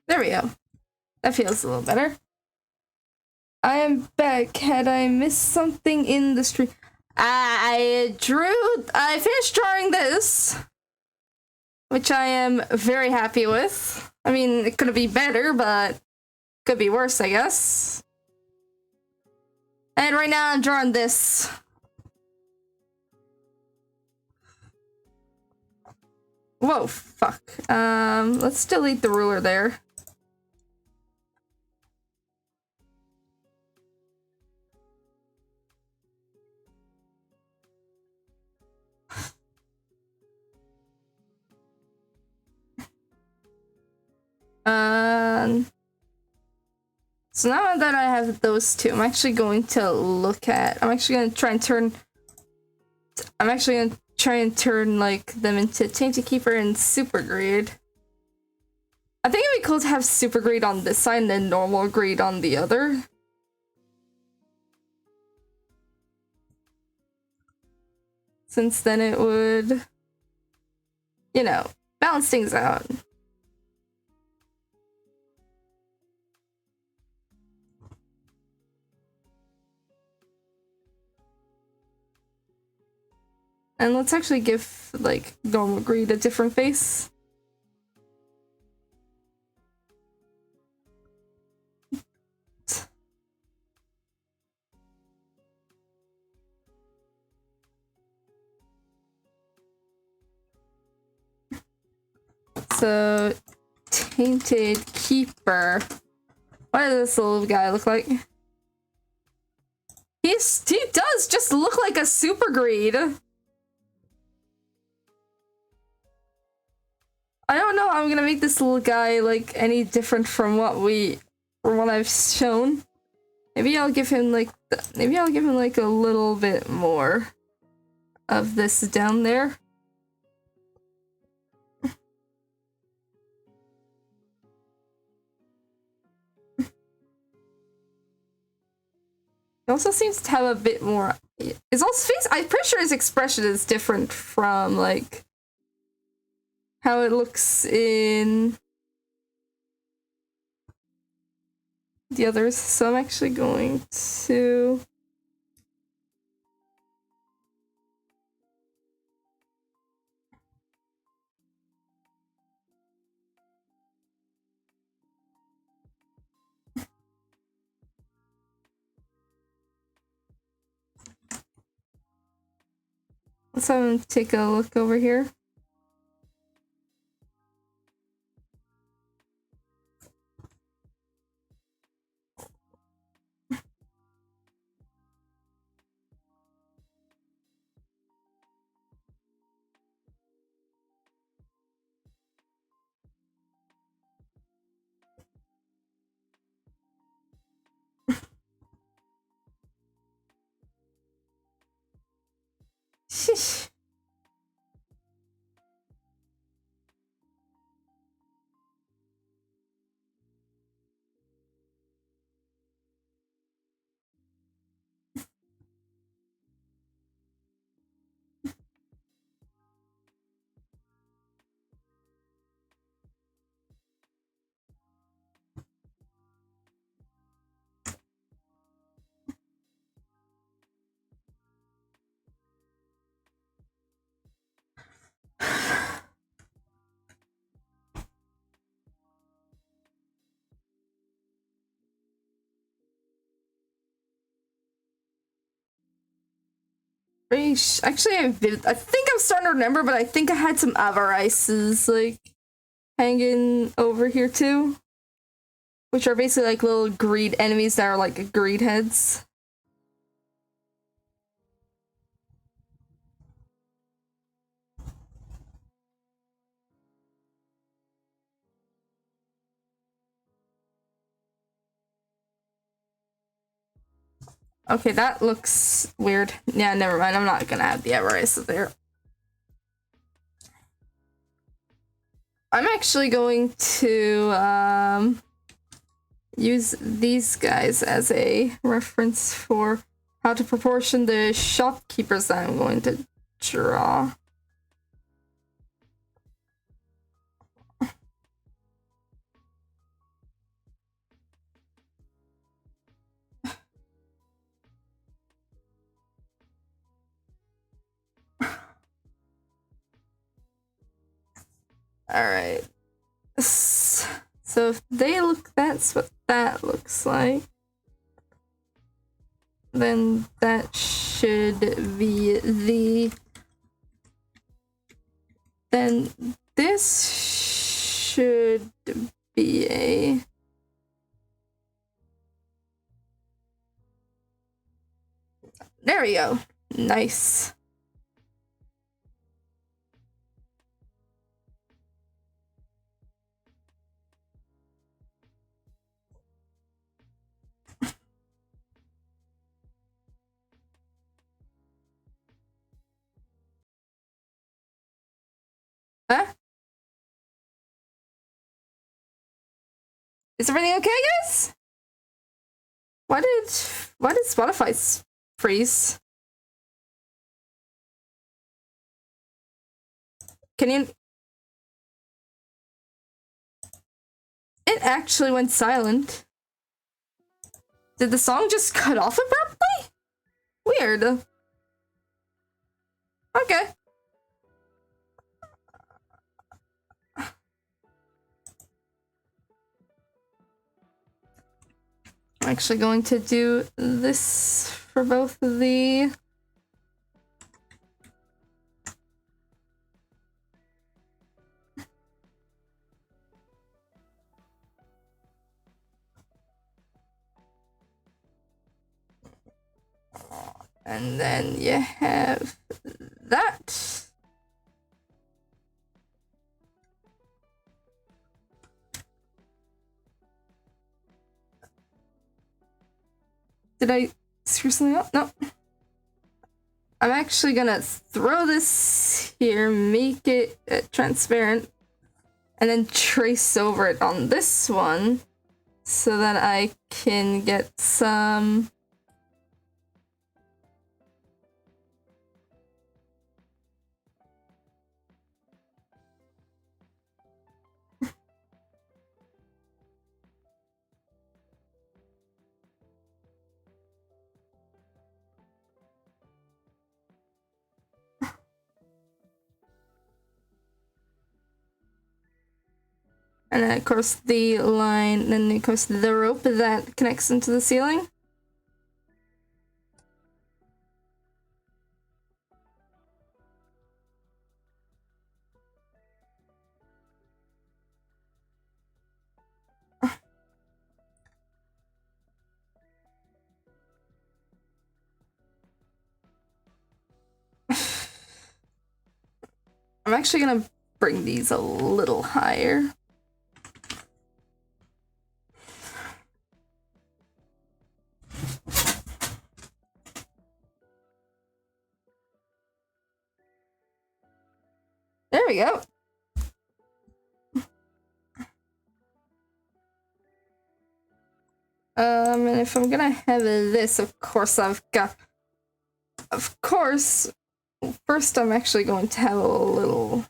There we go. That feels a little better. I am back. Had I missed something in the stream? I finished drawing this, which I am very happy with. I mean, it could be better, but could be worse, I guess. And right now I'm drawing this. Whoa, fuck. Let's delete the ruler there. So now that I have those two, I'm actually going to look at... I'm actually going to try and turn, like, them into Tainted Keeper and Super Greed. I think it'd be cool to have Super Greed on this side and then Normal Greed on the other. Since then it would, you know, balance things out. And let's actually give, like, Normal Greed a different face. So, Tainted Keeper. What does this little guy look like? he does just look like a super greed. I don't know how I'm gonna make this little guy like any different from what I've shown. Maybe I'll give him like a little bit more of this down there. He also seems to have a bit more. His also face. I'm pretty sure his expression is different from like how it looks in the others. So I'm actually going to. Let's have him take a look over here. Sheesh. Actually, I think I'm starting to remember, but I think I had some Avarices like hanging over here too, which are basically like little greed enemies that are like greed heads. Okay, that looks weird. Yeah, never mind. I'm not gonna add the Avarice there. I'm actually going to use these guys as a reference for how to proportion the shopkeepers that I'm going to draw. Alright. So if they look, that's what that looks like. Then that should be the... Then this should be a... There we go. Nice. Huh? Is everything okay, guys? Why did Spotify freeze? Can you... It actually went silent. Did the song just cut off abruptly? Weird. Okay. I'm actually going to do this for both of the... And then you have that. Did I screw something up? No. I'm actually gonna throw this here, make it transparent, and then trace over it on this one so that I can get some... And then, of course, the line, and of course, the rope that connects into the ceiling. I'm actually gonna bring these a little higher. There we go. And if I'm gonna have this, of course, first I'm actually going to have a little...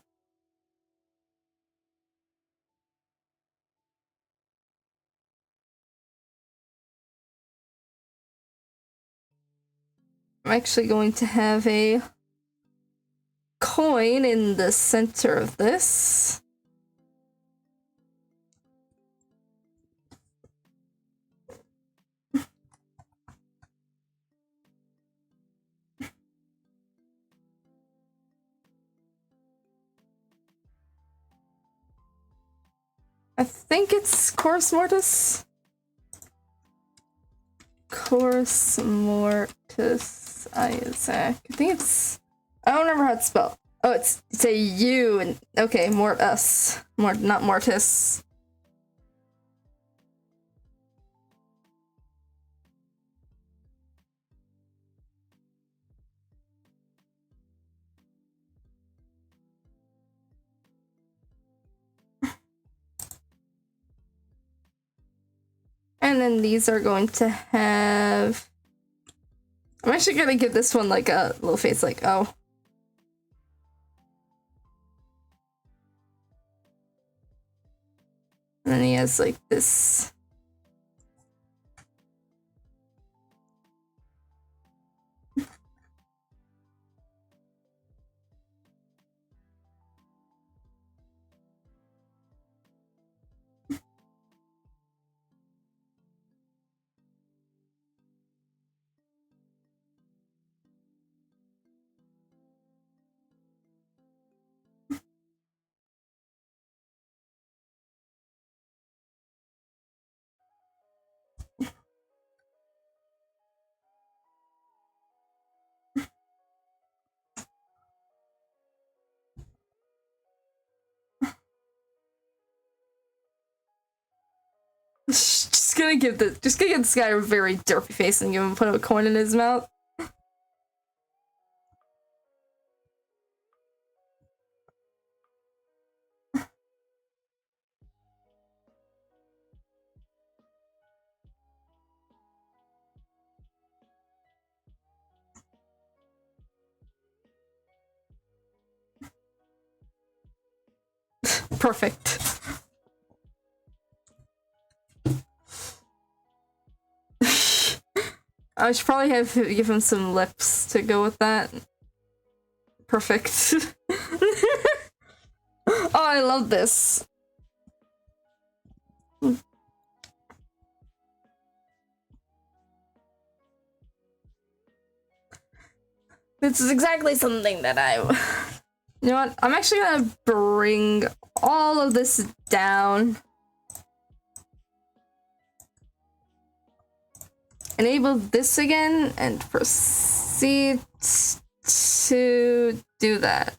I'm actually going to have a coin in the center of this. I think it's Corus Mortis. Corus Mortis Isaac. I think it's... I don't remember how it's spelled. Oh, it's a U and... Okay, Mortis. Not Mortis. And then these are going to have... I'm actually gonna give this one like a little face like, oh. And then he has like this... Just gonna give this guy a very derpy face and put a coin in his mouth. Perfect. I should probably give him some lips to go with that. Perfect. Oh, I love this. This is exactly something that I... You know what? I'm actually gonna bring all of this down. Enable this again and proceed. C to do that.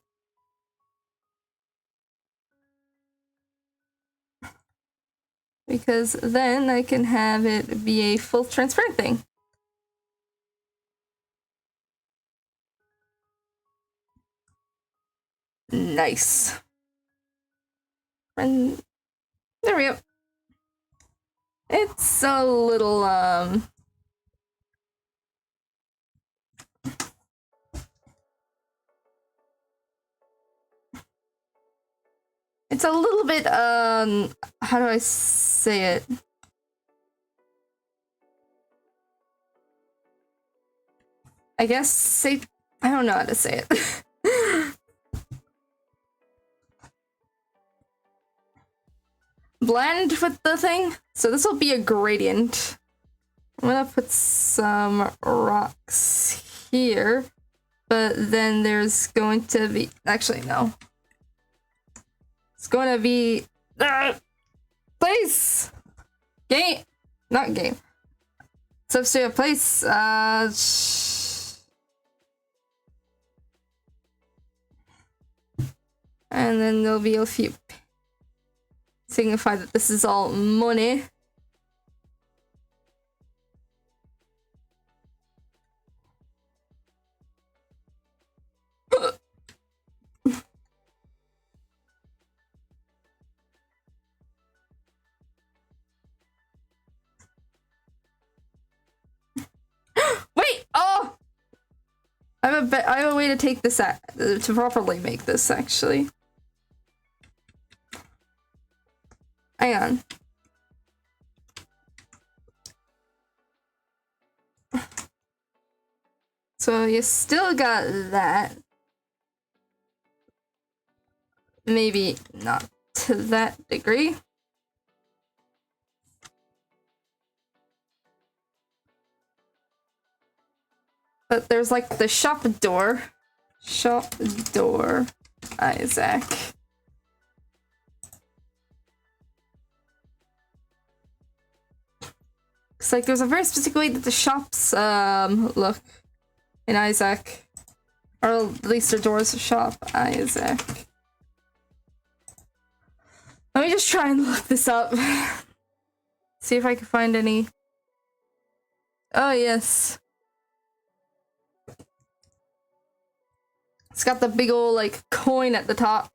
Because then I can have it be a full transparent thing. Nice. And there we go. It's a little, it's a little bit, how do I say it? I guess say, I don't know how to say it. Blend with the thing. So this will be a gradient. I'm gonna put some rocks here, but then there's going to be, actually no. It's going to be, place! Game! Not game. Substitute a place, and then there'll be a few signify that this is all money. Wait! Oh! I have a way to take this to properly make this actually. Hang on. So you still got that. Maybe not to that degree. But there's like the shop door. Shop door, Isaac. It's like there's a very specific way that the shops look in Isaac. Or at least the doors shop Isaac. Let me just try and look this up. See if I can find any. Oh yes. It's got the big old like coin at the top.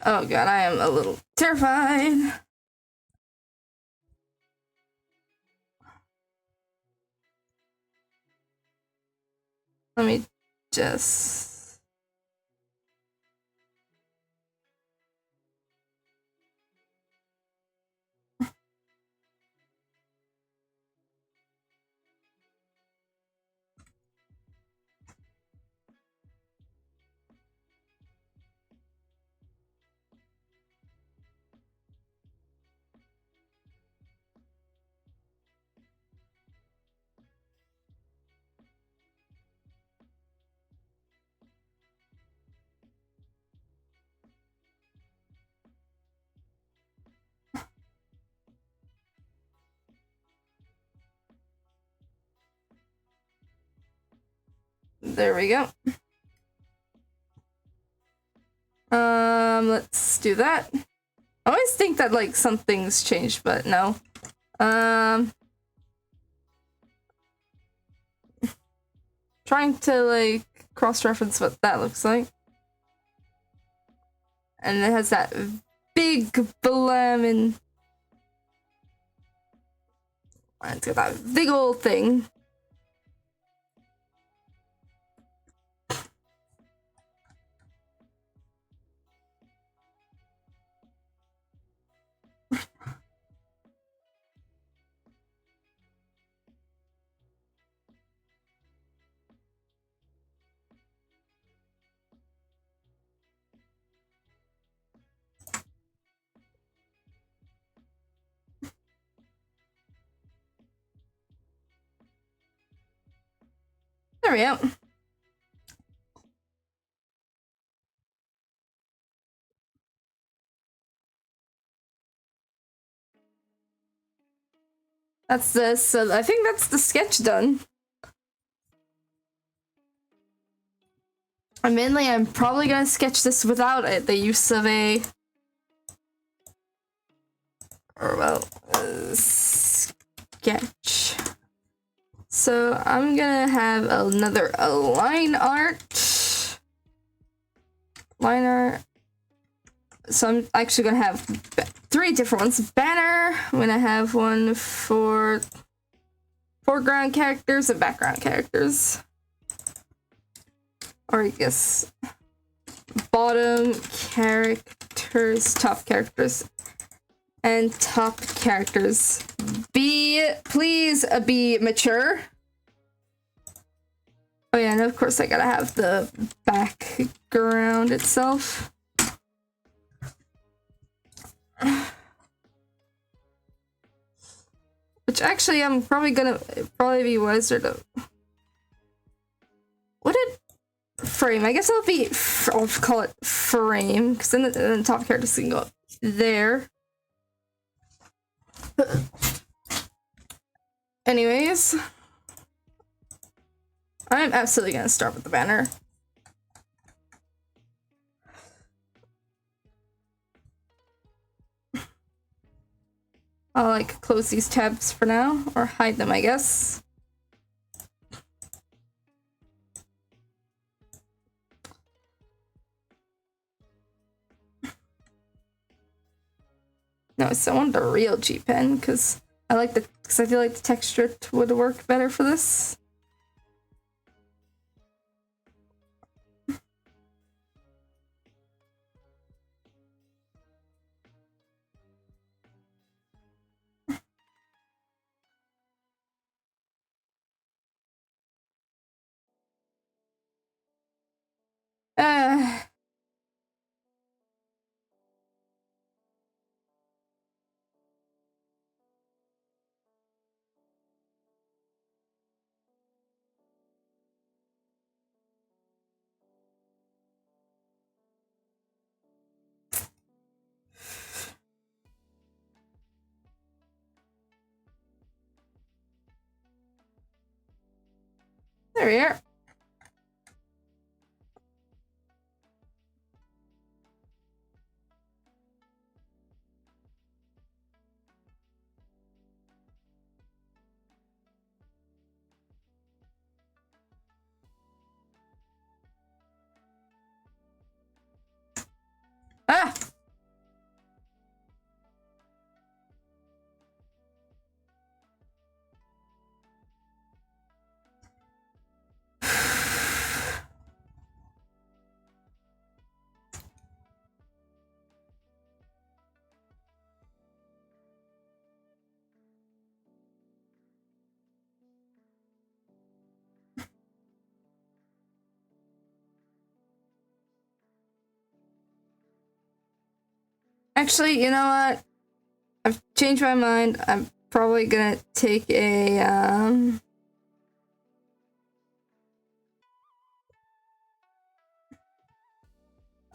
Oh god, I am a little terrified. Let me just... There we go. Let's do that. I always think that like something's changed, but no. Trying to like cross-reference what that looks like. And it has that big blammin'. It's got that big old thing. There we go. That's this. So I think that's the sketch done. And mainly, I'm probably gonna sketch this without it. The use of a, or well, sketch. So I'm gonna have another line art. Line art. So I'm actually gonna have 3 different ones. Banner. I'm gonna have one for foreground characters and background characters. Or I guess bottom characters, top characters, and top characters. Please be mature. Oh yeah, and of course I gotta have the background itself. Which actually I'm probably gonna be wiser to. What did frame? I guess I'll call it frame, because then the top characters can go up there. Anyways, I'm absolutely gonna start with the banner. I'll like close these tabs for now, or hide them, I guess. No, so I want the real G pen because I feel like the texture would work better for this. There we are. Ah! Actually, you know what? I've changed my mind. I'm probably gonna take a, I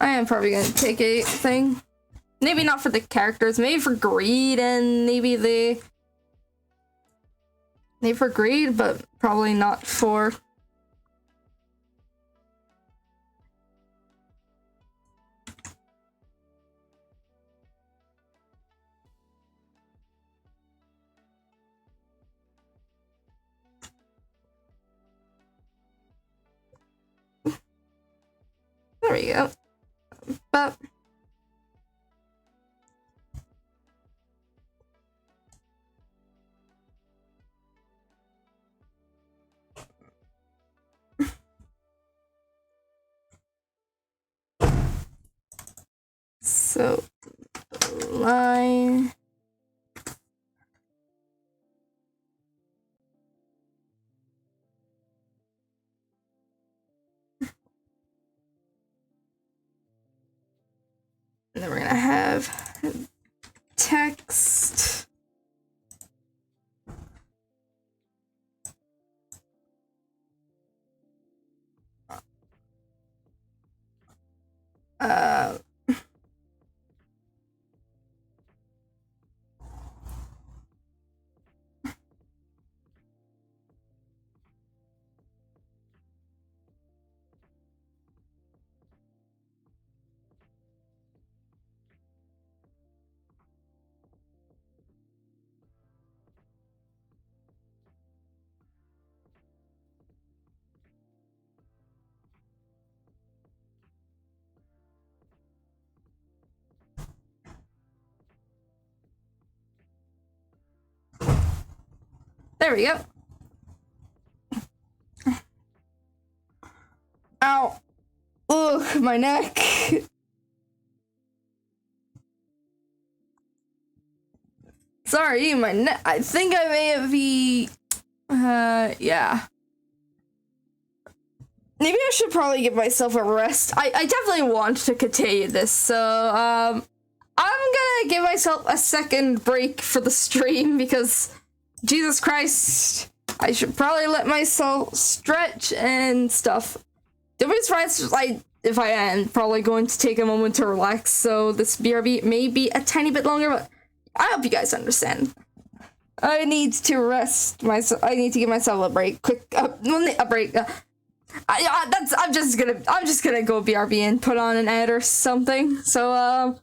am probably gonna take a thing. Maybe not for the characters, maybe for greed and maybe for greed, but probably not for... There we go. But so line. And then we're gonna have text. There we go. Ow. Ugh, my neck. Sorry, my neck. I think I may have yeah. Maybe I should probably give myself a rest. I definitely want to continue this, so, I'm gonna give myself a second break for the stream because, Jesus Christ, I should probably let myself stretch and stuff. Don't be surprised if I am probably going to take a moment to relax, so this BRB may be a tiny bit longer, but I hope you guys understand. I need to rest myself. I need to give myself a break. A break. I'm just gonna go BRB and put on an ad or something. So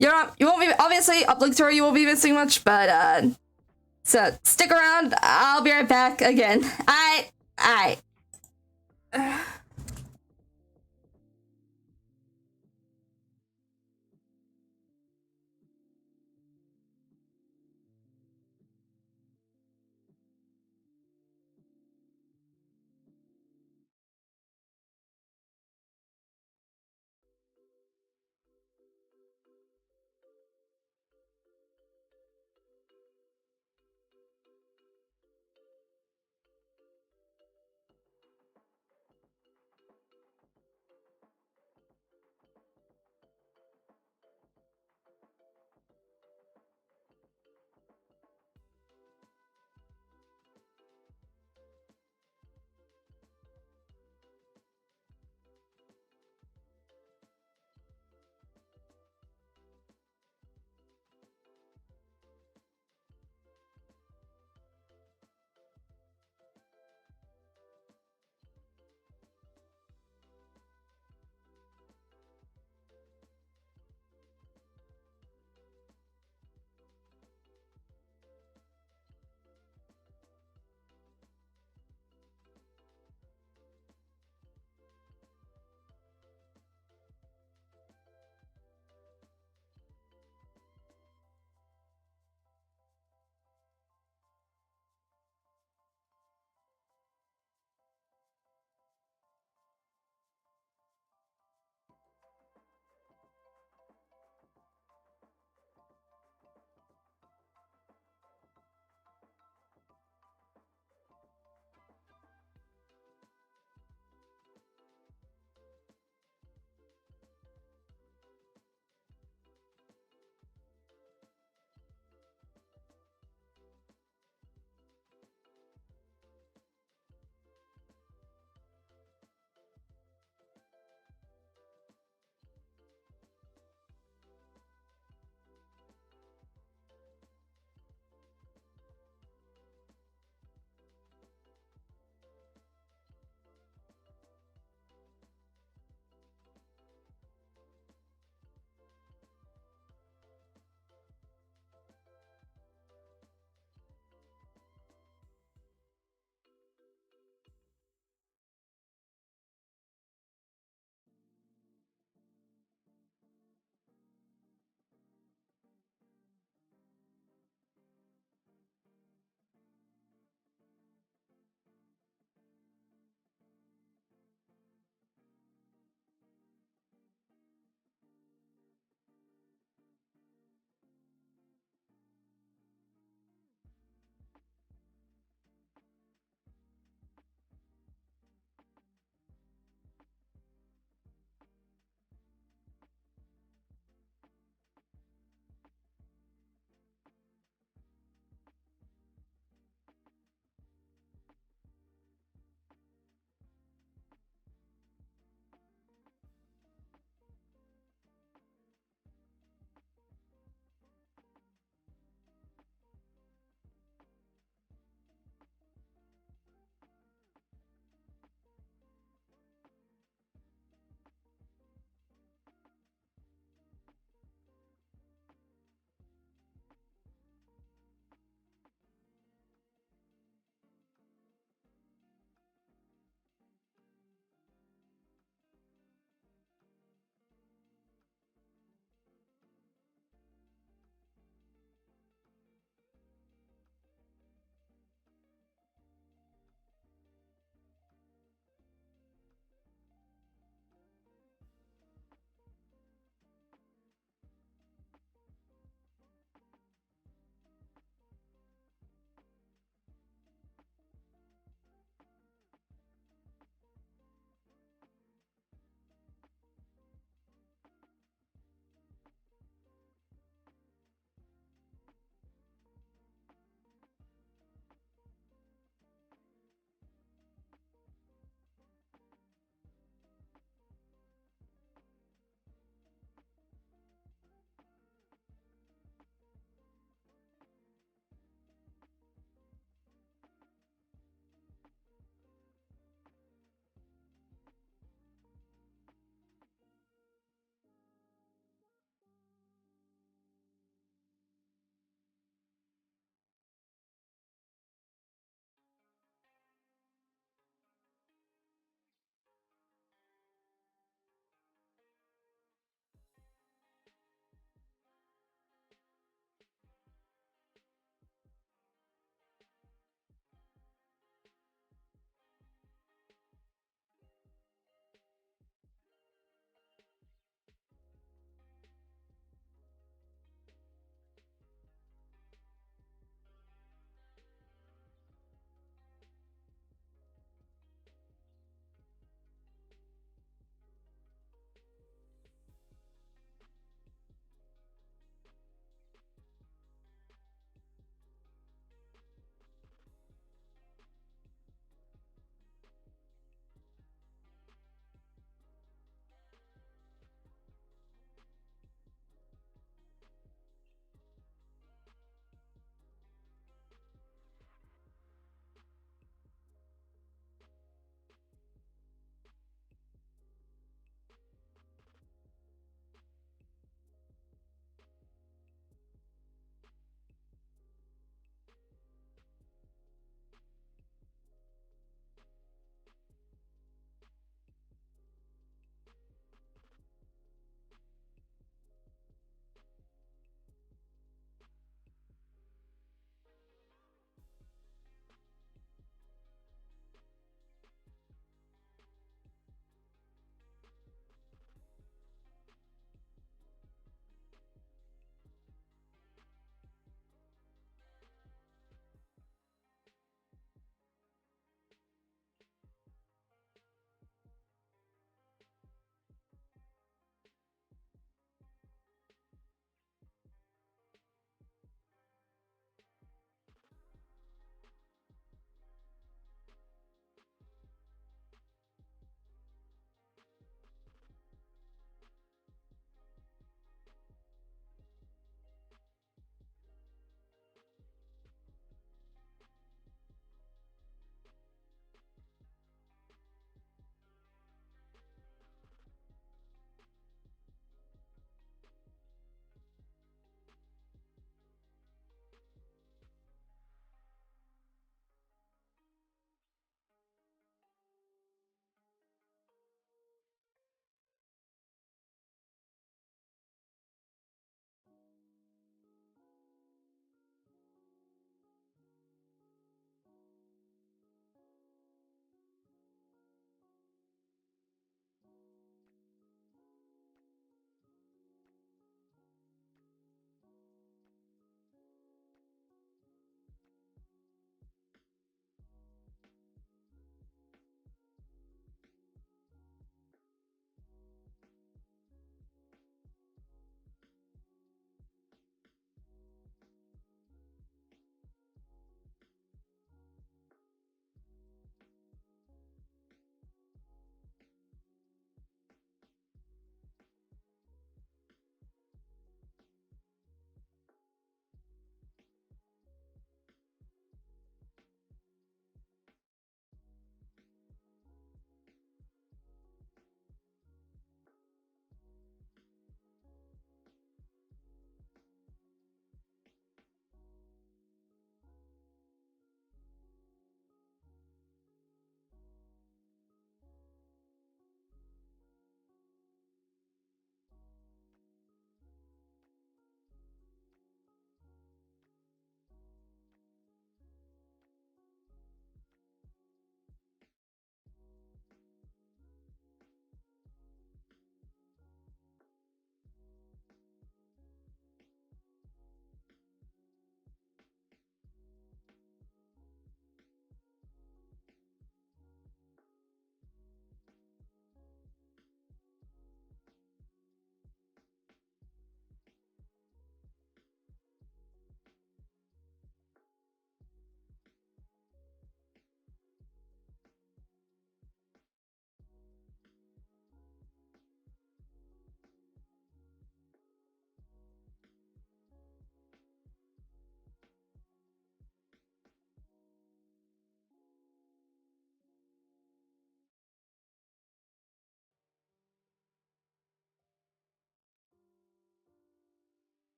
you won't be obviously obligatory. You won't be missing much, but so stick around. I'll be right back again. I.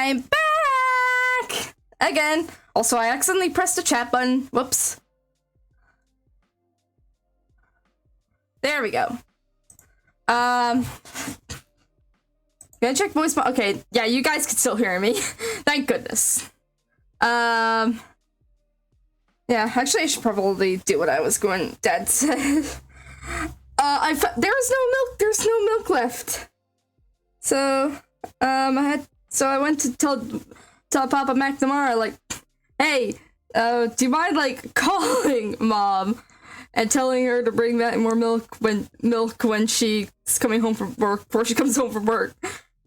I'm back again. Also, I accidentally pressed the chat button. Whoops. There we go. Gonna check voice. Okay, yeah, you guys can still hear me. Thank goodness. Yeah, actually, I should probably do what I was going. Dad said. There's no milk. There's no milk left. So, I went to tell Papa McNamara, like, hey, do you mind, like, calling Mom and telling her to bring back more milk when she's coming home from work, before she comes home from work.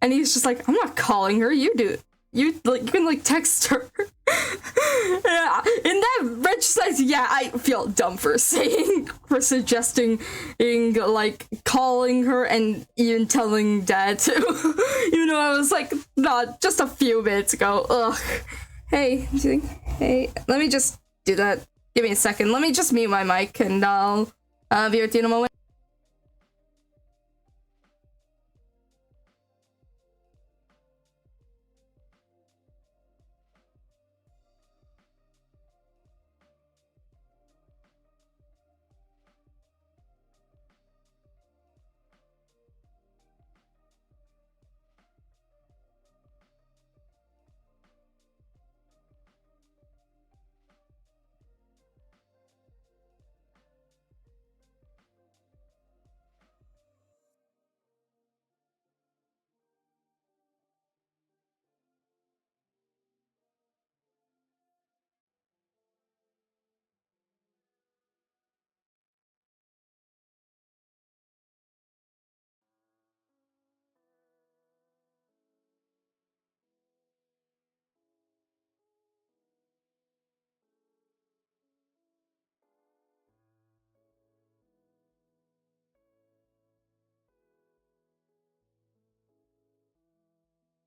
And he's just like, I'm not calling her, you do it. You can, like, text her. Yeah, in that retrospect, yeah, I feel dumb for suggesting, like, calling her and even telling Dad to. Even though I was like, not just a few minutes ago. Ugh. Hey, let me just do that. Give me a second. Let me just mute my mic and I'll be with you in a moment.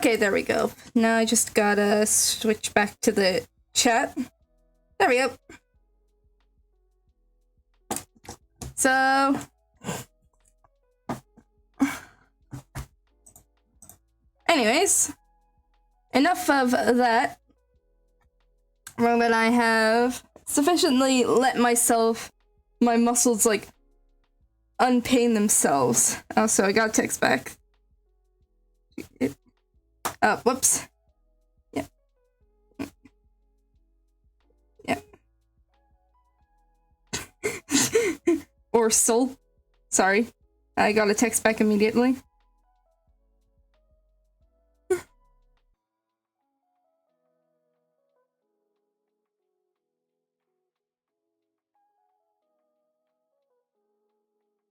Okay, there we go. Now I just gotta switch back to the chat. There we go. So, anyways, enough of that. Now that I have sufficiently let my muscles, like, unpain themselves. Also, I got a text back. Whoops. Yep. Yep. Or soul. Sorry. I got a text back immediately.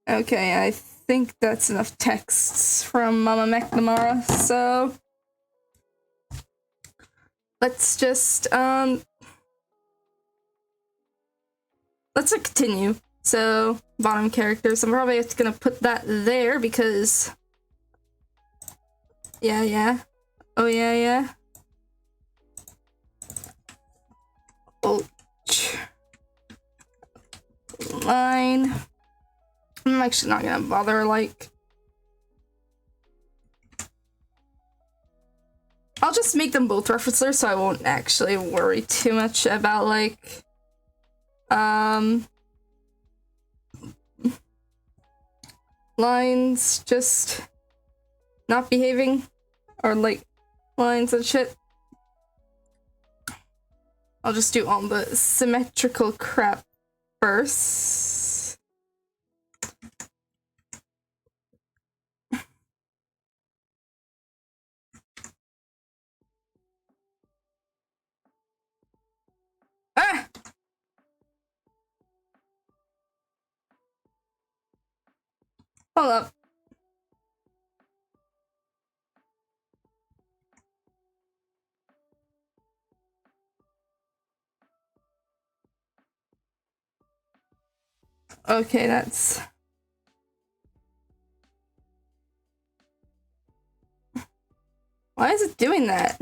Okay, I think that's enough texts from Mama McNamara, so let's just, let's continue. So, bottom characters, I'm probably just gonna put that there because, yeah. Oh, yeah. Oh, line. I'm actually not gonna bother, like, I'll just make them both referencers so I won't actually worry too much about, like, lines just not behaving, or, like, lines and shit. I'll just do all the symmetrical crap first. Hold up. Okay, that's... Why is it doing that?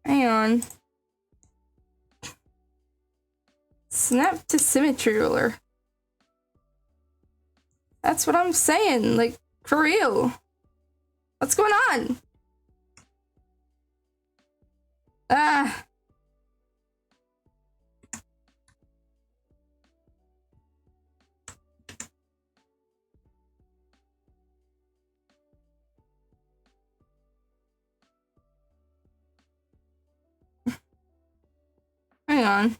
Hang on. Snap to symmetry ruler. That's what I'm saying, like, for real. What's going on? Ah. Hang on.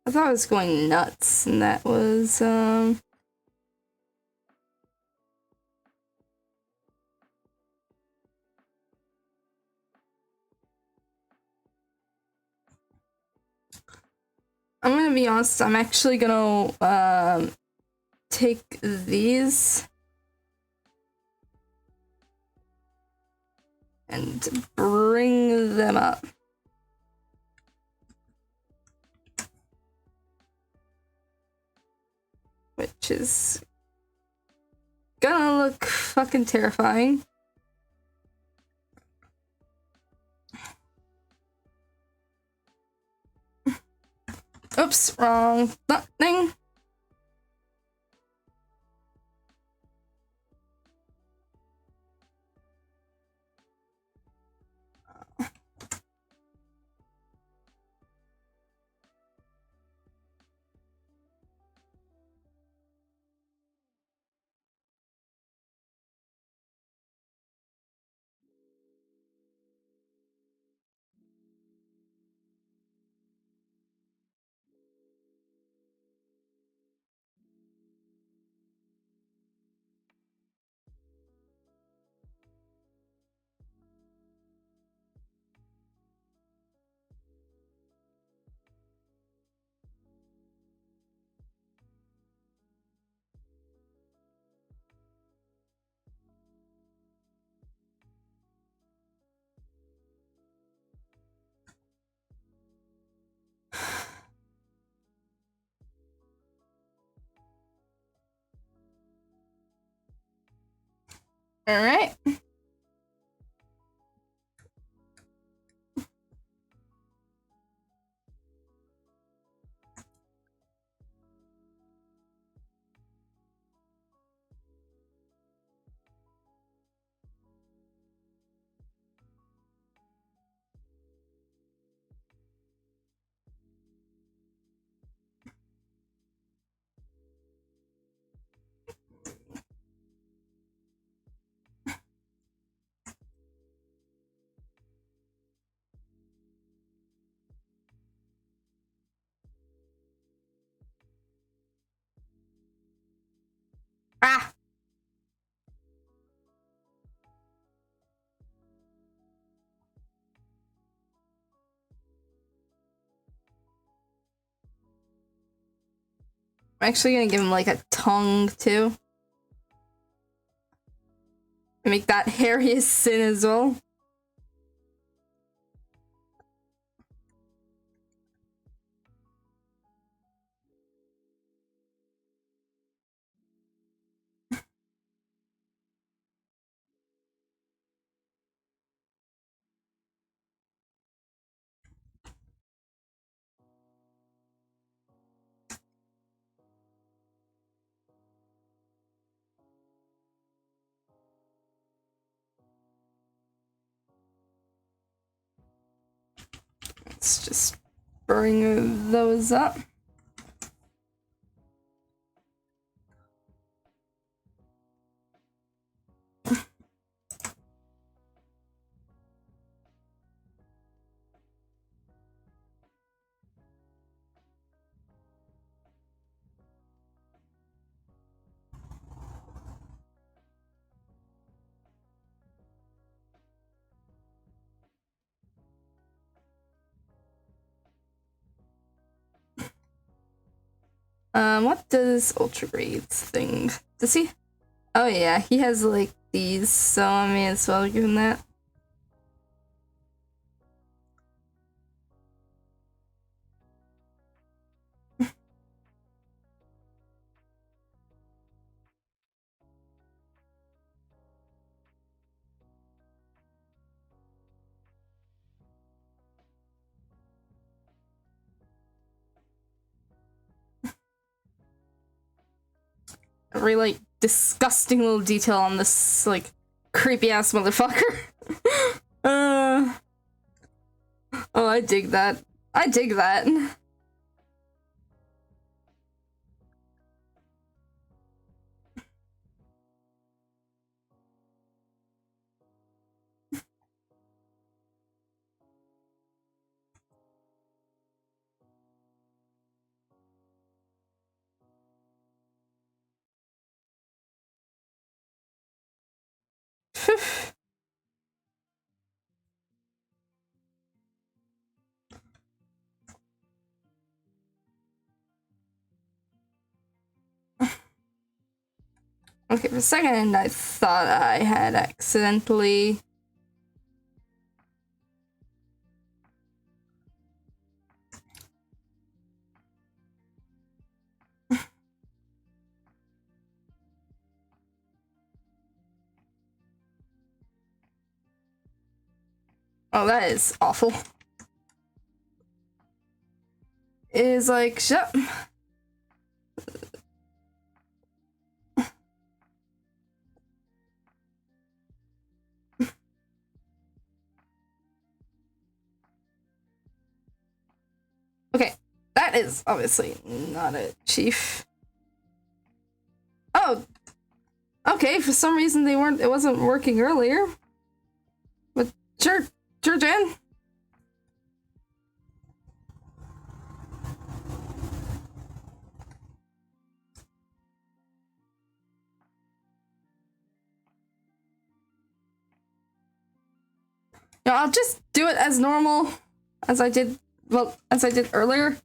I thought I was going nuts, and that was, I'm gonna be honest, I'm actually gonna, take these and bring them up. Which is gonna look fucking terrifying. Oops, wrong thing. All right. Ah. I'm actually gonna give him like a tongue too. Make that hairy as sin as well. Let's just bring those up. What does Ultra Grades thing? Does he? Oh yeah, he has like these, so I may as well give him that. A really disgusting little detail on this like creepy ass motherfucker. uh, oh, I dig that. I dig that. Okay, for a second I thought I had accidentally... Oh, that is awful. Is like, shut. Okay, that is obviously not it, Chief. Oh, okay. For some reason it wasn't working earlier. But sure, Jan. No, I'll just do it as normal, as I did earlier.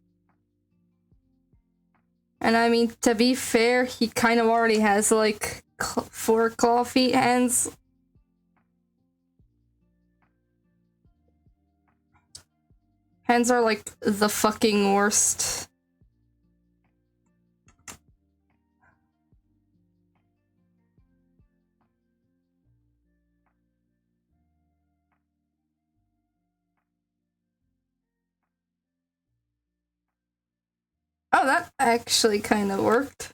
And I mean, to be fair, he kind of already has like 4 claw feet hands. Hands are like the fucking worst. Oh, that actually kind of worked.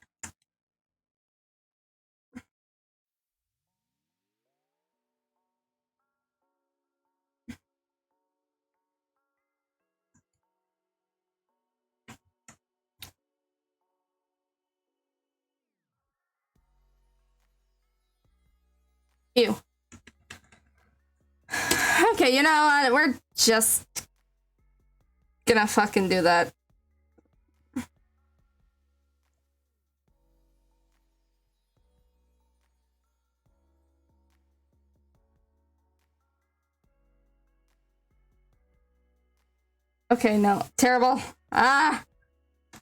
Ew. Okay, you know what? We're just gonna fucking do that. Okay, no. Terrible. Ah!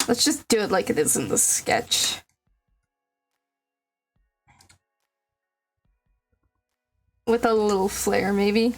Let's just do it like it is in the sketch. With a little flair, maybe.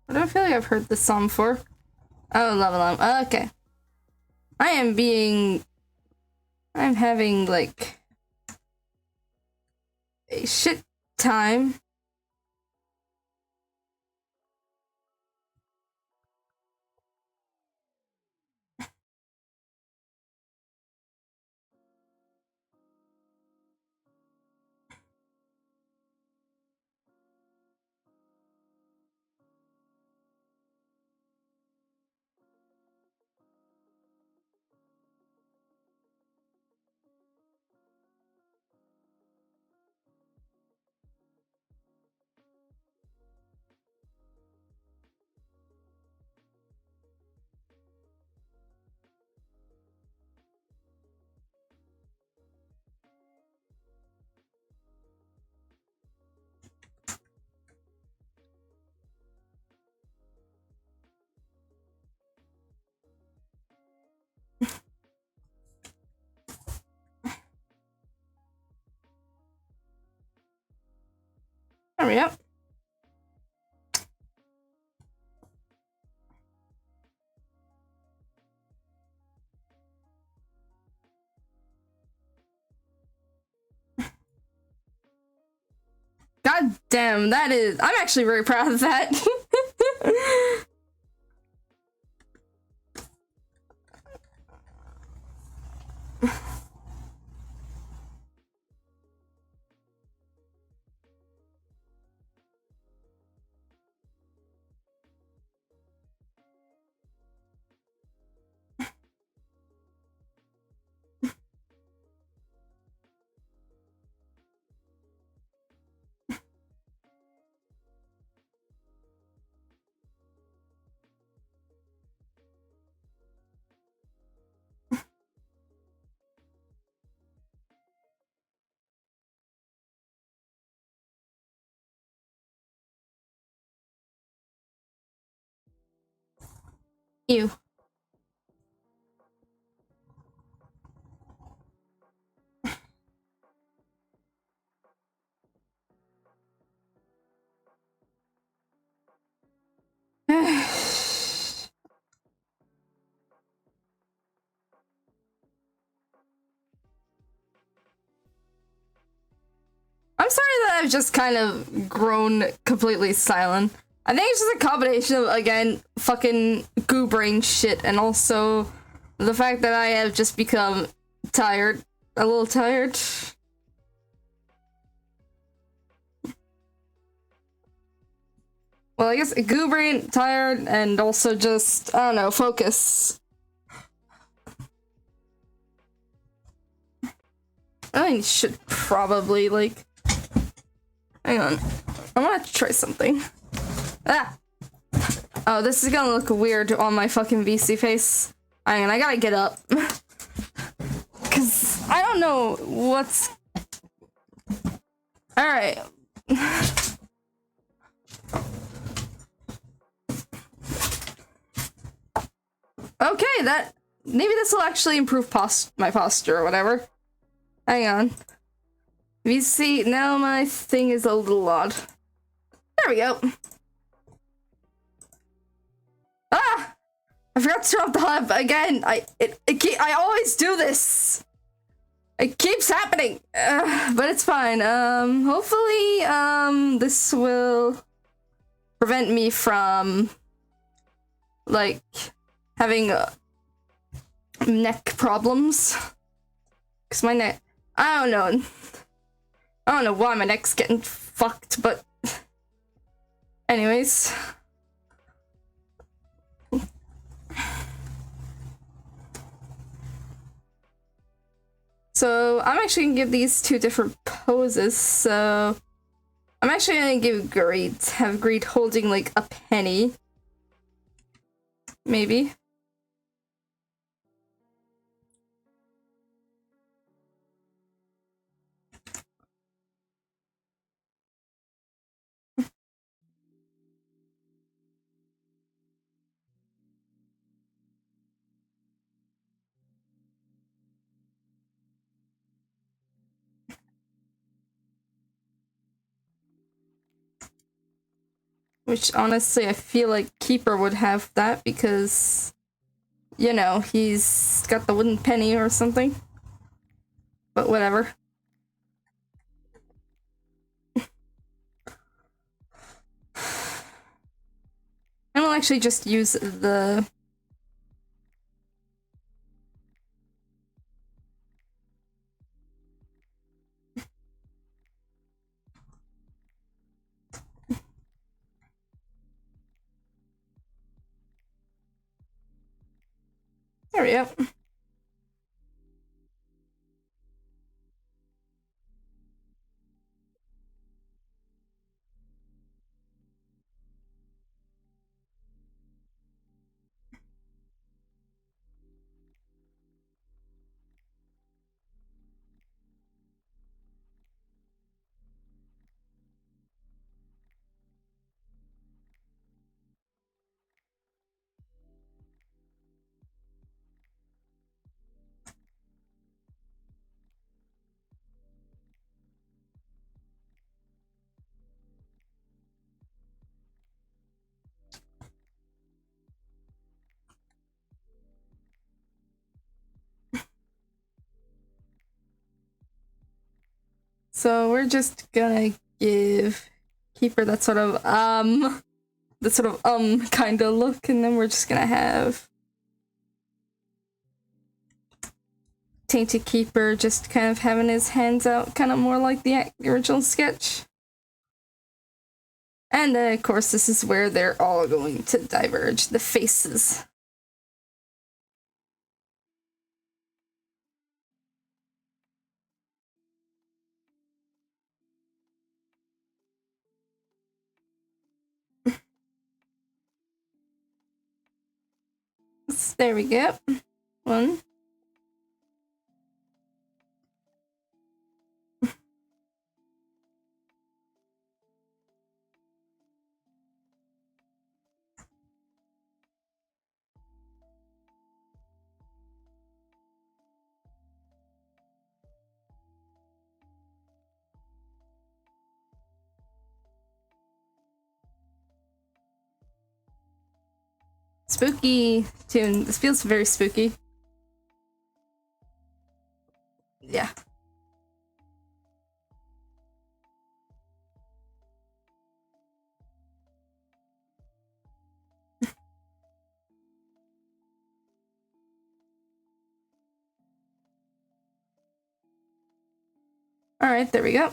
I don't feel like I've heard this song before. Oh, level up. Okay. I'm having, like, a shit time. Hurry up. God damn, that is... I'm actually very proud of that. Ew. I'm sorry that I've just kind of grown completely silent. I think it's just a combination of, again, fucking goo brain shit, and also the fact that I have just become tired. A little tired. Well, I guess goo brain, tired, and also just, I don't know, focus. I should probably, like... Hang on. I want to try something. Ah! Oh, this is gonna look weird on my fucking VC face. Hang on, I gotta get up. Cause I don't know what's... Alright. Okay, that... Maybe this will actually improve my posture or whatever. Hang on. VC, now my thing is a little odd. There we go. Ah! I forgot to turn off the hub again. I always do this. It keeps happening. But it's fine. Hopefully, this will prevent me from, like, having neck problems. Cause my neck, I don't know why my neck's getting fucked, but anyways. So I'm actually gonna give these two different poses. So I'm actually gonna have Greed holding like a penny. Maybe. Which, honestly, I feel like Keeper would have that because, you know, he's got the wooden penny or something. But whatever. And we'll actually just use the... There we go. So we're just gonna give Keeper that sort of kind of look, and then we're just gonna have Tainted Keeper just kind of having his hands out, kind of more like the original sketch. And then, of course, this is where they're all going to diverge, the faces. There we go. One. Spooky tune. This feels very spooky. Yeah. Alright, there we go.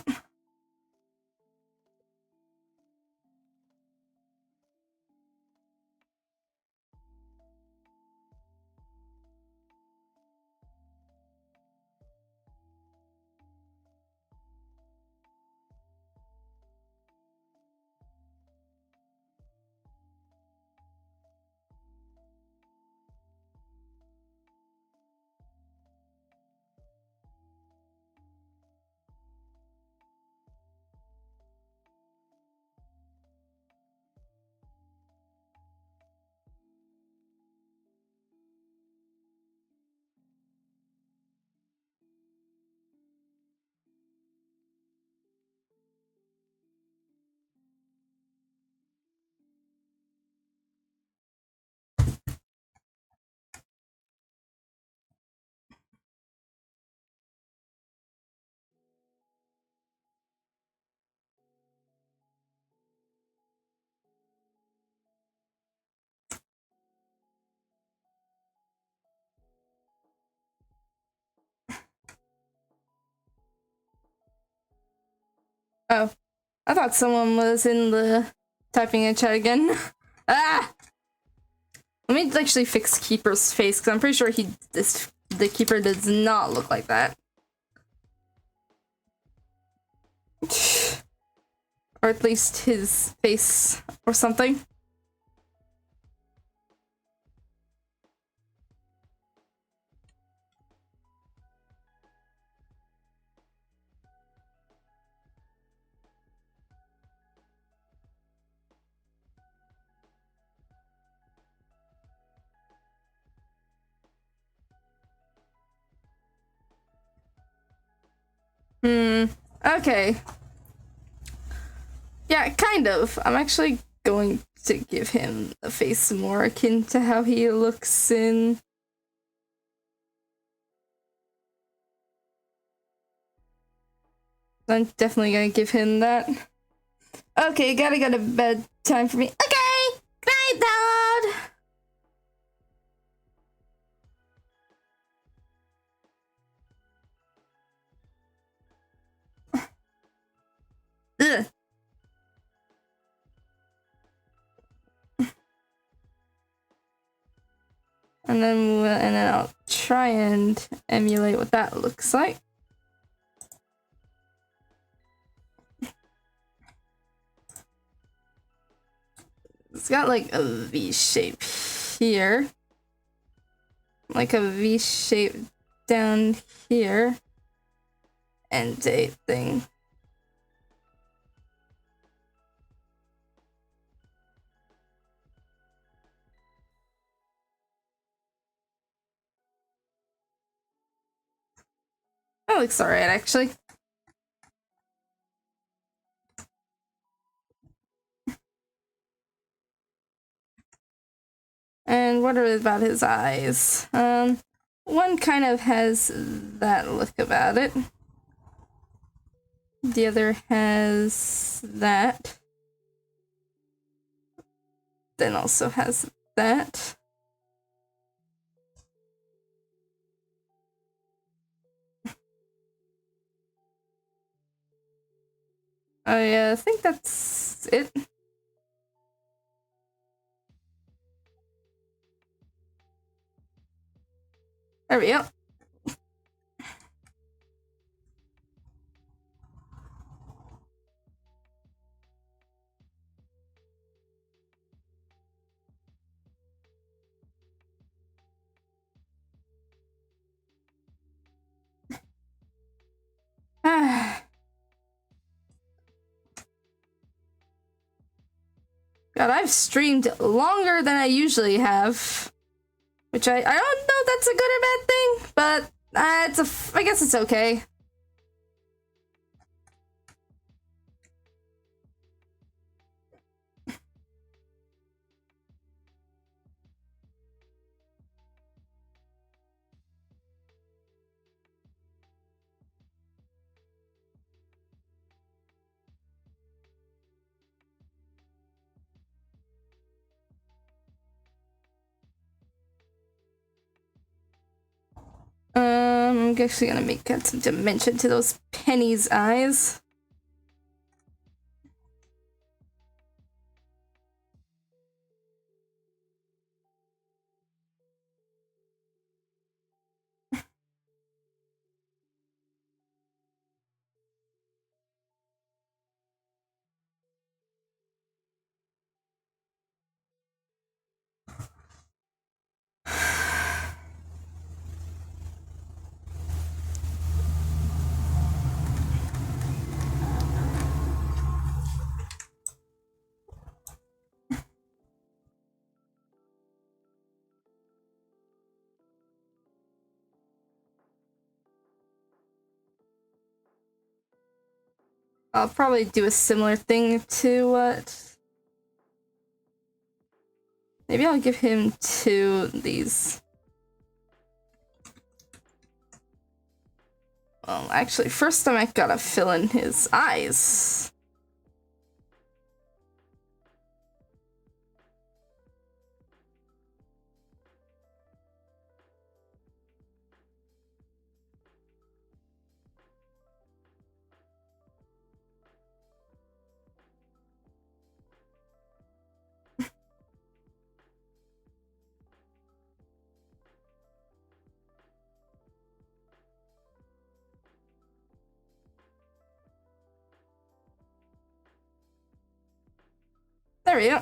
Oh, I thought someone was in the typing in chat again. Ah! Let me actually fix Keeper's face, because I'm pretty sure the Keeper does not look like that. Or at least his face or something. Okay. Yeah, kind of. I'm actually going to give him a face more akin to how he looks in... I'm definitely gonna give him that. Okay, gotta go to bed. Time for me. Okay! Good night, Dad! Ugh. And then I'll try and emulate what that looks like. It's got like a V shape here. Like a V shape down here. And a thing. That looks alright, actually. And what about his eyes? One kind of has that look about it. The other has that. Then also has that. I think that's it. There we go. God, I've streamed longer than I usually have. Which I don't know if that's a good or bad thing, but I guess it's okay. I'm actually gonna add some dimension to those Penny's eyes. I'll probably do a similar thing to what... Maybe I'll give him 2 of these. Well, actually, first I gotta fill in his eyes. There we go.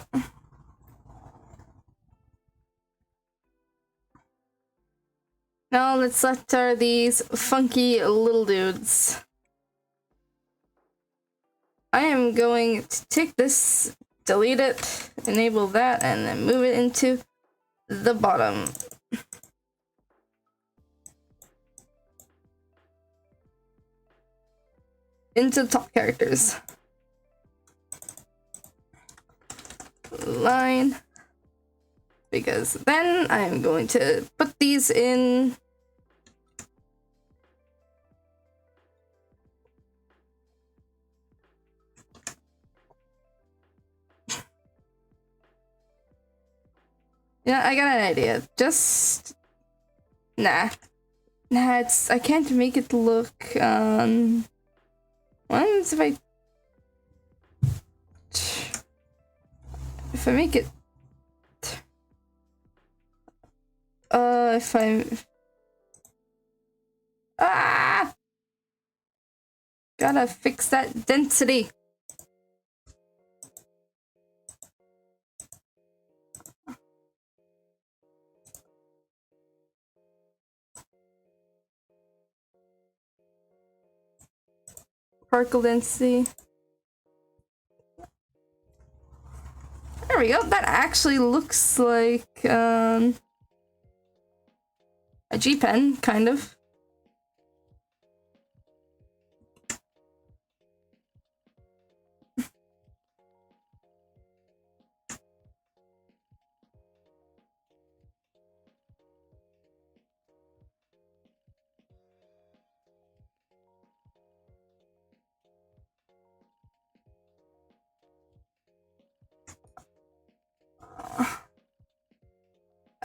Now let's let these funky little dudes. I am going to take this, delete it, enable that, and then move it into the bottom. Into the top characters. Line. Because then I'm going to put these in. Yeah, I got an idea. Just... Nah, I can't make it look, What if I make it... if I'm... Ah! Gotta fix that density. Particle density. There we go. That actually looks like, a G-pen, kind of.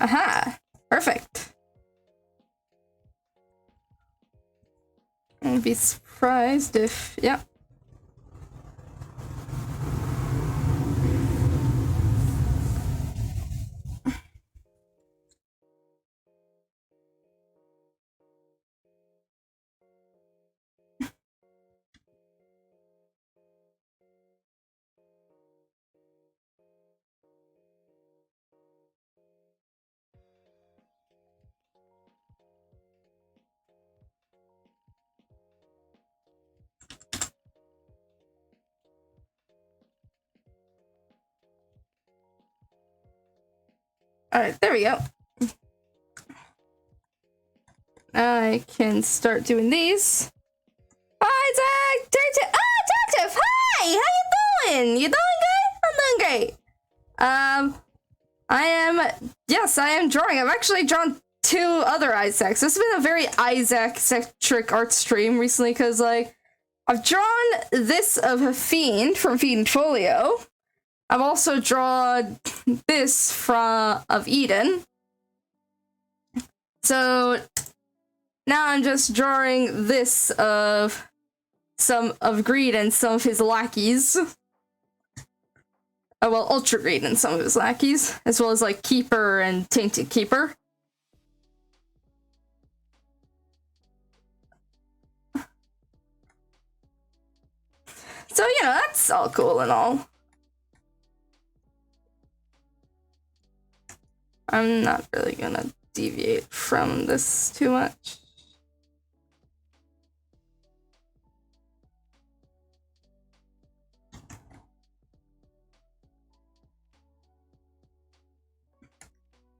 Aha! Perfect. I'd be surprised if... yeah. Alright, there we go. I can start doing these. Hi, Zach! Detective! Hi! How you doing? You doing good? I'm doing great. I am drawing. I've actually drawn 2 other Isaacs. This has been a very Isaac-centric art stream recently, because, like, I've drawn this of a Fiend from Fiend Folio. I've also drawn this of Eden. So now I'm just drawing this of some of Greed and some of his lackeys. Oh, well, Ultra Greed and some of his lackeys, as well as like Keeper and Tainted Keeper. So, you know, that's all cool and all. I'm not really gonna deviate from this too much. I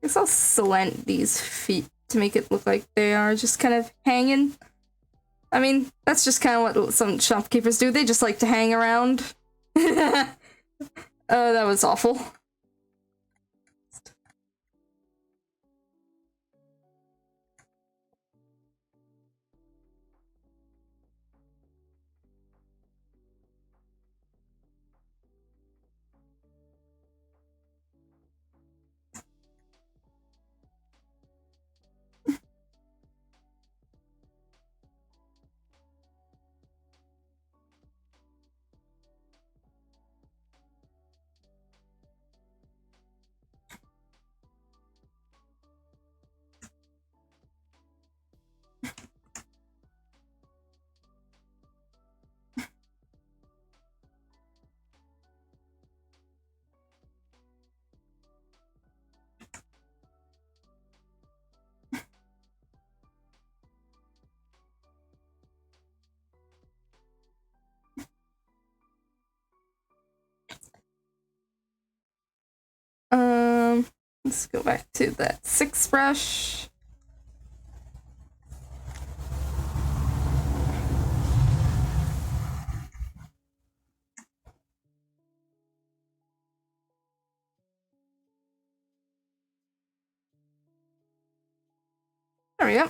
guess I'll slant these feet to make it look like they are just kind of hanging. I mean, that's just kind of what some shopkeepers do. They just like to hang around. Oh, that was awful. Let's go back to that 6 brush. There we go.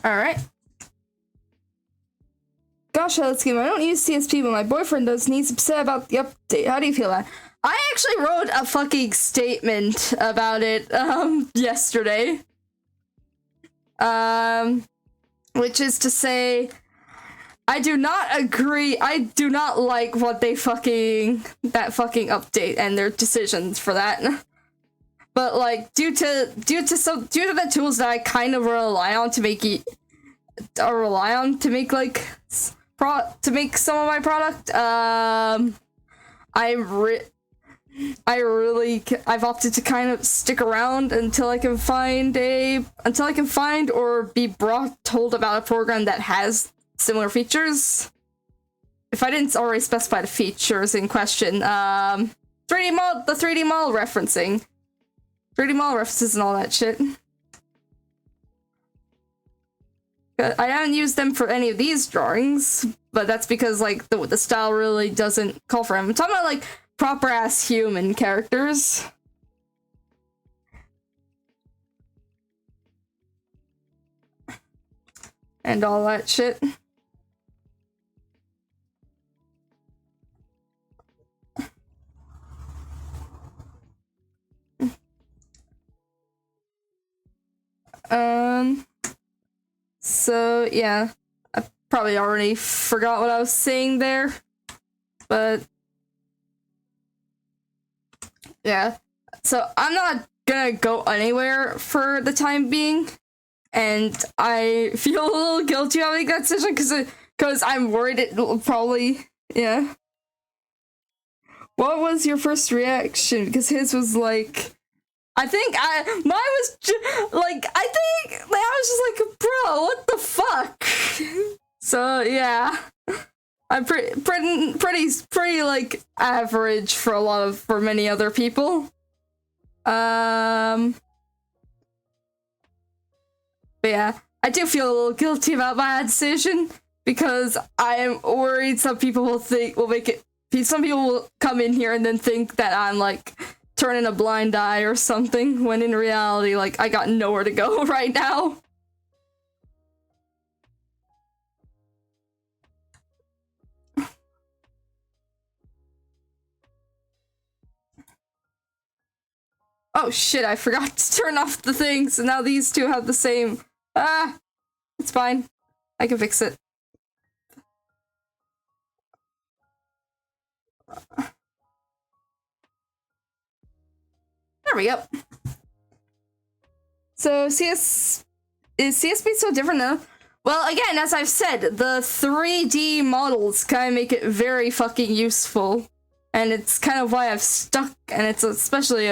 Alright. Gosh, let's give. I don't use CSP, but my boyfriend does, and he's upset about the update. How do you feel about it? I actually wrote a fucking statement about it, yesterday. Which is to say, I do not agree. I do not like what that fucking update and their decisions for that. But like, due to the tools that I kind of rely on to make like to make some of my product, I've opted to kind of stick around until I can find or be told about a program that has similar features. If I didn't already specify the features in question, 3D model referencing, 3D model references and all that shit. I haven't used them for any of these drawings, but that's because like the style really doesn't call for them. I'm talking about like proper ass human characters. And all that shit. So yeah, I probably already forgot what I was saying there, but yeah. So I'm not gonna go anywhere for the time being, and I feel a little guilty about making that decision because I'm worried it will probably, yeah. What was your first reaction? Because his was like, mine was like, I was just like, bro, what the fuck? So yeah, I'm pretty like average for many other people. But yeah, I do feel a little guilty about my decision because I am worried some people some people will come in here and then think that I'm like turning a blind eye or something, when in reality, like, I got nowhere to go right now. Oh shit, I forgot to turn off the thing, so now these two have the same. It's fine. I can fix it. There we go. So is CSP so different now? Well, again, as I've said, the 3D models kind of make it very fucking useful, and it's kind of why I've stuck, and it's especially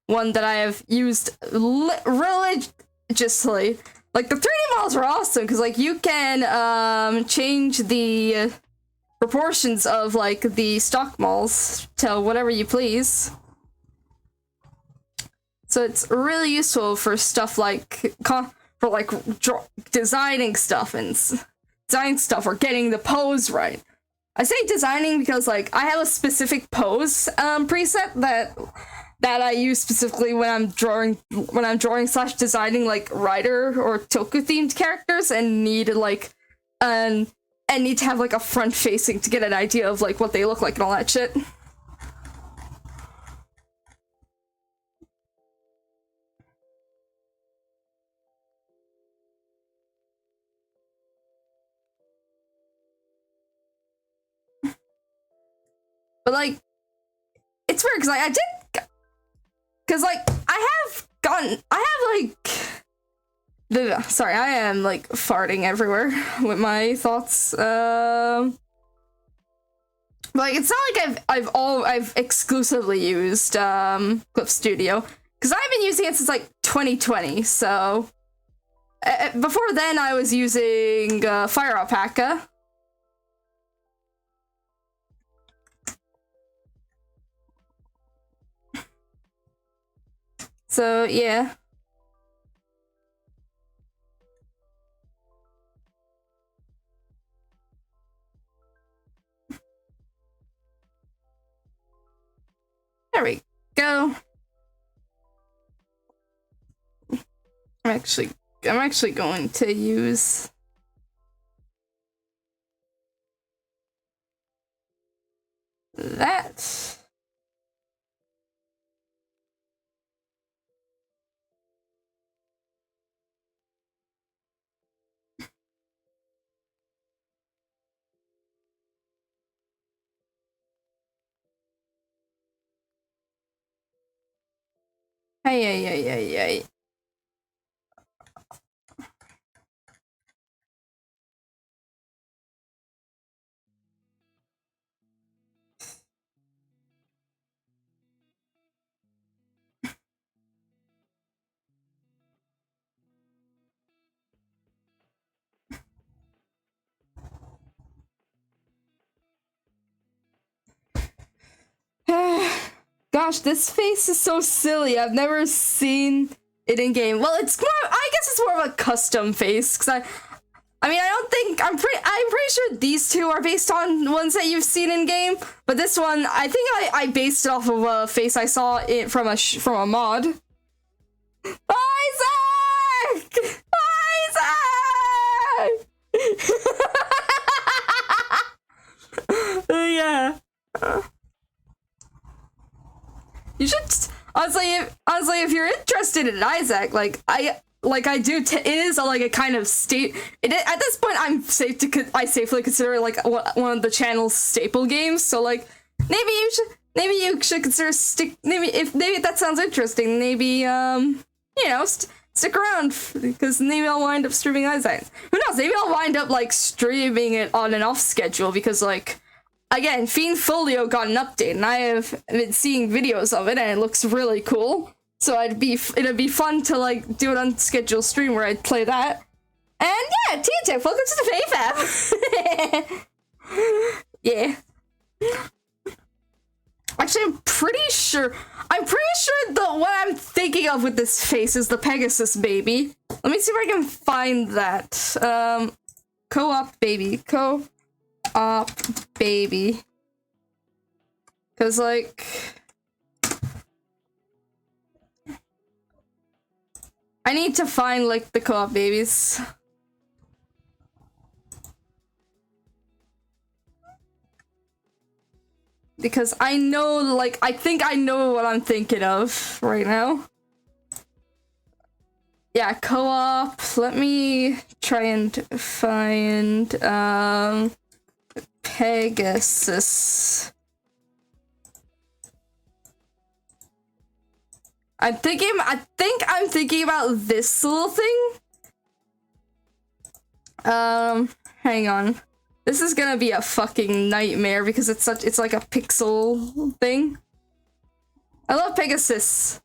one that I have used religiously. Like, the 3D models are awesome, because, like, you can change the proportions of, like, the stock models to whatever you please. So it's really useful for stuff like, designing stuff or getting the pose right. I say designing because, like, I have a specific pose preset that I use specifically when I'm drawing / designing like Rider or Toku themed characters and need like and need to have like a front facing to get an idea of like what they look like and all that shit. But like, it's weird because like sorry, I am like farting everywhere with my thoughts. Like, it's not like I've exclusively used Clip Studio, because I've been using it since like 2020. So before then, I was using Fire Alpaca. So yeah. There we go. I'm actually going to use that. Hey. Gosh, this face is so silly. I've never seen it in game. Well, I guess it's more of a custom face, because I'm pretty sure these two are based on ones that you've seen in game, but this one, I think I based it off of a face I saw from a mod. Isaac! Yeah. You should honestly, if you're interested in Isaac, like like I do. It is like a kind of state. At this point, I safely consider it like one of the channel's staple games. So like maybe you should consider maybe if that sounds interesting. Maybe you know stick around because maybe I'll wind up streaming Isaac. Who knows? Maybe I'll wind up like streaming it on an off schedule because like. Again, Fiend Folio got an update, and I have been seeing videos of it, and it looks really cool. So it'd be fun to like do an unscheduled stream where I'd play that. And yeah, TJ, welcome to the FAFAP. Yeah. Actually, I'm pretty sure what I'm thinking of with this face is the Pegasus baby. Let me see if I can find that. Co-op baby. Co-op baby. Cause like I need to find like the co-op babies. Because I know, like, I think I know what I'm thinking of right now. Yeah, co-op. Let me try and find, Pegasus. I think I'm thinking about this little thing. Hang on. This is gonna be a fucking nightmare because it's like a pixel thing. I love Pegasus.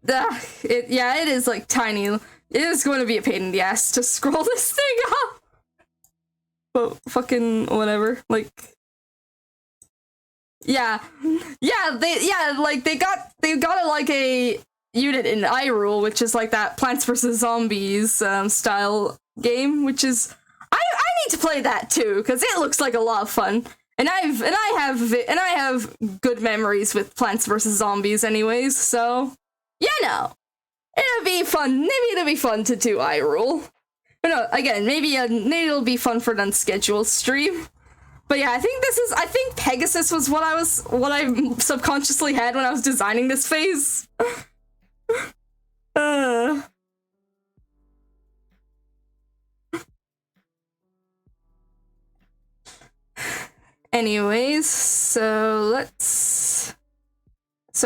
It is like tiny. It is going to be a pain in the ass to scroll this thing up. But fucking whatever. Like, yeah, they got like a unit in Hyrule, which is like that Plants vs Zombies style game, which is I need to play that too because it looks like a lot of fun. And I have good memories with Plants vs Zombies anyways, so you know, it'll be fun. Maybe it'll be fun to do Hyrule. But no, again, maybe it'll be fun for an unscheduled stream. But yeah, I think Pegasus was what I subconsciously had when I was designing this phase. Anyways, so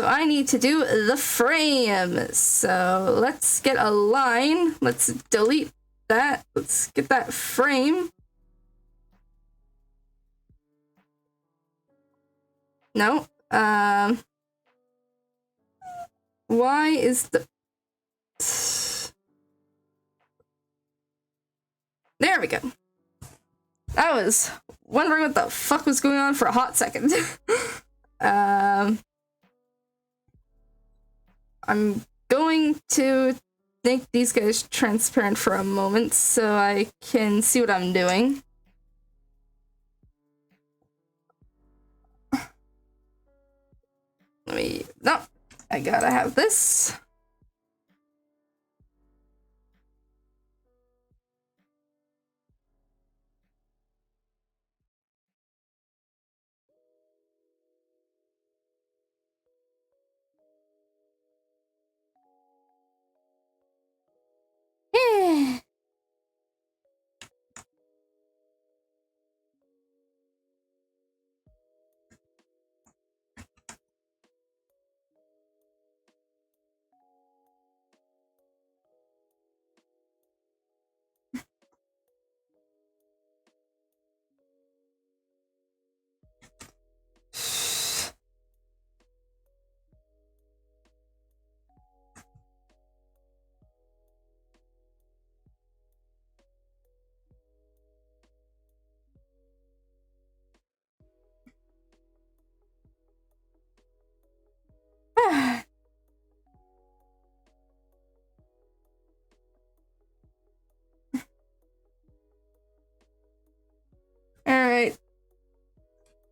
I need to do the frame. So let's get a line. Let's delete that. Let's get that frame. No. Why is the... There we go. I was wondering what the fuck was going on for a hot second. I'm going to make these guys transparent for a moment so I can see what I'm doing. No, I gotta have this. Alright.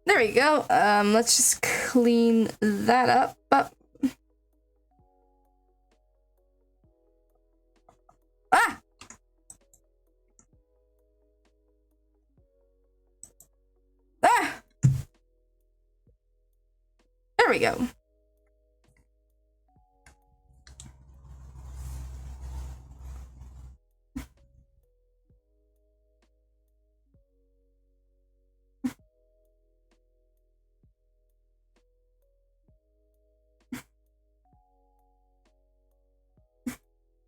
There we go. Let's just clean that up. Ah! Ah! There we go.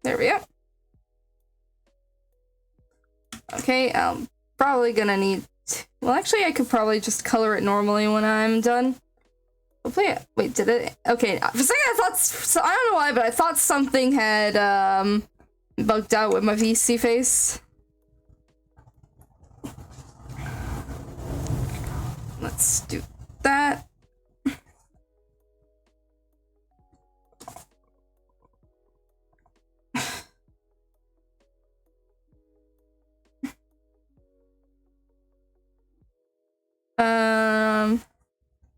There we go. Okay, I'm probably gonna need... Well, actually, I could probably just color it normally when I'm done. Hopefully, wait, did it? Okay, for a second I thought... So, I don't know why, but I thought something had, bugged out with my VC face. Let's do that.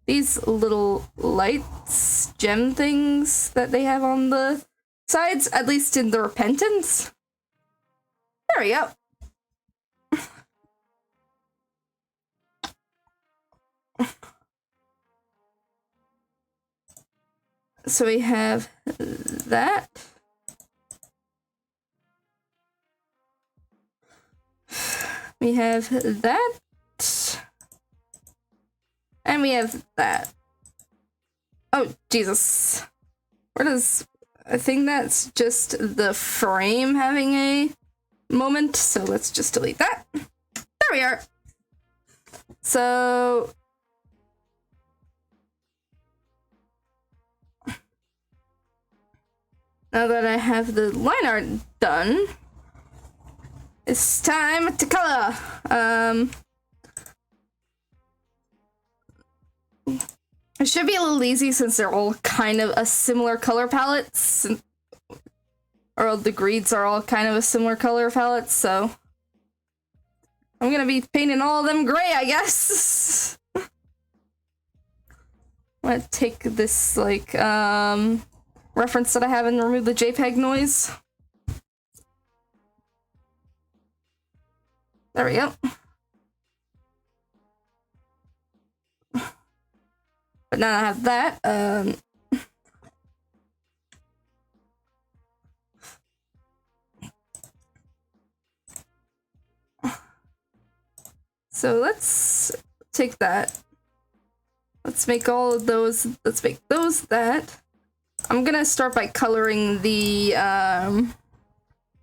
These little lights, gem things that they have on the sides, at least in the Repentance. There we go. So we have that. We have that. And we have that. Oh, Jesus. Where does... I think that's just the frame having a moment, so let's just delete that. There we are. So... now that I have the line art done, it's time to color. It should be a little easy since they're all kind of a similar color palette, or the greeds are all kind of a similar color palette, so I'm gonna be painting all of them gray, I guess. I'm gonna take this, like, reference that I have and remove the JPEG noise. There we go. But now I have that, so let's take that. Let's make all of those, let's make those that. I'm gonna start by coloring the,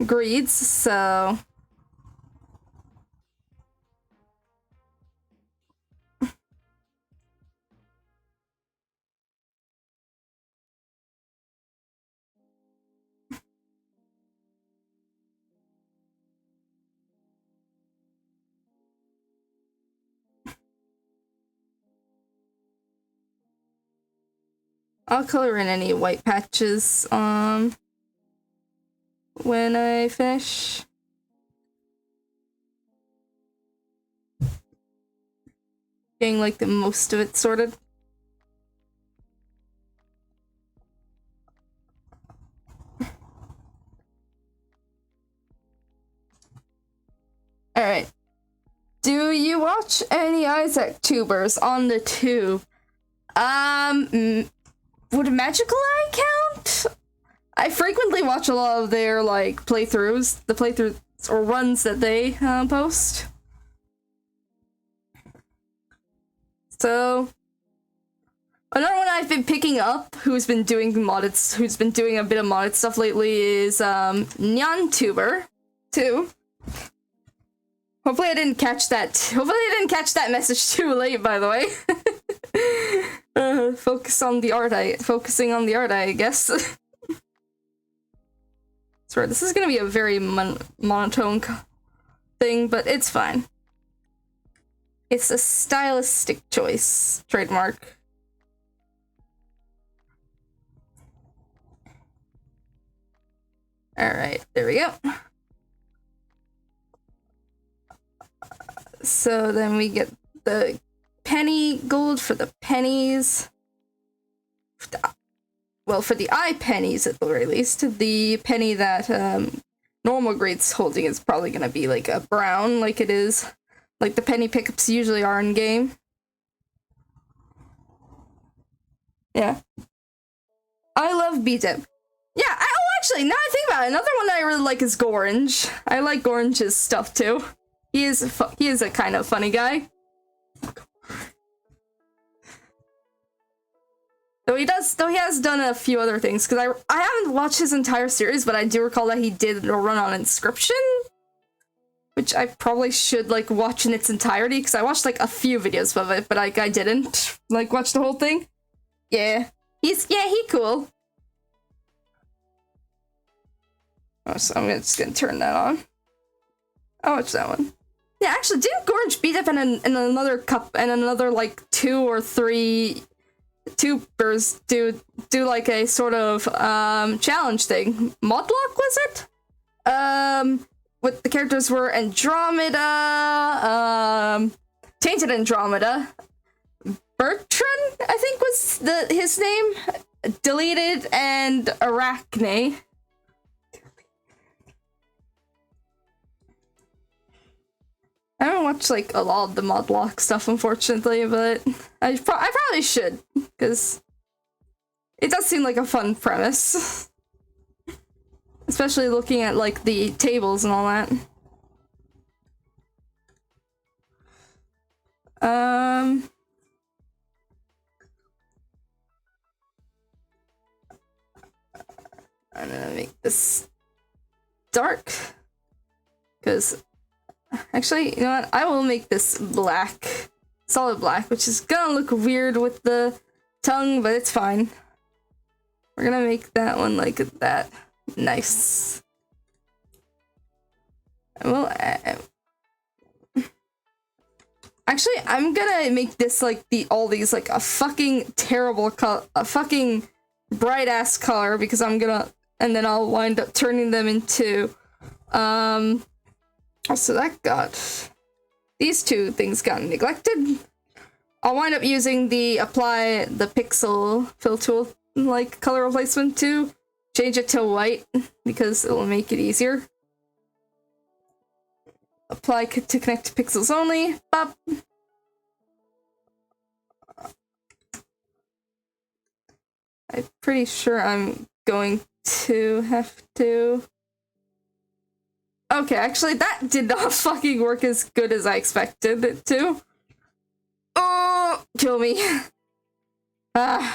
greeds, so... I'll color in any white patches, when I finish. Getting, like, the most of it sorted. Alright. Do you watch any Isaac tubers on the tube? Would Magical Eye count? I frequently watch a lot of their, like, playthroughs, the playthroughs or runs that they post. So, another one I've been picking up, who's been doing a bit of modded stuff lately, is NyanTuber too. Hopefully I didn't catch that. Hopefully I didn't catch that message too late, by the way. Focusing on the art, I guess. Sorry, this is gonna be a very monotone thing, but it's fine. It's a stylistic choice. Trademark. Alright, there we go. So then we get the penny gold for the pennies. Well, for the eye pennies at the very least. The penny that normal Greed's holding is probably gonna be like a brown, like it is. Like the penny pickups usually are in game. Yeah. I love B-Dip. Yeah, actually, now I think about it, another one I really like is Gorange. I like Gorange's stuff too. He is a kind of funny guy. Though he has done a few other things, because I haven't watched his entire series, but I do recall that he did a run on Inscription, which I probably should, like, watch in its entirety, because I watched, like, a few videos of it, but, like, I didn't, like, watch the whole thing. Yeah. He cool. Oh, so I'm just gonna turn that on. I'll watch that one. Yeah, actually, didn't Gorge beat up in another cup, and another, like, 2 or 3 tubers do like a sort of challenge thing? Modlock, was it? What the characters were Andromeda, Tainted Andromeda, Bertrand, I think was his name, Deleted, and Arachne. I haven't watched, like, a lot of the Modlock stuff, unfortunately, but I probably should, because it does seem like a fun premise. Especially looking at, like, the tables and all that. I'm gonna make this dark, because actually, you know what? I will make this black. Solid black, which is gonna look weird with the tongue, but it's fine. We're gonna make that one like that. Nice. Well, actually, I'm gonna make this like all these like a fucking terrible color, a fucking bright ass color, because I'm gonna, and then I'll wind up turning them into, so that got, these two things got neglected. I'll wind up using the apply the pixel fill tool, like, color replacement to change it to white, because it will make it easier. Apply to connect to pixels only. Bop. I'm pretty sure I'm going to have to... Okay, actually, that did not fucking work as good as I expected it to. Oh, kill me. I'll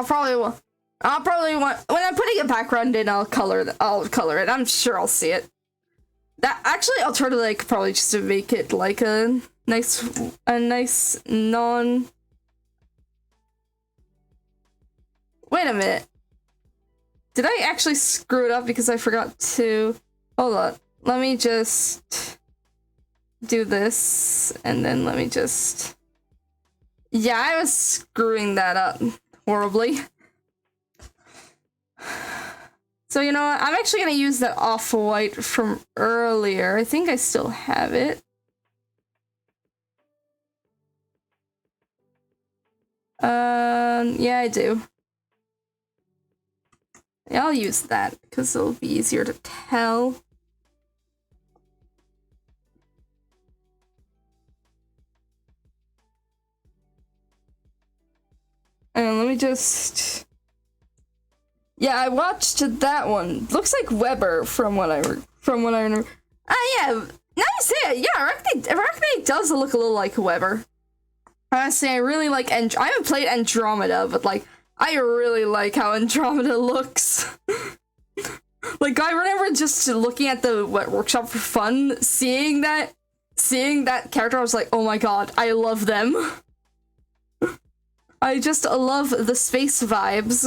probably want, when I'm putting a background in, I'll color it. I'm sure I'll see it. That, actually, alternatively, I could probably just make it like a nice non... Wait a minute. Did I actually screw it up because I forgot to... Hold on. Let me just do this, and then let me just... Yeah, I was screwing that up horribly. So, you know what? I'm actually going to use that off-white from earlier. I think I still have it. Yeah, I do. Yeah, I'll use that, because it'll be easier to tell. And let me just... Yeah, I watched that one. Looks like Weber from what I remember. Yeah, now you say it, yeah, Arachne does look a little like Weber. Honestly, I really like I haven't played Andromeda, but, like, I really like how Andromeda looks. Like, I remember just looking at the workshop for fun, seeing that character, I was like, oh my god, I love them. I just love the space vibes.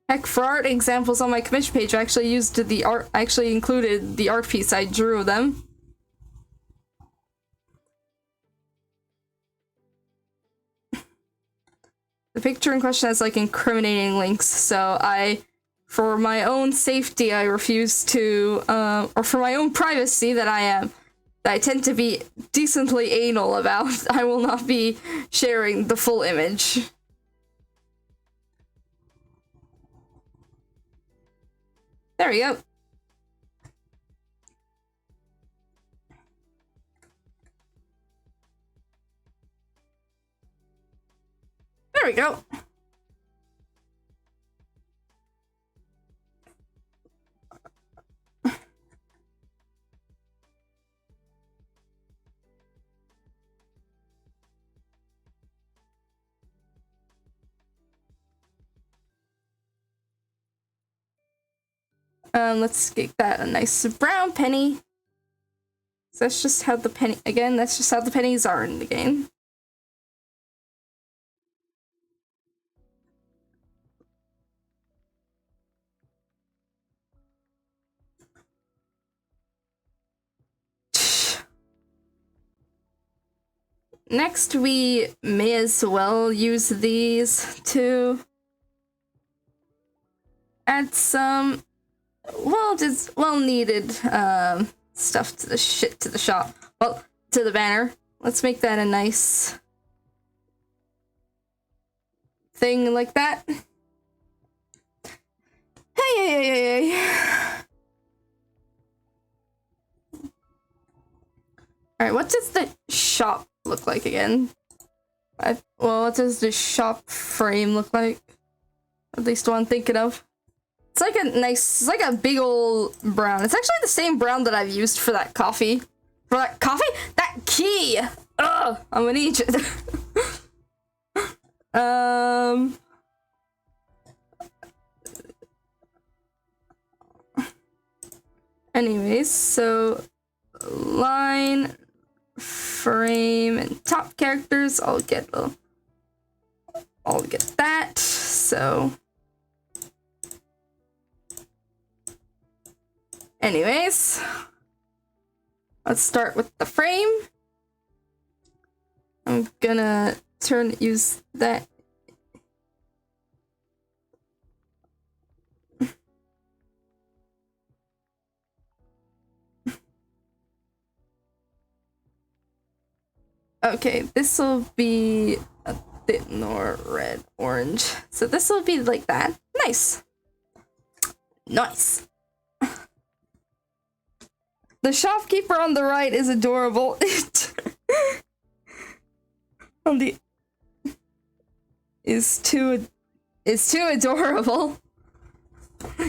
Heck, for art examples on my commission page, I actually used the art, I actually included the art piece I drew of them. The picture in question has, like, incriminating links, so for my own safety, I refuse to, or for my own privacy that I tend to be decently anal about, I will not be sharing the full image. There we go. There we go. Let's get that a nice brown penny. So that's just how the penny, again, that's just how the pennies are in the game. Next, we may as well use these to add some, well, just well-needed stuff to the shop. Well, to the banner. Let's make that a nice thing like that. Hey. Alright, what does the shop look like again? Well, what does the shop frame look like? At least one I'm thinking of. It's like a nice, it's like a big old brown. It's actually the same brown that I've used for that coffee. For that coffee? That key! Ugh! I'm gonna eat it. Anyways, so line, frame, and top characters, I'll get that. So anyways, let's start with the frame. I'm gonna use that. Okay, this will be a bit more red, orange. So this will be like that. Nice. Nice. The shopkeeper on the right is adorable. On the is too adorable.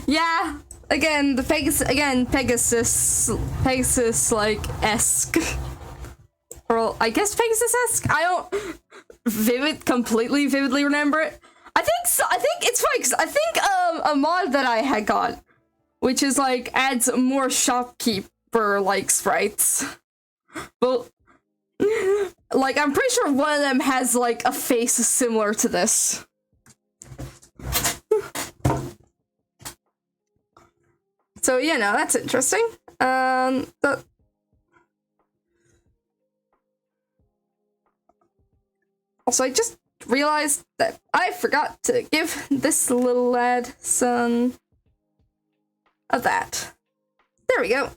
Yeah. Again, the Pegasus like esque. Or I guess Pegasus-esque? I don't completely vividly remember it. I think so. I think it's funny because I think a mod that I had got, which is like adds more shopkeeper like sprites. But like I'm pretty sure one of them has like a face similar to this. So yeah, no, that's interesting. Also, I just realized that I forgot to give this little lad some of that. There we go.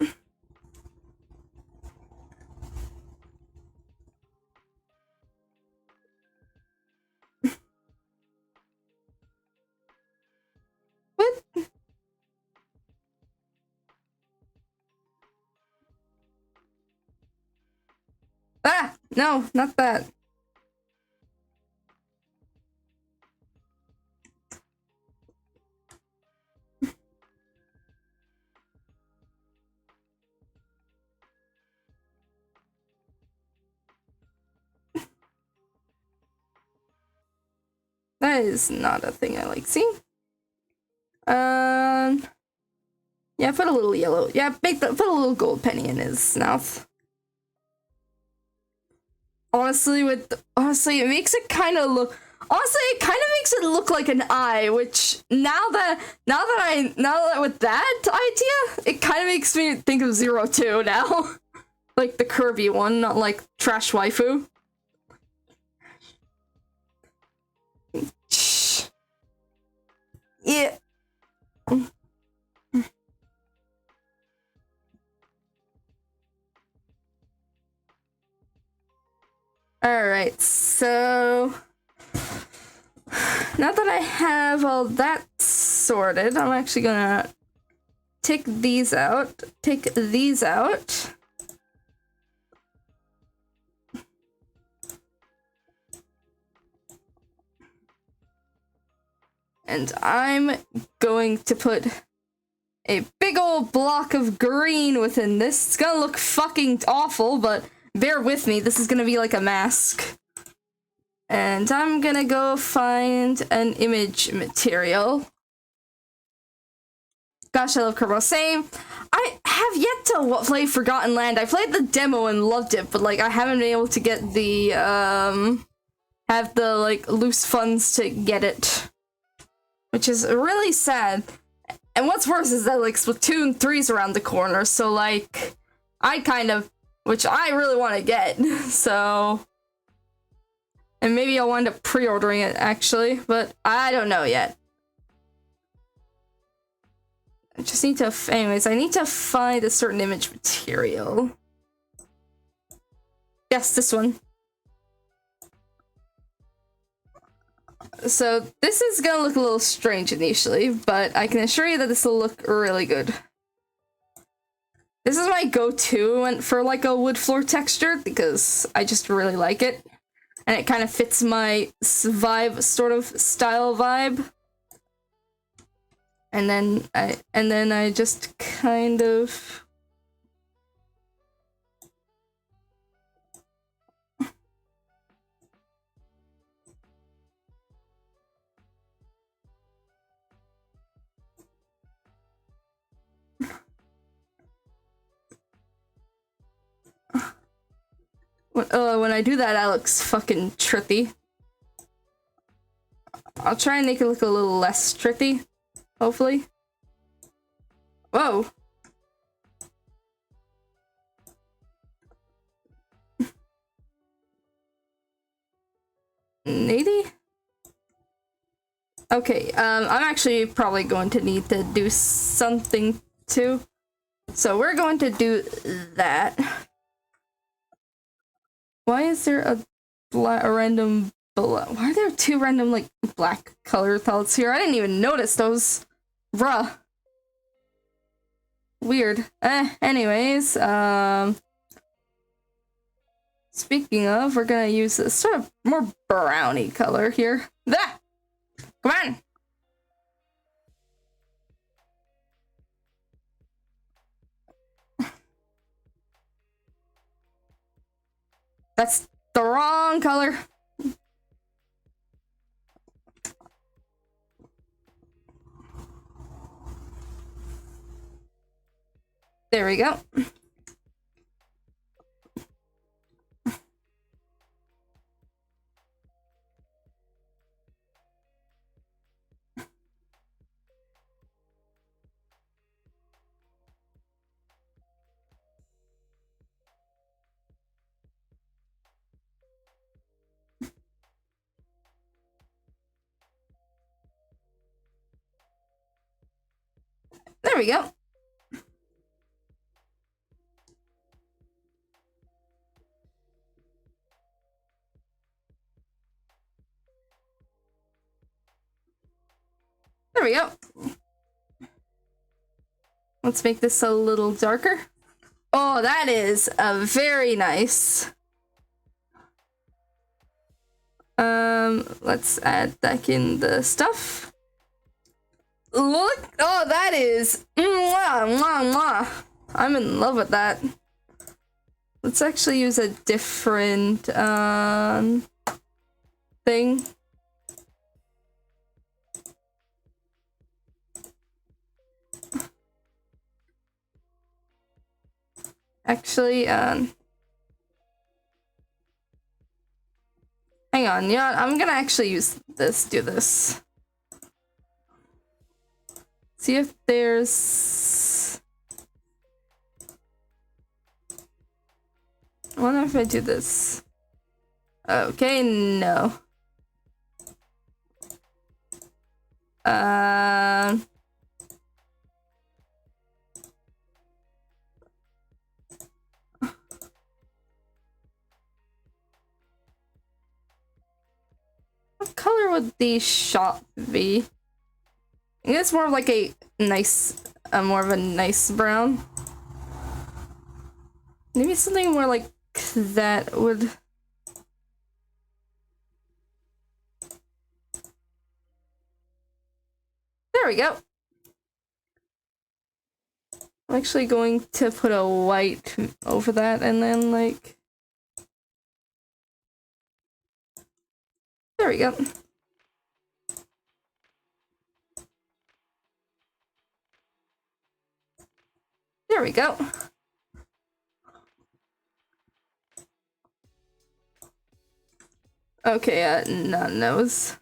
What? Ah! No, not that. That is not a thing I like seeing. Yeah, put a little yellow. Yeah, put a little gold penny in his mouth. Honestly, it makes it kind of look. Honestly, it kind of makes it look like an eye. Which now that with that idea, it kind of makes me think of Zero 2 now, like the Kirby one, not like Trash Waifu. Yeah. Alright, so now that I have all that sorted, I'm actually gonna take these out. And I'm going to put a big old block of green within this. It's gonna look fucking awful, but bear with me. This is gonna be like a mask. And I'm gonna go find an image material. Gosh, I love Kerbal. Same. I have yet to play Forgotten Land. I played the demo and loved it, but like I haven't been able to get the have the like loose funds to get it, which is really sad. And what's worse is that like Splatoon 3's around the corner, so like I kind of, which I really want to get, so, and maybe I'll wind up pre-ordering it actually, but I don't know yet. I just need to, anyways, I need to find a certain image material. Yes, this one. So this is gonna look a little strange initially, but I can assure you that this will look really good. This is my go-to for like a wood floor texture because I just really like it. And it kind of fits my vibe, sort of style vibe. And then I just kind of when I do that, that looks fucking trippy. I'll try and make it look a little less trippy, hopefully. Whoa. Maybe? Okay, I'm actually probably going to need to do something too. So we're going to do that. Why is there a random why are there two random like black color palettes here? I didn't even notice those. Bruh. Weird. Anyways, speaking of, we're gonna use this sort of more browny color here. Ah! Come on! That's the wrong color. There we go. There we go. There we go. Let's make this a little darker. Oh, that is a very nice. Let's add back in the stuff. Look, oh, that is, mwah, mwah, mwah. I'm in love with that. Let's actually use a different, thing. Actually, hang on, yeah, I'm gonna actually use this, do this. See if there's... I wonder if I do this. Okay, no. What color would the shop be? I think it's more of like a nice, more of a nice brown. Maybe something more like that would... There we go. I'm actually going to put a white over that and then like... There we go. There we go. Okay, none knows.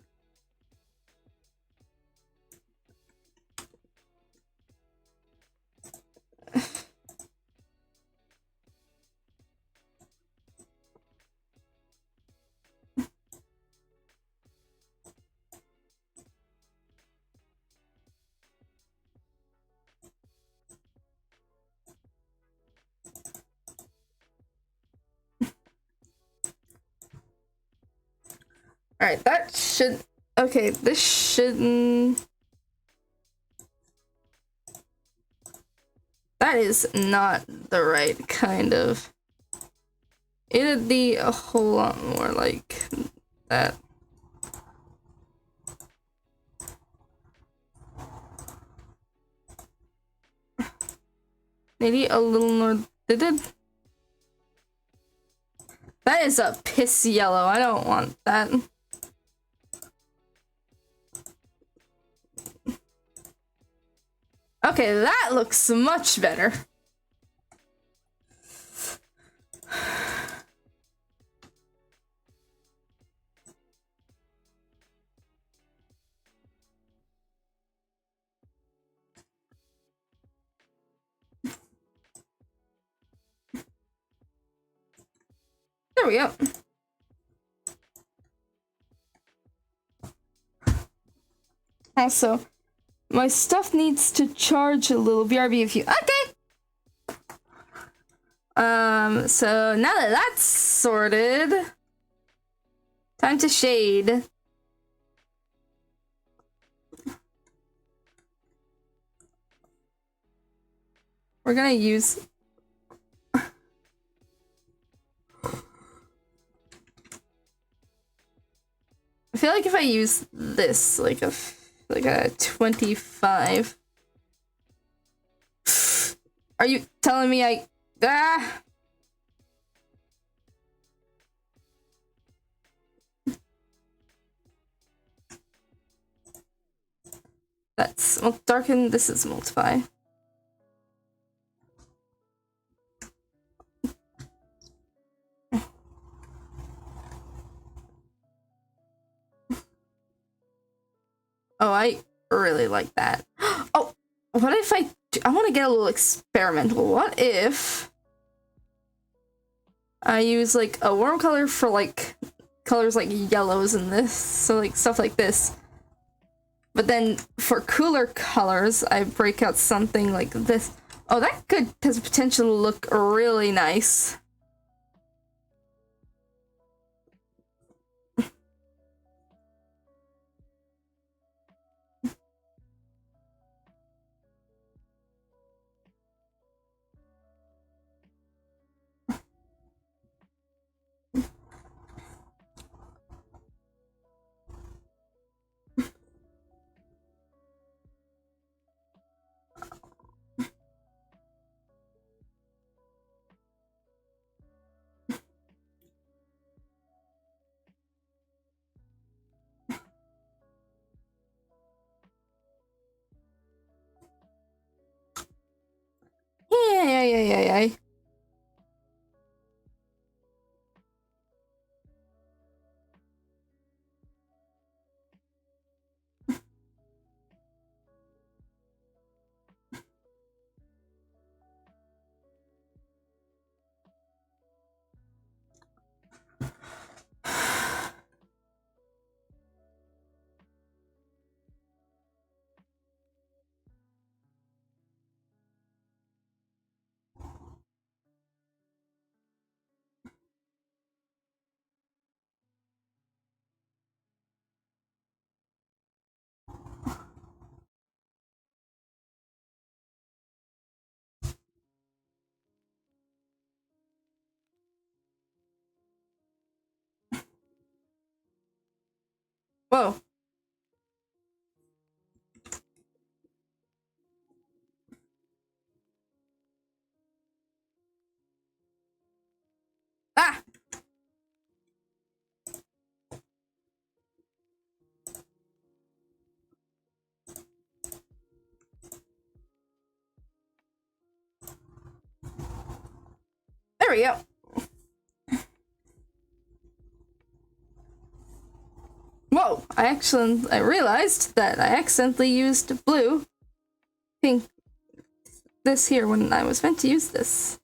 Alright, that should... Okay, this shouldn't... That is not the right kind of... It'd be a whole lot more like that. Maybe a little more... Did it? That is a piss yellow. I don't want that. Okay, that looks much better. There we go. Also, my stuff needs to charge a little. BRB if you... Okay! So now that that's sorted, time to shade. We're gonna use... I feel like if I use this, like a 25. Are you telling me I... Ah! That's... Well, darken, this is multiply. Oh, I really like that. Oh, what if I want to get a little experimental. What if I use like a warm color for like colors like yellows in this, so like stuff like this. But then for cooler colors, I break out something like this. Oh, that has potential to look really nice. Yeah. Whoa. Ah! we go. Whoa, I realized that I accidentally used blue. Pink. This here when I was meant to use this.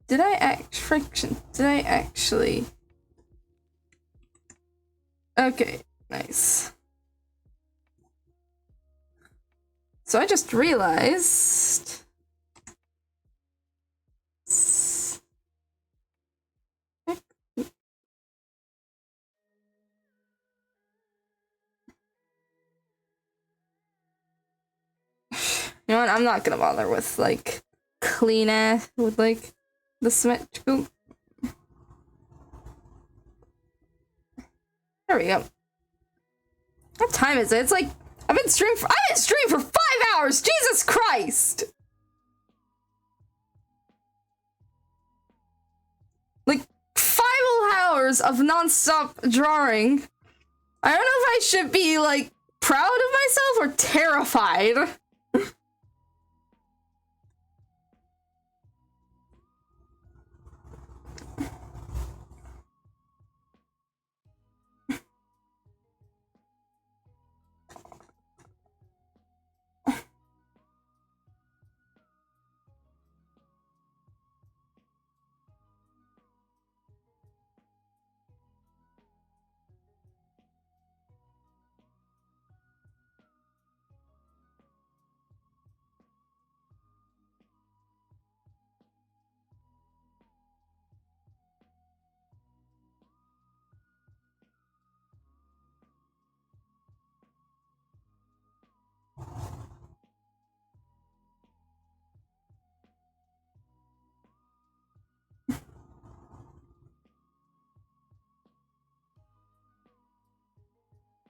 Did I actually? Okay, nice. So I just realized. You know what? I'm not gonna bother with like clean ass with like the symmetrical. There we go. What time is it? It's like I've been streaming for 5 hours. Jesus Christ! Like 5 whole hours of non-stop drawing. I don't know if I should be like proud of myself or terrified.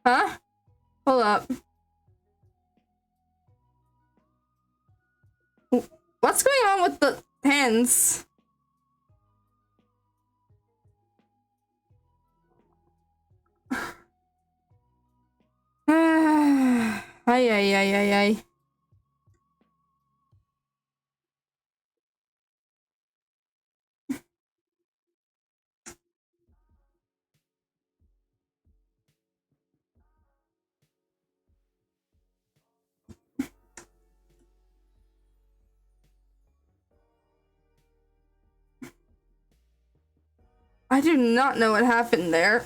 Huh? Hold up. What's going on with the hands? Ay, ay, ay, ay, ay. I do not know what happened there.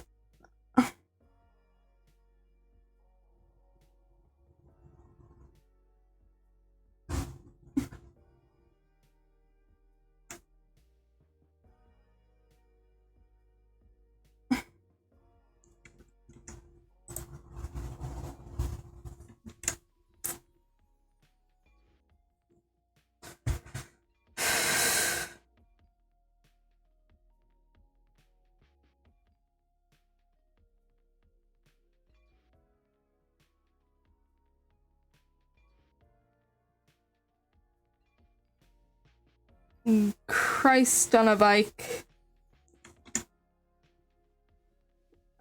Christ on a bike.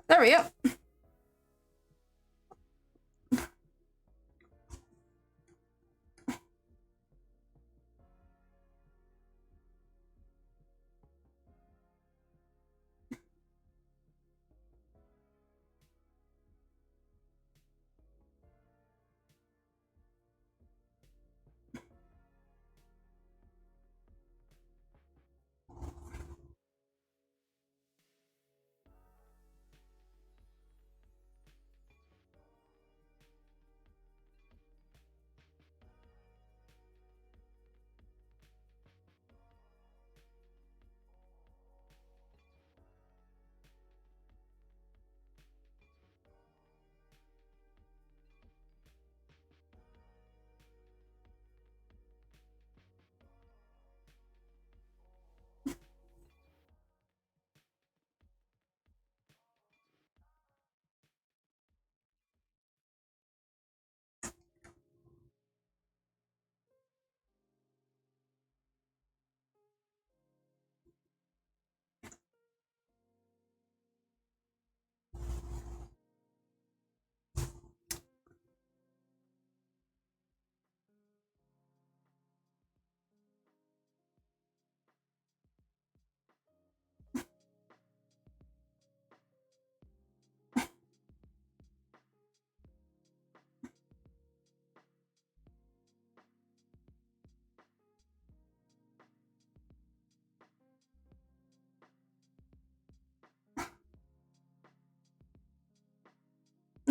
There we go.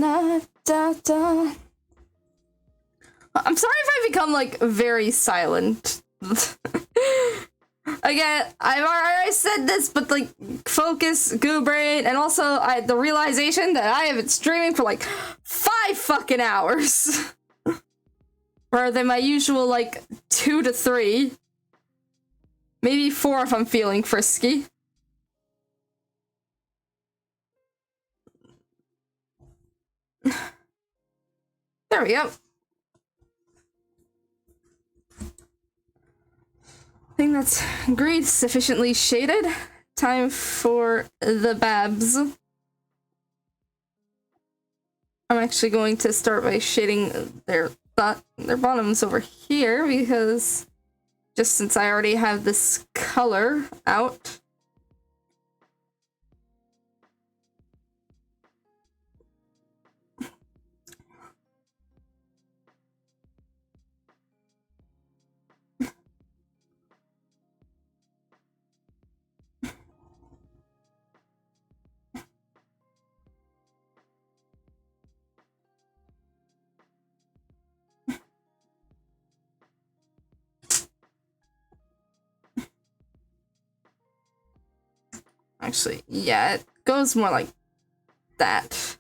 Da, da, da. I'm sorry if I become, like, very silent. Again, I've already said this, but, like, focus, goo brain, and also the realization that I have been streaming for, like, 5 fucking hours. Rather than my usual, like, 2 to 3. Maybe 4 if I'm feeling frisky. There we go. I think that's great. Sufficiently shaded. Time for the babs. I'm actually going to start by shading their bottoms over here, because just since I already have this color out. Actually, yeah, it goes more like that.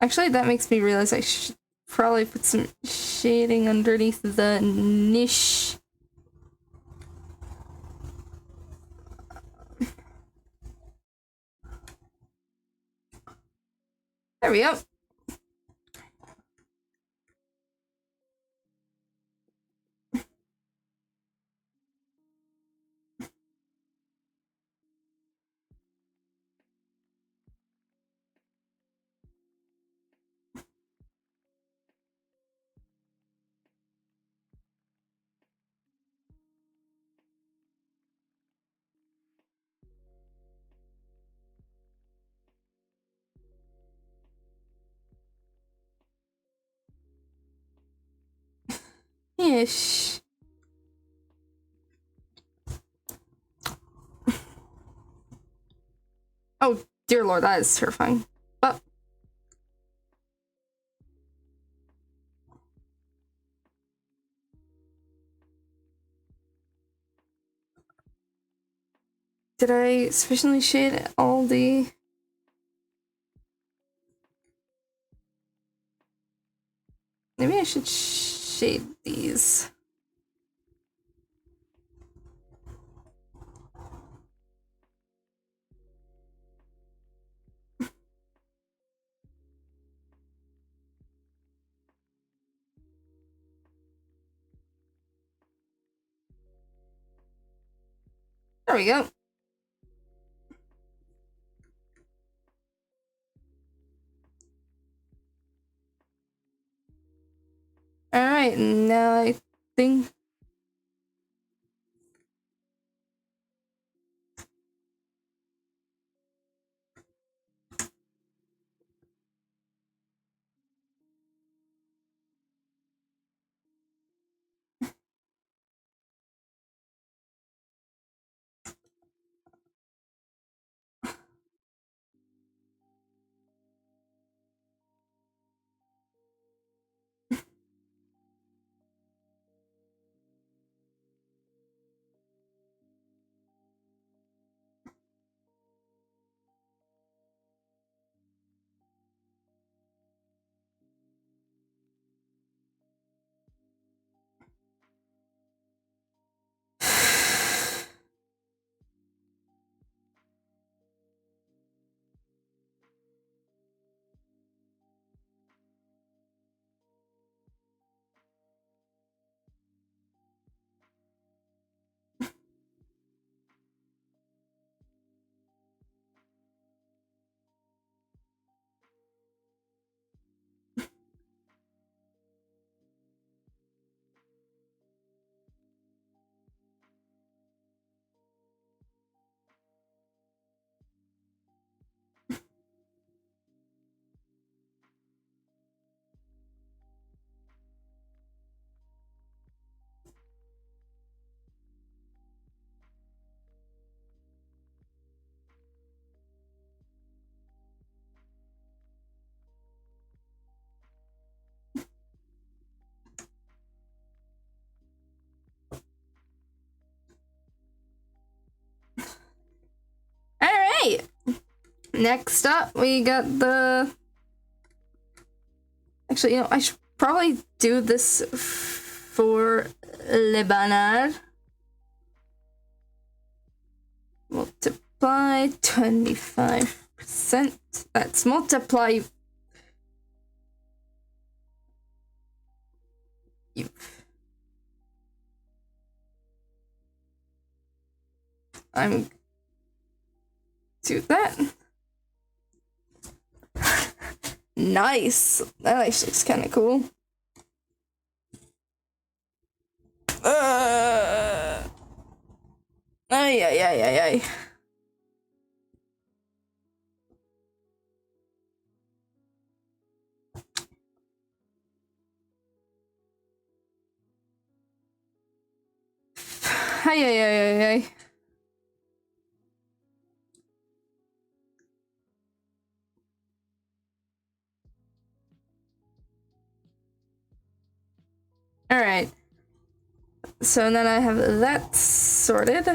Actually, that makes me realize I should probably put some shading underneath the niche. There we go. Ish. Oh, dear lord, that is terrifying. But did I sufficiently shade all the... Maybe I should shade these. There we go. Alright, now I think... right. Next up, we got the... Actually, you know, I should probably do this for Le Banard. Multiply 25%. Let's multiply... I'm... do that. Nice. That actually looks kind of cool. Ay, ay, ay, ay, ay. Ay, ay, ay, ay, ay. Alright. So then I have that sorted.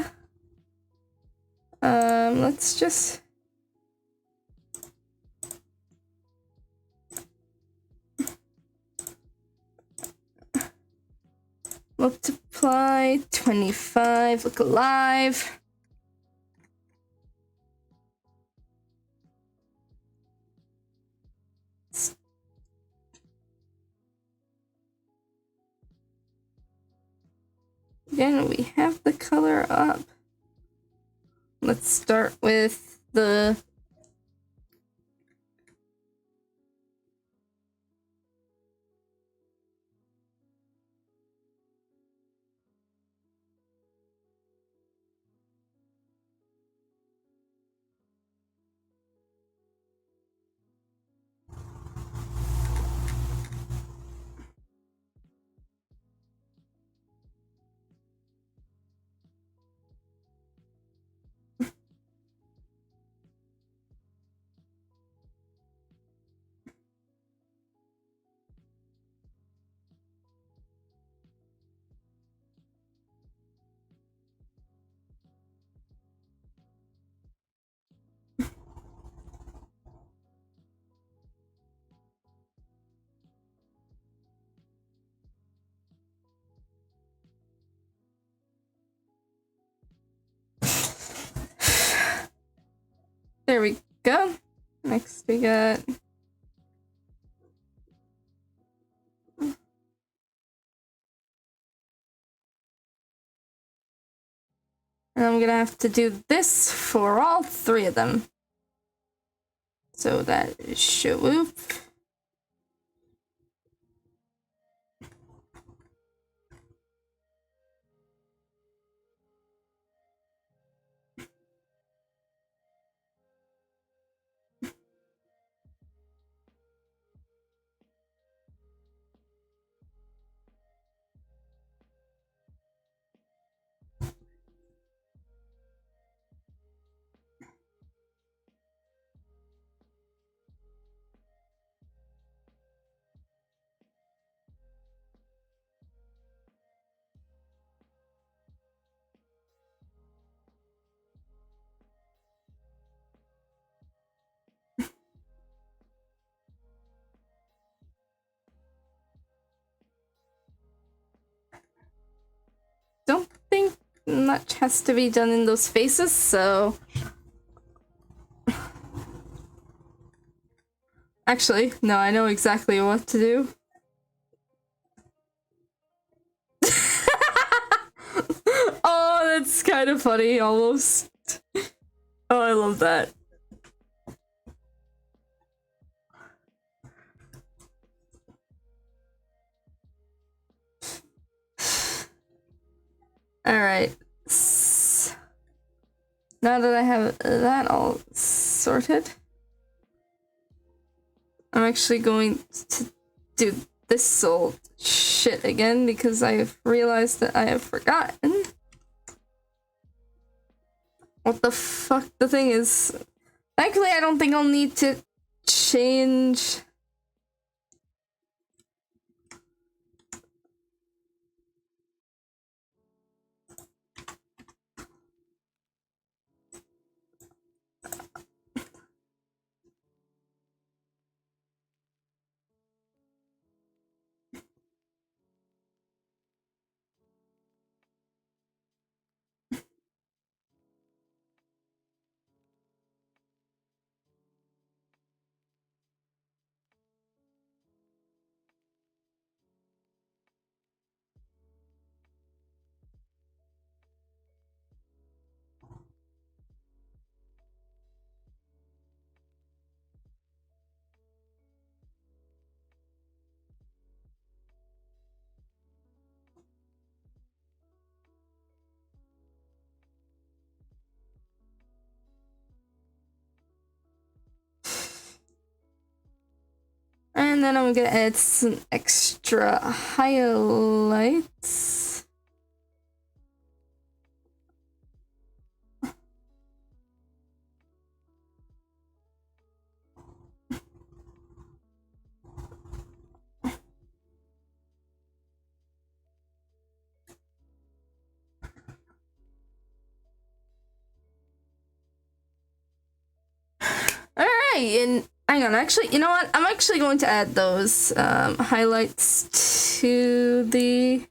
Let's just... multiply 25, look alive. Again, we have the color up. Let's start with the... There we go. Next we got... and I'm gonna have to do this for all three of them. So that is Shawoof. Don't think much has to be done in those faces, so... Actually, no, I know exactly what to do. Oh, that's kind of funny, almost. Oh, I love that. Alright. Now that I have that all sorted, I'm actually going to do this old shit again because I've realized that I have forgotten what the fuck the thing is. Thankfully, I don't think I'll need to change... And then I'm gonna add some extra highlights. Alright, and hang on, actually, you know what? I'm actually going to add those highlights to the...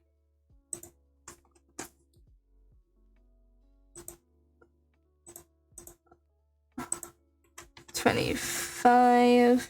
$25.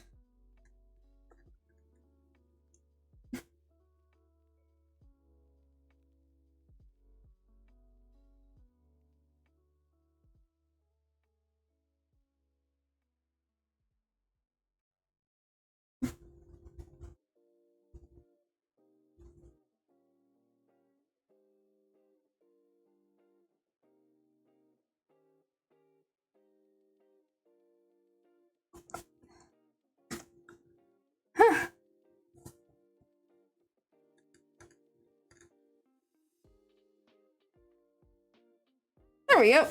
There we go.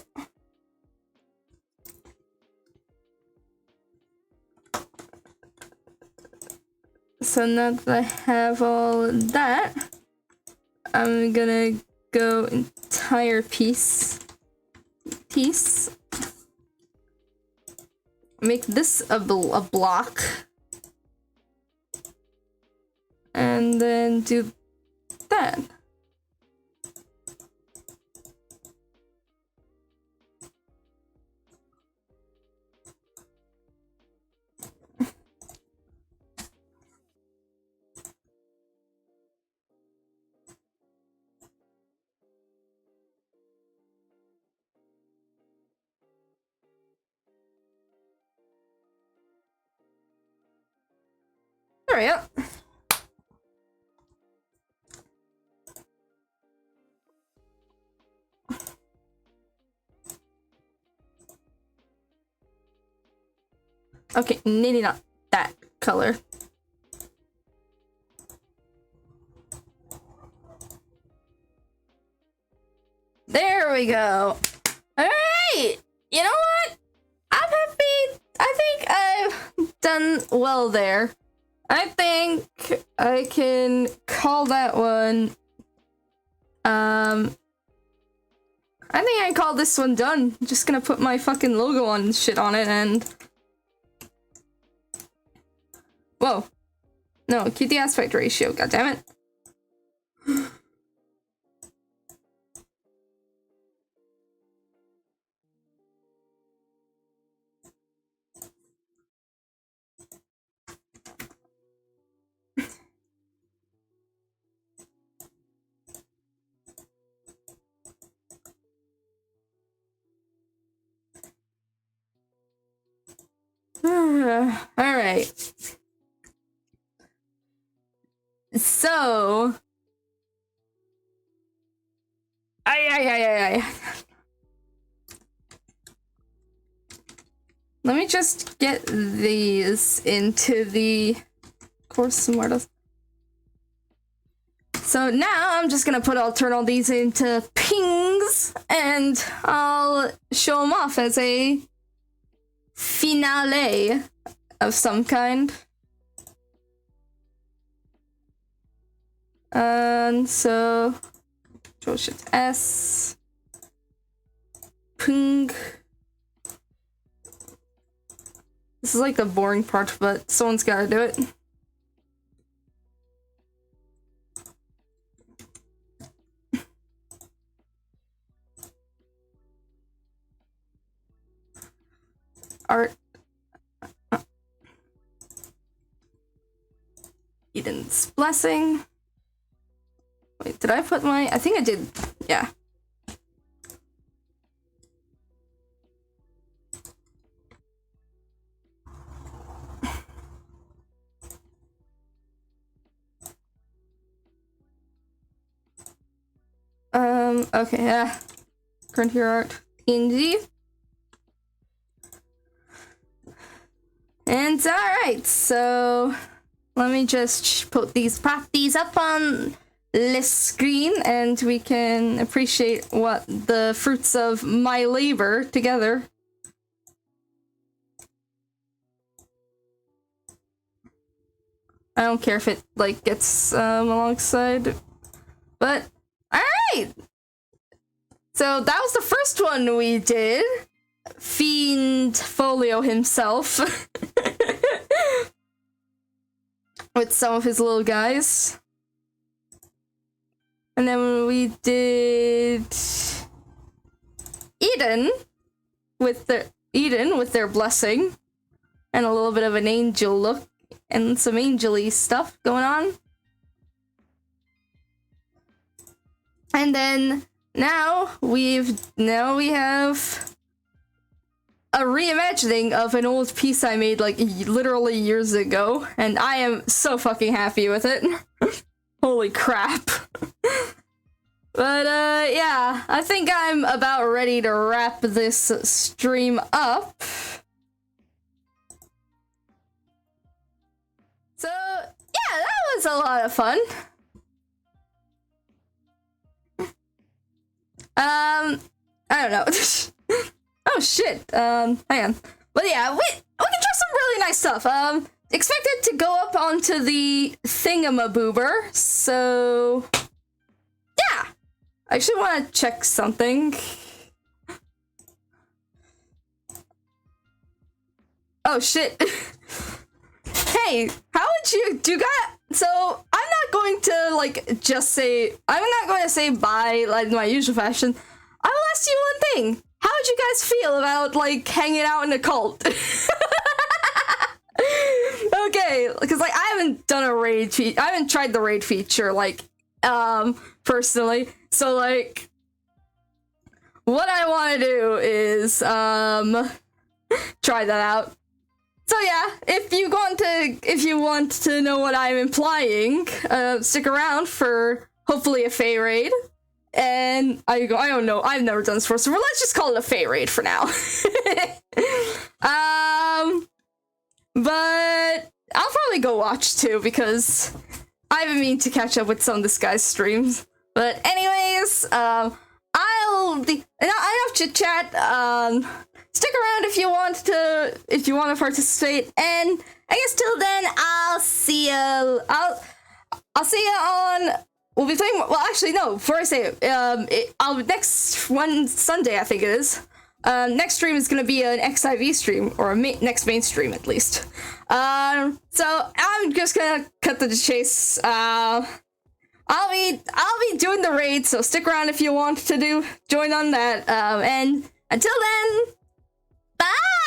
So now that I have all that, I'm gonna go entire piece. Make this a block. And then do that. There we go. Okay, maybe not that color. There we go. Alright! You know what? I'm happy. I think I've done well there. I think I can call that one. I think I call this one done. I'm just gonna put my fucking logo on shit on it and... Whoa. No, keep the aspect ratio, goddammit. Alright. So... Let me just get these into the course Muertos. So now I'm just gonna turn all these into pings, and I'll show them off as a finale of some kind. And so, Control Shift S, ping. This is like the boring part, but someone's gotta do it. Art. Eden's Blessing. Wait, did I put my... I think I did. Yeah. Okay, yeah. Current Hero Art. PNG. And alright, so... let me just put prop these up on the screen, and we can appreciate what the fruits of my labor together. I don't care if it like gets alongside, but all right. So that was the first one we did. Fiend Folio himself with some of his little guys. And then we did Eden with their blessing and a little bit of an angel look and some angel-y stuff going on. And then now we have a reimagining of an old piece I made like literally years ago, and I am so fucking happy with it. Holy crap. But yeah, I think I'm about ready to wrap this stream up. So yeah, that was a lot of fun. I don't know. Oh shit. Hang on. But yeah, we can try some really nice stuff. Expect it to go up onto the thingamaboober. So yeah. I actually want to check something. Oh shit. Hey, how would you guys? So I'm not going to like just say. I'm not going to say bye like in my usual fashion. I will ask you one thing. How would you guys feel about like hanging out in a cult? Okay, because like I haven't done a raid I haven't tried the raid feature like personally. So like what I want to do is try that out. So yeah, if you want to know what I'm implying, stick around for hopefully a Fey raid. And I don't know, I've never done this before, so let's just call it a Fey raid for now. But I'll probably go watch too, because I've been meaning to catch up with some of this guy's streams. But anyways, enough chit chat. Stick around if you want to participate, and I guess till then I'll see you. I'll see you on. We'll be playing. Well, actually, no. Before I say it, I'll next one Sunday, I think it is. Next stream is gonna be an XIV stream, or a next main stream at least. So I'm just gonna cut to the chase. I'll be doing the raid, so stick around if you want to join on that. And until then, bye.